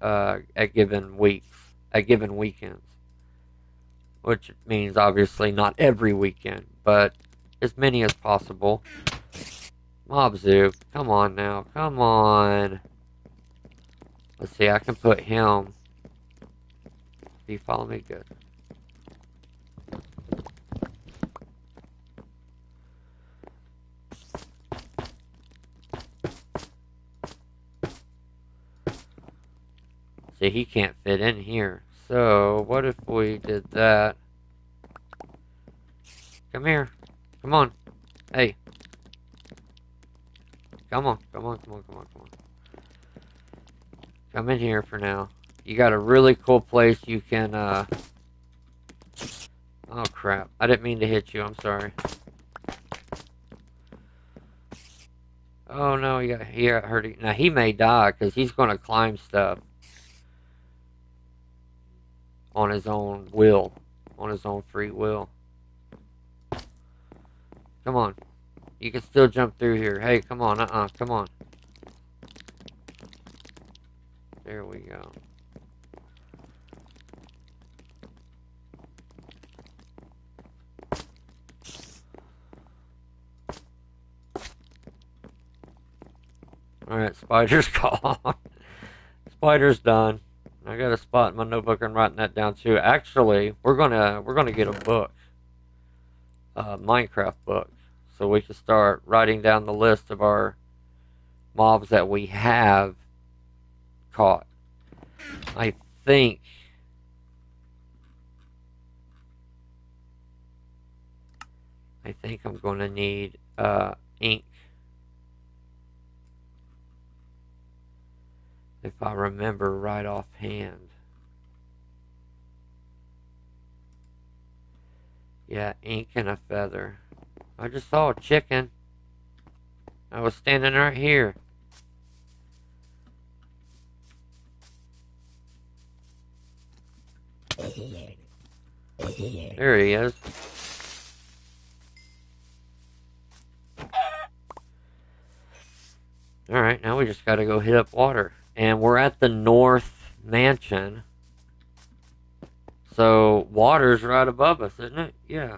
at given weekends. Which means, obviously, not every weekend, but as many as possible. Mob Zoo, come on now, come on. Let's see, I can put him. Do you follow me? Good. See, he can't fit in here. So, what if we did that? Come here. Come on. Hey. Come on. Come on, come on, come on, come on. Come in here for now. You got a really cool place you can, Oh, crap. I didn't mean to hit you. I'm sorry. Oh, no, he got hurt. Now, he may die because he's going to climb stuff on his own will. On his own free will. Come on. You can still jump through here. Hey, come on. Come on. There we go. Alright, spider's gone. Spider's done. I got a spot in my notebook and writing that down too. Actually, we're gonna get a book. Minecraft book. So we can start writing down the list of our mobs that we have caught. I think I'm gonna need ink. If I remember right offhand. Yeah, ink and a feather. I just saw a chicken. I was standing right here. There he is. Alright, now we just gotta go hit up water. And we're at the North Mansion. So, water's right above us, isn't it? Yeah.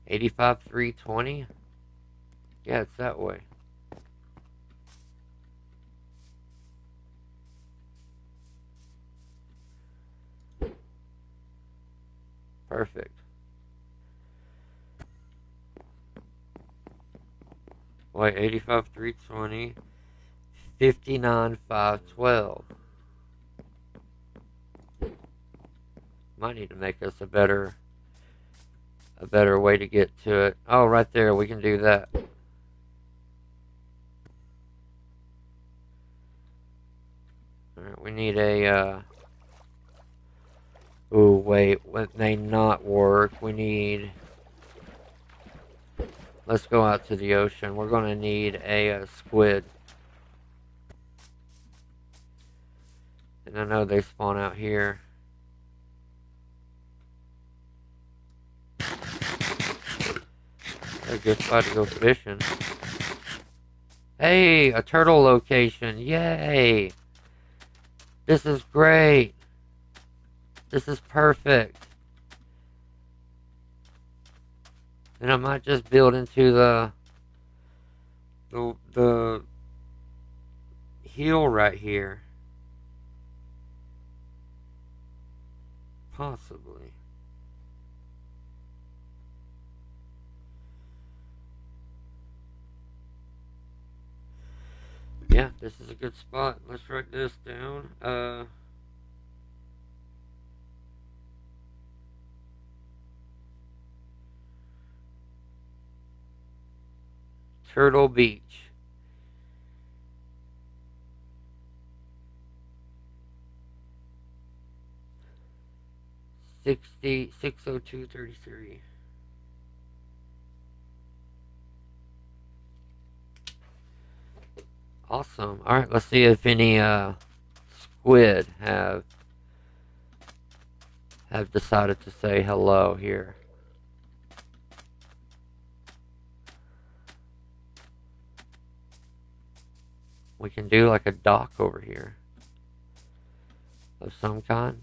85,320? Yeah, it's that way. Perfect. Wait, 85,320. 59,512. Might need to make us a better way to get to it. Oh, right there, we can do that. Alright, we need a, oh, wait, what may not work. We need... Let's go out to the ocean. We're gonna need a squid. And I know they spawn out here. A good spot to go fishing. Hey, a turtle location. Yay! This is great. This is perfect. And I might just build into the hill right here. Possibly. Yeah, this is a good spot. Let's write this down. Turtle Beach. 60233. Awesome. Alright, let's see if any squid have decided to say hello here. We can do like a dock over here of some kind.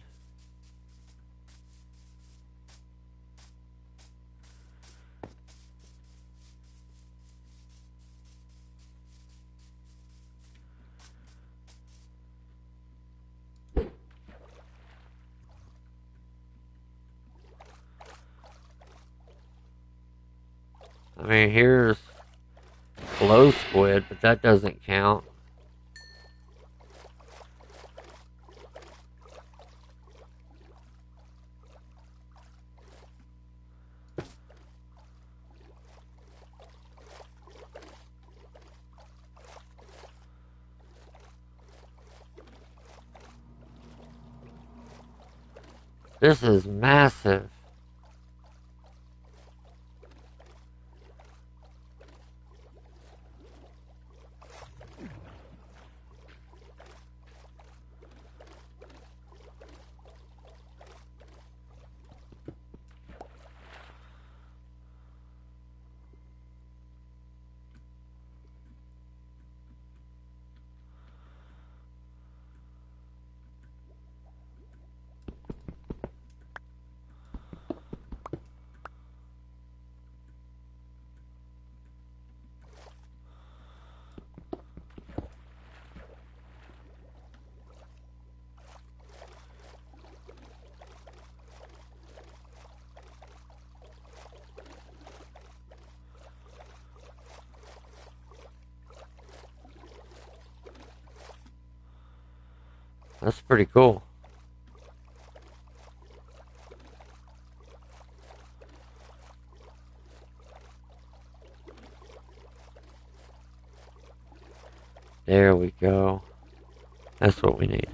I mean, here's glow squid, but that doesn't count. This is massive. That's pretty cool. There we go. That's what we need.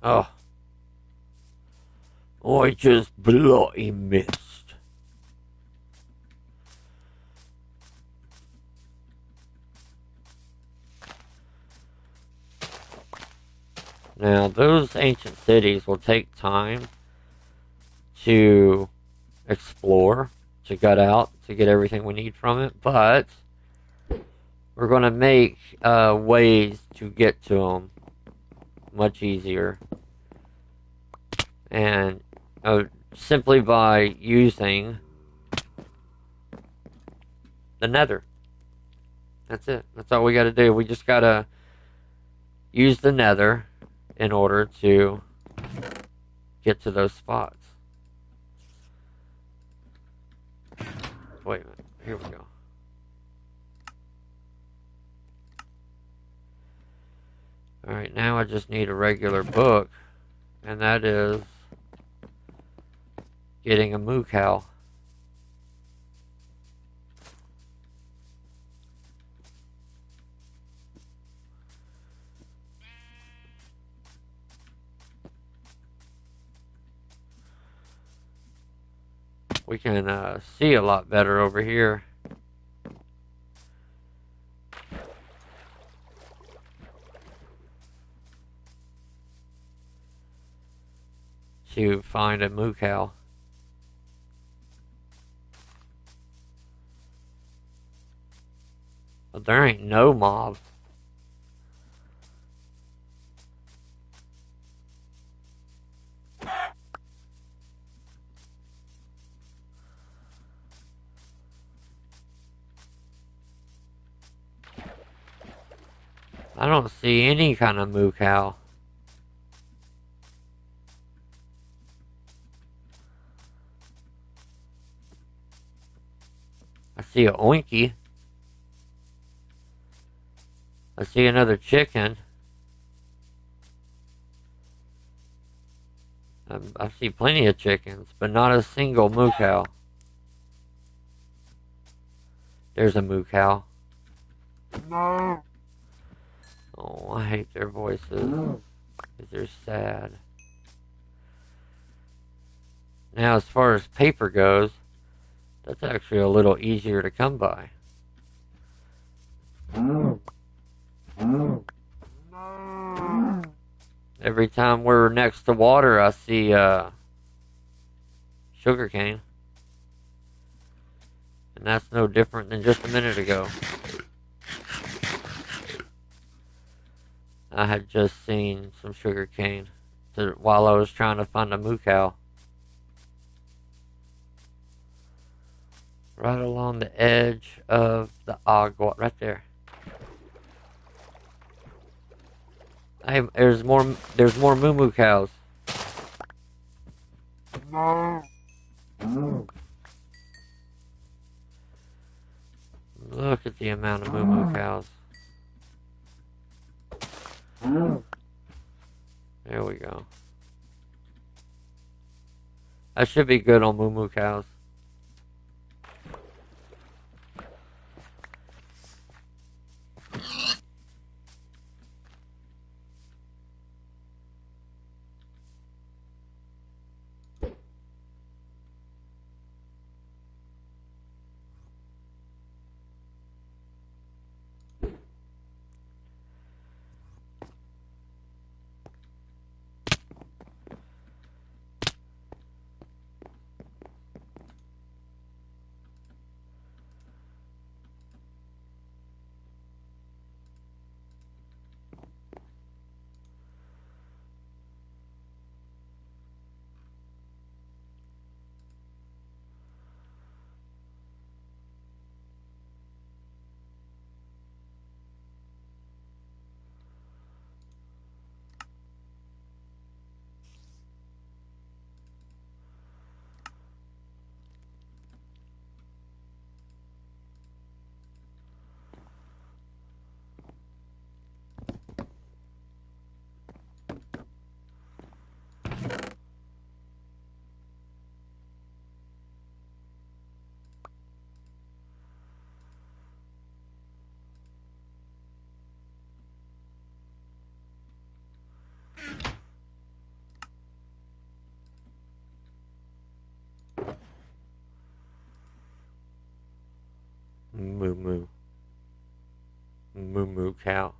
Oh. I just bloody missed. Now, those ancient cities will take time to explore, to gut out, to get everything we need from it, but we're going to make ways to get to them much easier. And simply by using the nether. That's it. That's all we got to do. We just got to use the nether in order to get to those spots. Wait a minute. Here we go. Alright, now I just need a regular book, and that is getting a moo cow. We can see a lot better over here. To find a moo cow. But there ain't no mob. I don't see any kind of moo cow. I see a oinky. I see another chicken. I see plenty of chickens, but not a single moo cow. There's a moo cow. No. Oh, I hate their voices. Because they're sad. Now, as far as paper goes, that's actually a little easier to come by. Every time we're next to water, I see sugarcane. And that's no different than just a minute ago. I had just seen some sugarcane while I was trying to find a moo cow. Right along the edge of the agua, right there. There's more moo moo cows. Look at the amount of moo moo cows. There we go. I should be good on moo moo cows. Moo moo. Moo moo cow.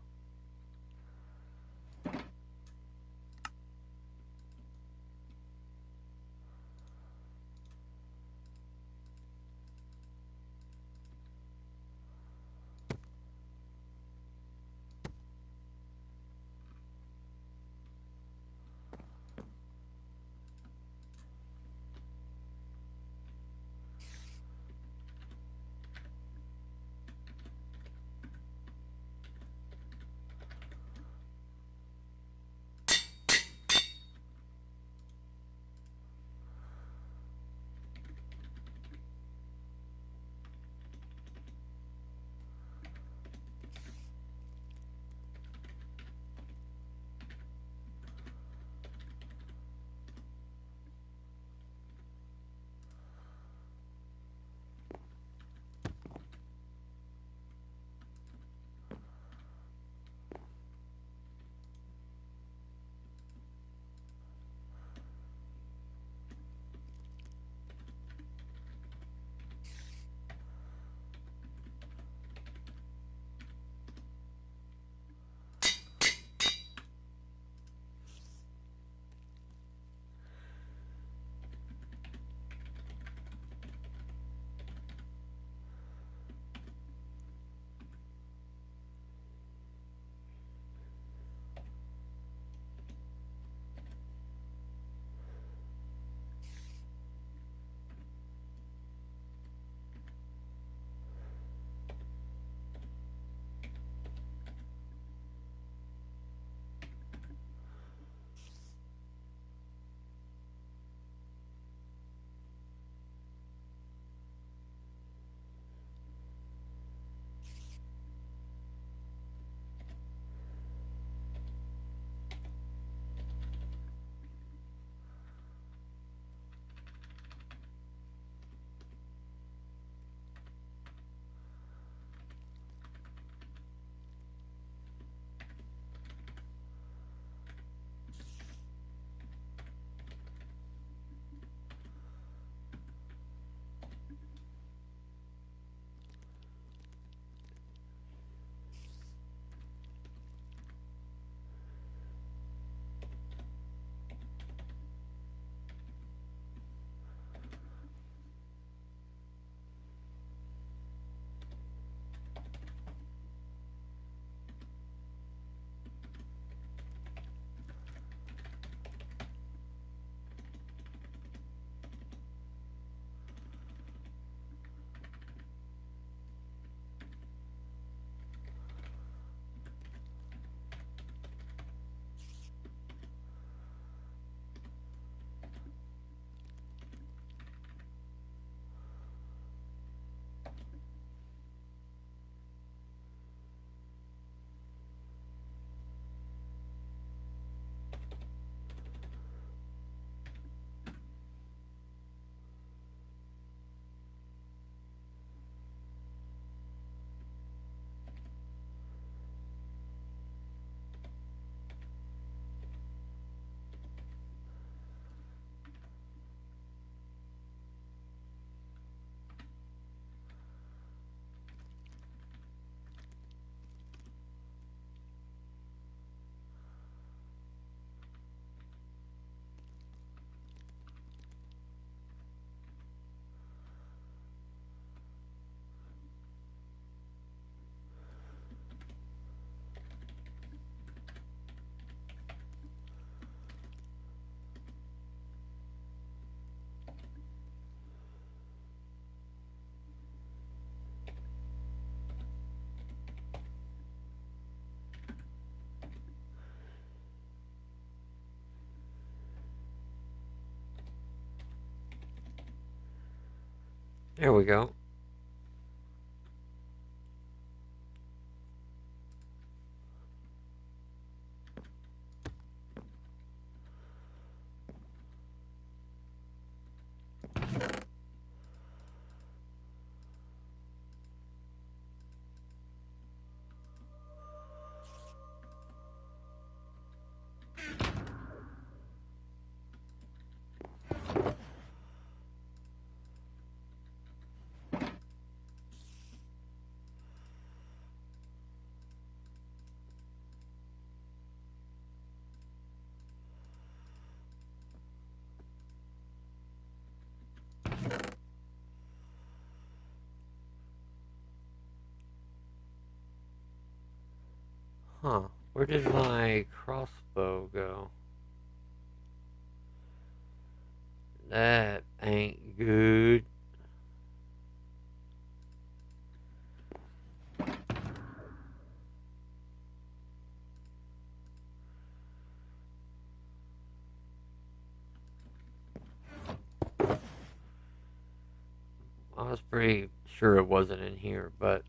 There we go. Huh. Where did my crossbow go? That ain't good. I was pretty sure it wasn't in here, but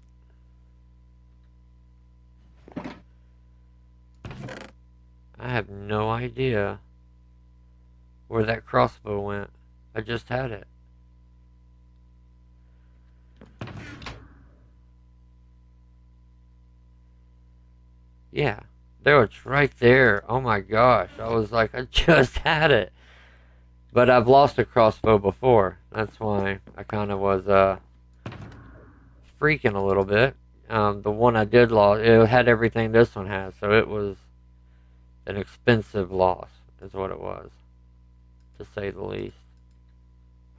I have no idea where that crossbow went. I just had it. Yeah, there it's right there. Oh my gosh. I was like, I just had it. But I've lost a crossbow before. That's why I kind of was freaking a little bit. The one I did lose, it had everything this one has, so it was an expensive loss, is what it was, to say the least.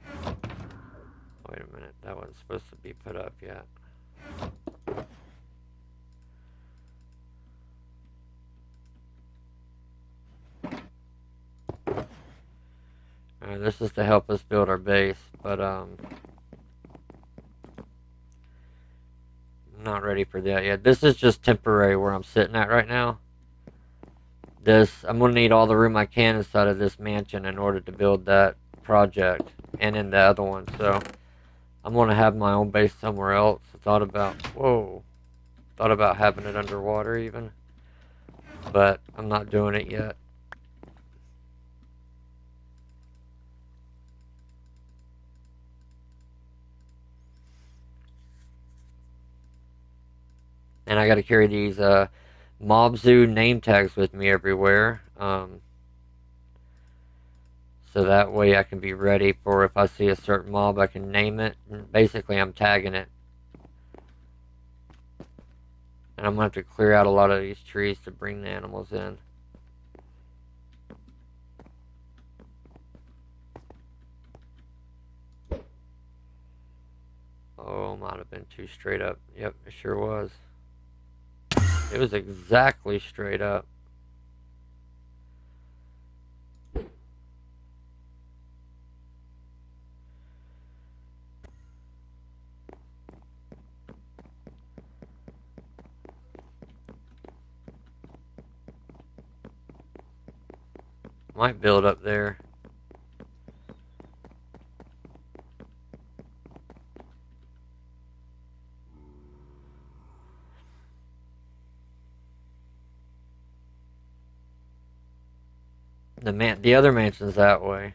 Wait a minute, that wasn't supposed to be put up yet. This is to help us build our base, but I'm not ready for that yet. This is just temporary where I'm sitting at right now. I'm gonna need all the room I can inside of this mansion in order to build that project and in the other one. So I'm gonna have my own base somewhere else. I thought about having it underwater even, but I'm not doing it yet. And I got to carry these Mob Zoo name tags with me everywhere. So that way I can be ready for if I see a certain mob, I can name it. And basically, I'm tagging it. And I'm going to have to clear out a lot of these trees to bring the animals in. Oh, might have been too straight up. Yep, it sure was. It was exactly straight up. Might build up there. The other mansion's that way.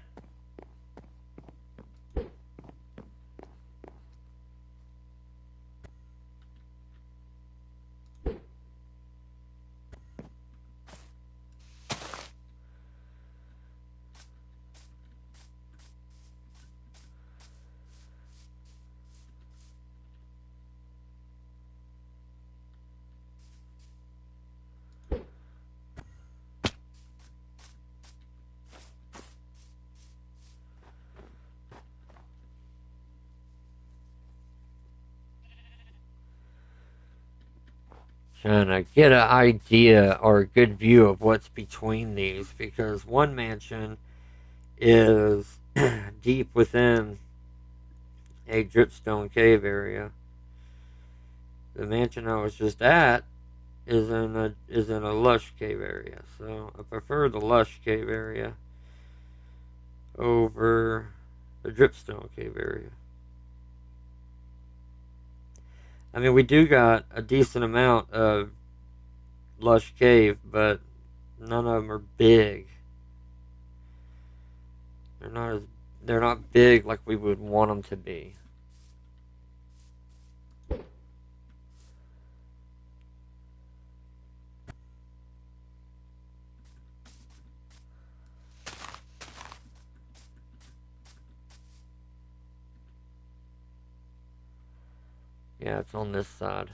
Trying to get an idea or a good view of what's between these because one mansion is deep within a dripstone cave area. The mansion I was just at is in a lush cave area, so I prefer the lush cave area over the dripstone cave area. I mean, we do got a decent amount of lush cave, but none of them are big. They're not as they're not big like we would want them to be. Yeah, it's on this side.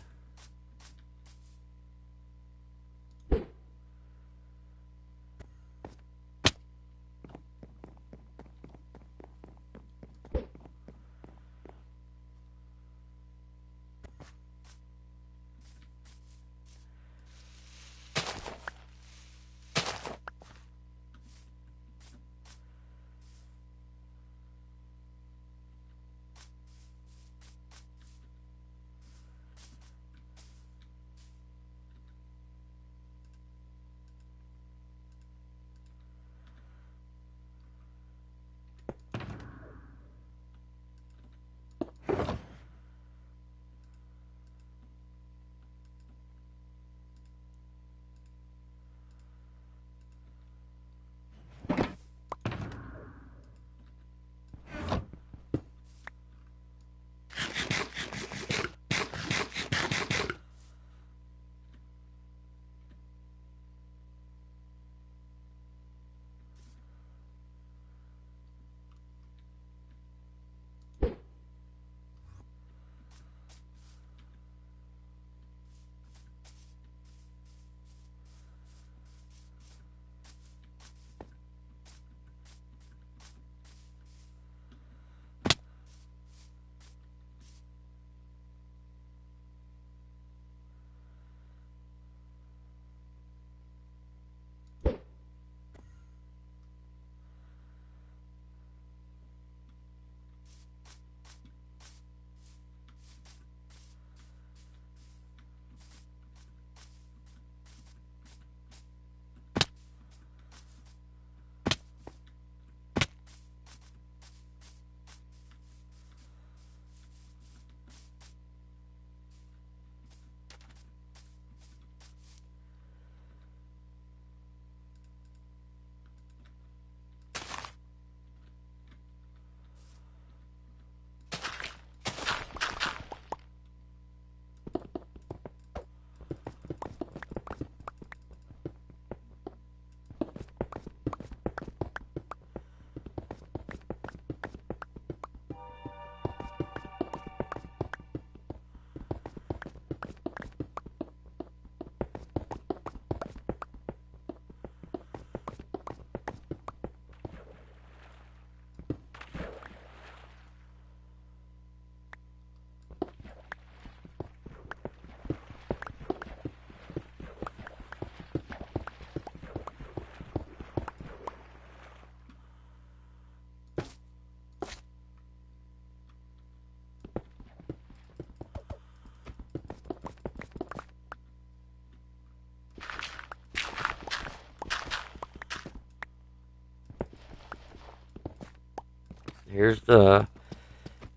Here's the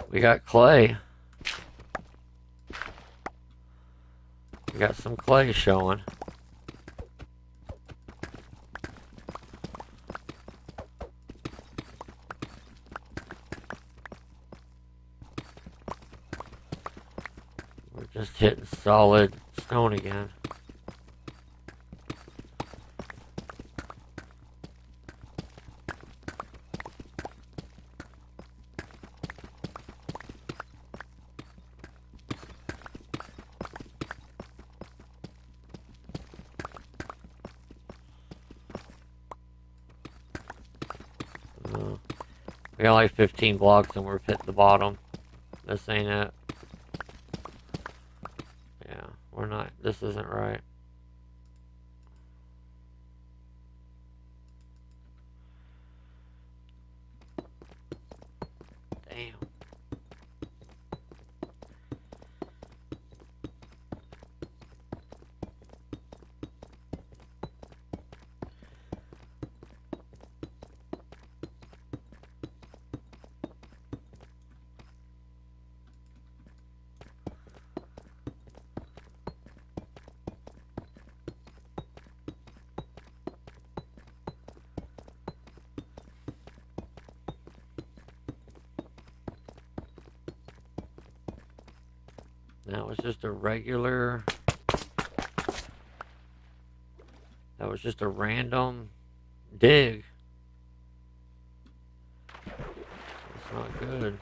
we got clay. We got some clay showing. We're just hitting solid stone again. We got like 15 blocks and we're hit the bottom. This ain't it. Yeah, we're not. This isn't right. Damn. That was just a regular... That was just a random dig. That's not good.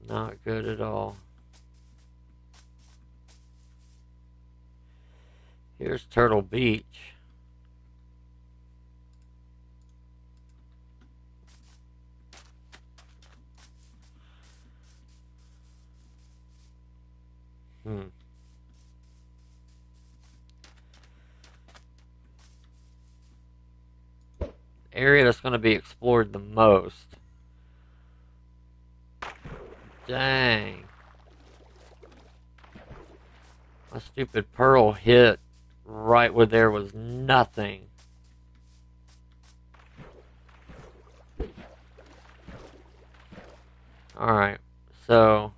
Not good at all. Here's Turtle Beach. Area that's going to be explored the most. Dang. My stupid pearl hit right where there was nothing. Alright, so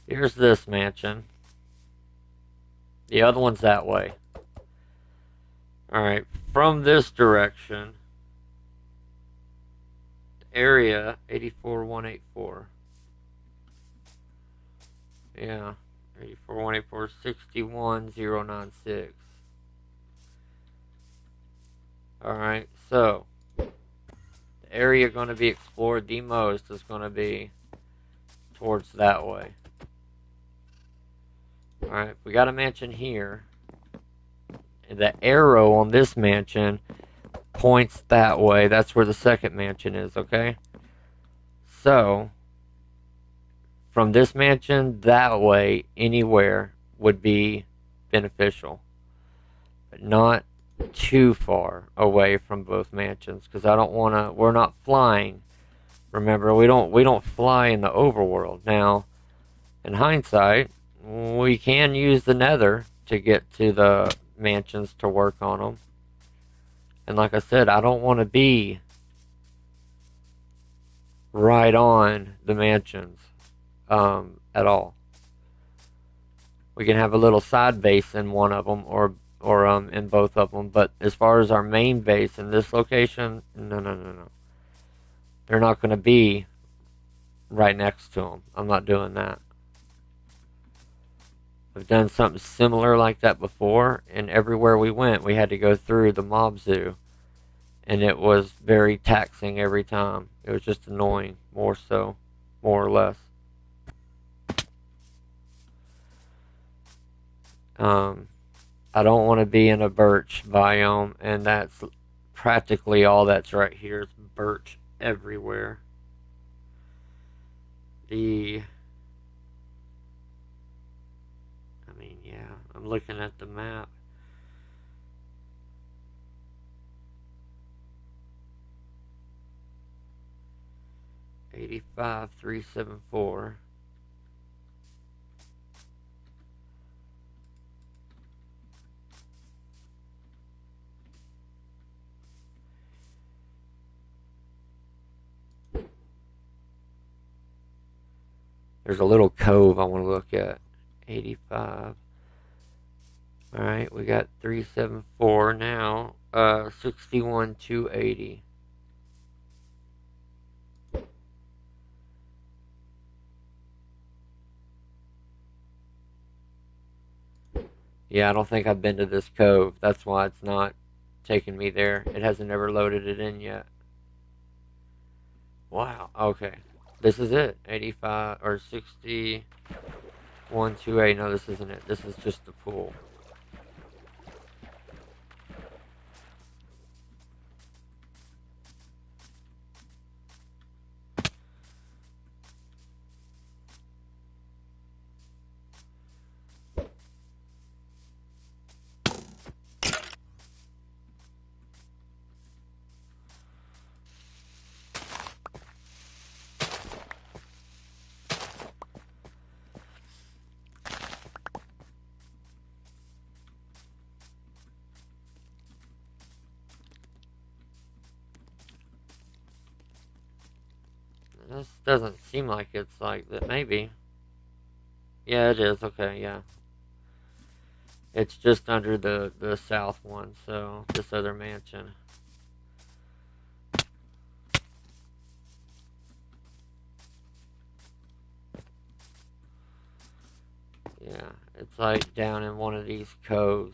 here's this mansion. The other one's that way. Alright, from this direction, area 84184. Yeah, 84184, 61096. Alright, so the area going to be explored the most is going to be towards that way. Alright, we got a mansion here. And the arrow on this mansion points that way. That's where the second mansion is, okay? So, from this mansion that way, anywhere would be beneficial. But not too far away from both mansions, because I don't want to... We're not flying. Remember, we don't fly in the overworld. Now, in hindsight, we can use the nether to get to the mansions to work on them. And like I said, I don't want to be right on the mansions at all. We can have a little side base in one of them or in both of them. But as far as our main base in this location, no. They're not going to be right next to them. I'm not doing that. We've done something similar like that before, and everywhere we went, we had to go through the mob zoo. And it was very taxing every time. It was just annoying, more or less. I don't want to be in a birch biome, and that's practically all that's right here. It's birch everywhere. Yeah, I'm looking at the map. $85,374. There's a little cove I want to look at. 85. Alright, we got 374 now. 61,280. Yeah, I don't think I've been to this cove. That's why it's not taking me there. It hasn't ever loaded it in yet. Wow, okay. This is it. 85 or 61,280. No, this isn't it. This is just the pool. This doesn't seem like it's like that. Maybe. Yeah, it is. Okay, yeah. It's just under the south one, so this other mansion. Yeah, it's like down in one of these coves.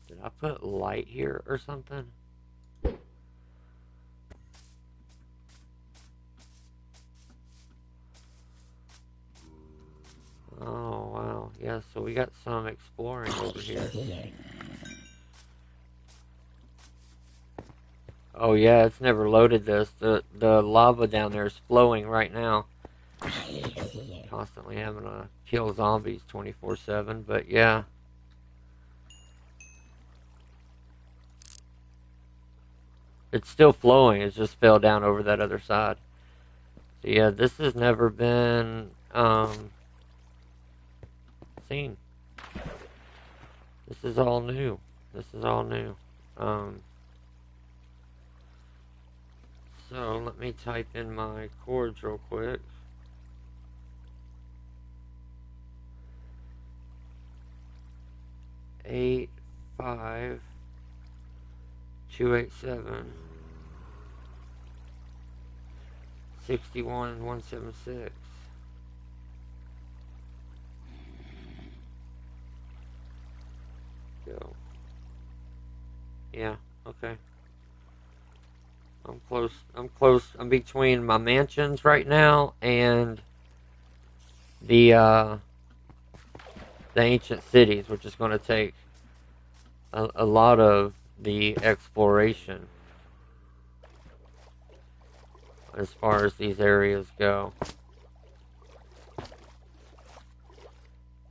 Did I put light here or something? Oh, wow. Yeah, so we got some exploring over here. Oh, yeah, it's never loaded this. The lava down there is flowing right now. Constantly having to kill zombies 24/7, but yeah. It's still flowing, it just fell down over that other side. So yeah, this has never been seen. This is all new. This is all new. Um, so let me type in my chords real quick. 85287 61176. Go. Yeah, okay. I'm close. I'm close. I'm between my mansions right now and the the ancient cities, which is going to take a lot of the exploration as far as these areas go.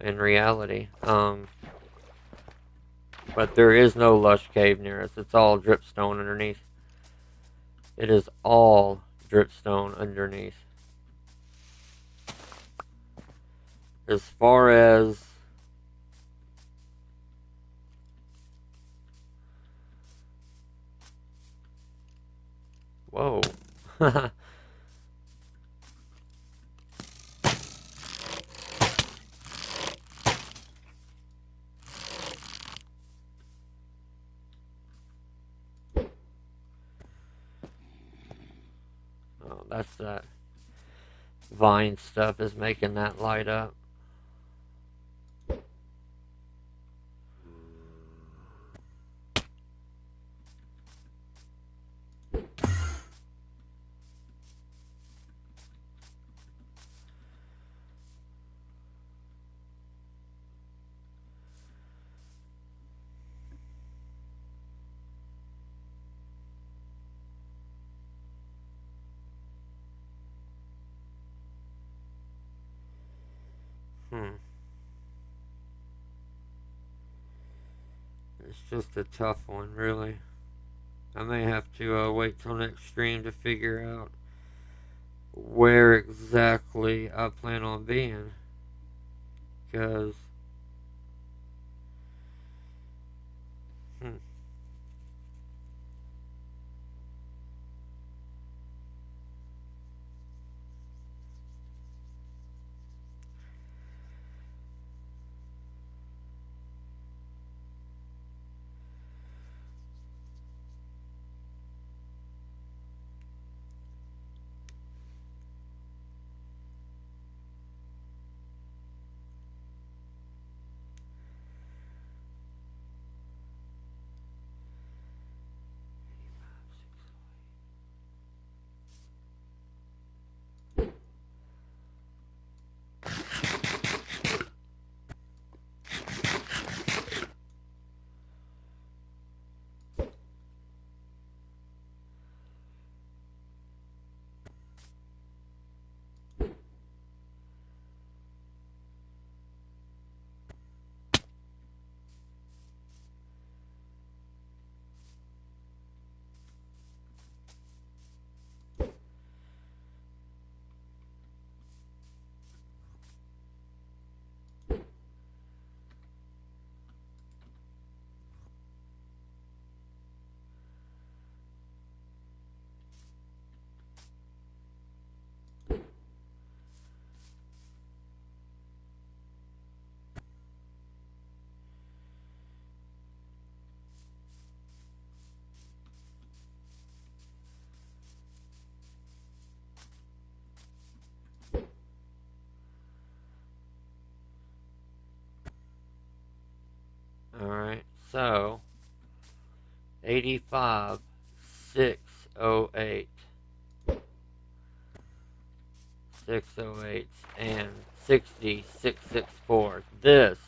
In reality, but there is no lush cave near us. It's all dripstone underneath. It is all dripstone underneath. As far as whoa. Oh, that's that vine stuff is making that light up. Hmm. It's just a tough one, really. I may have to wait till next stream to figure out where exactly I plan on being. Because, hmm. So 85, 608, 608, and 60, 664. This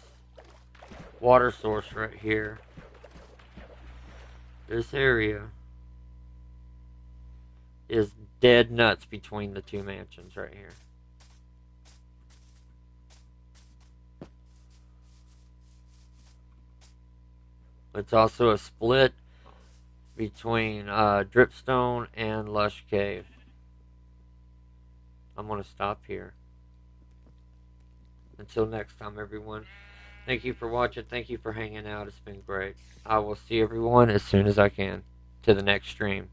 water source right here, this area, is dead nuts between the two mansions right here. It's also a split between Dripstone and Lush Cave. I'm going to stop here. Until next time, everyone. Thank you for watching. Thank you for hanging out. It's been great. I will see everyone as soon as I can to the next stream.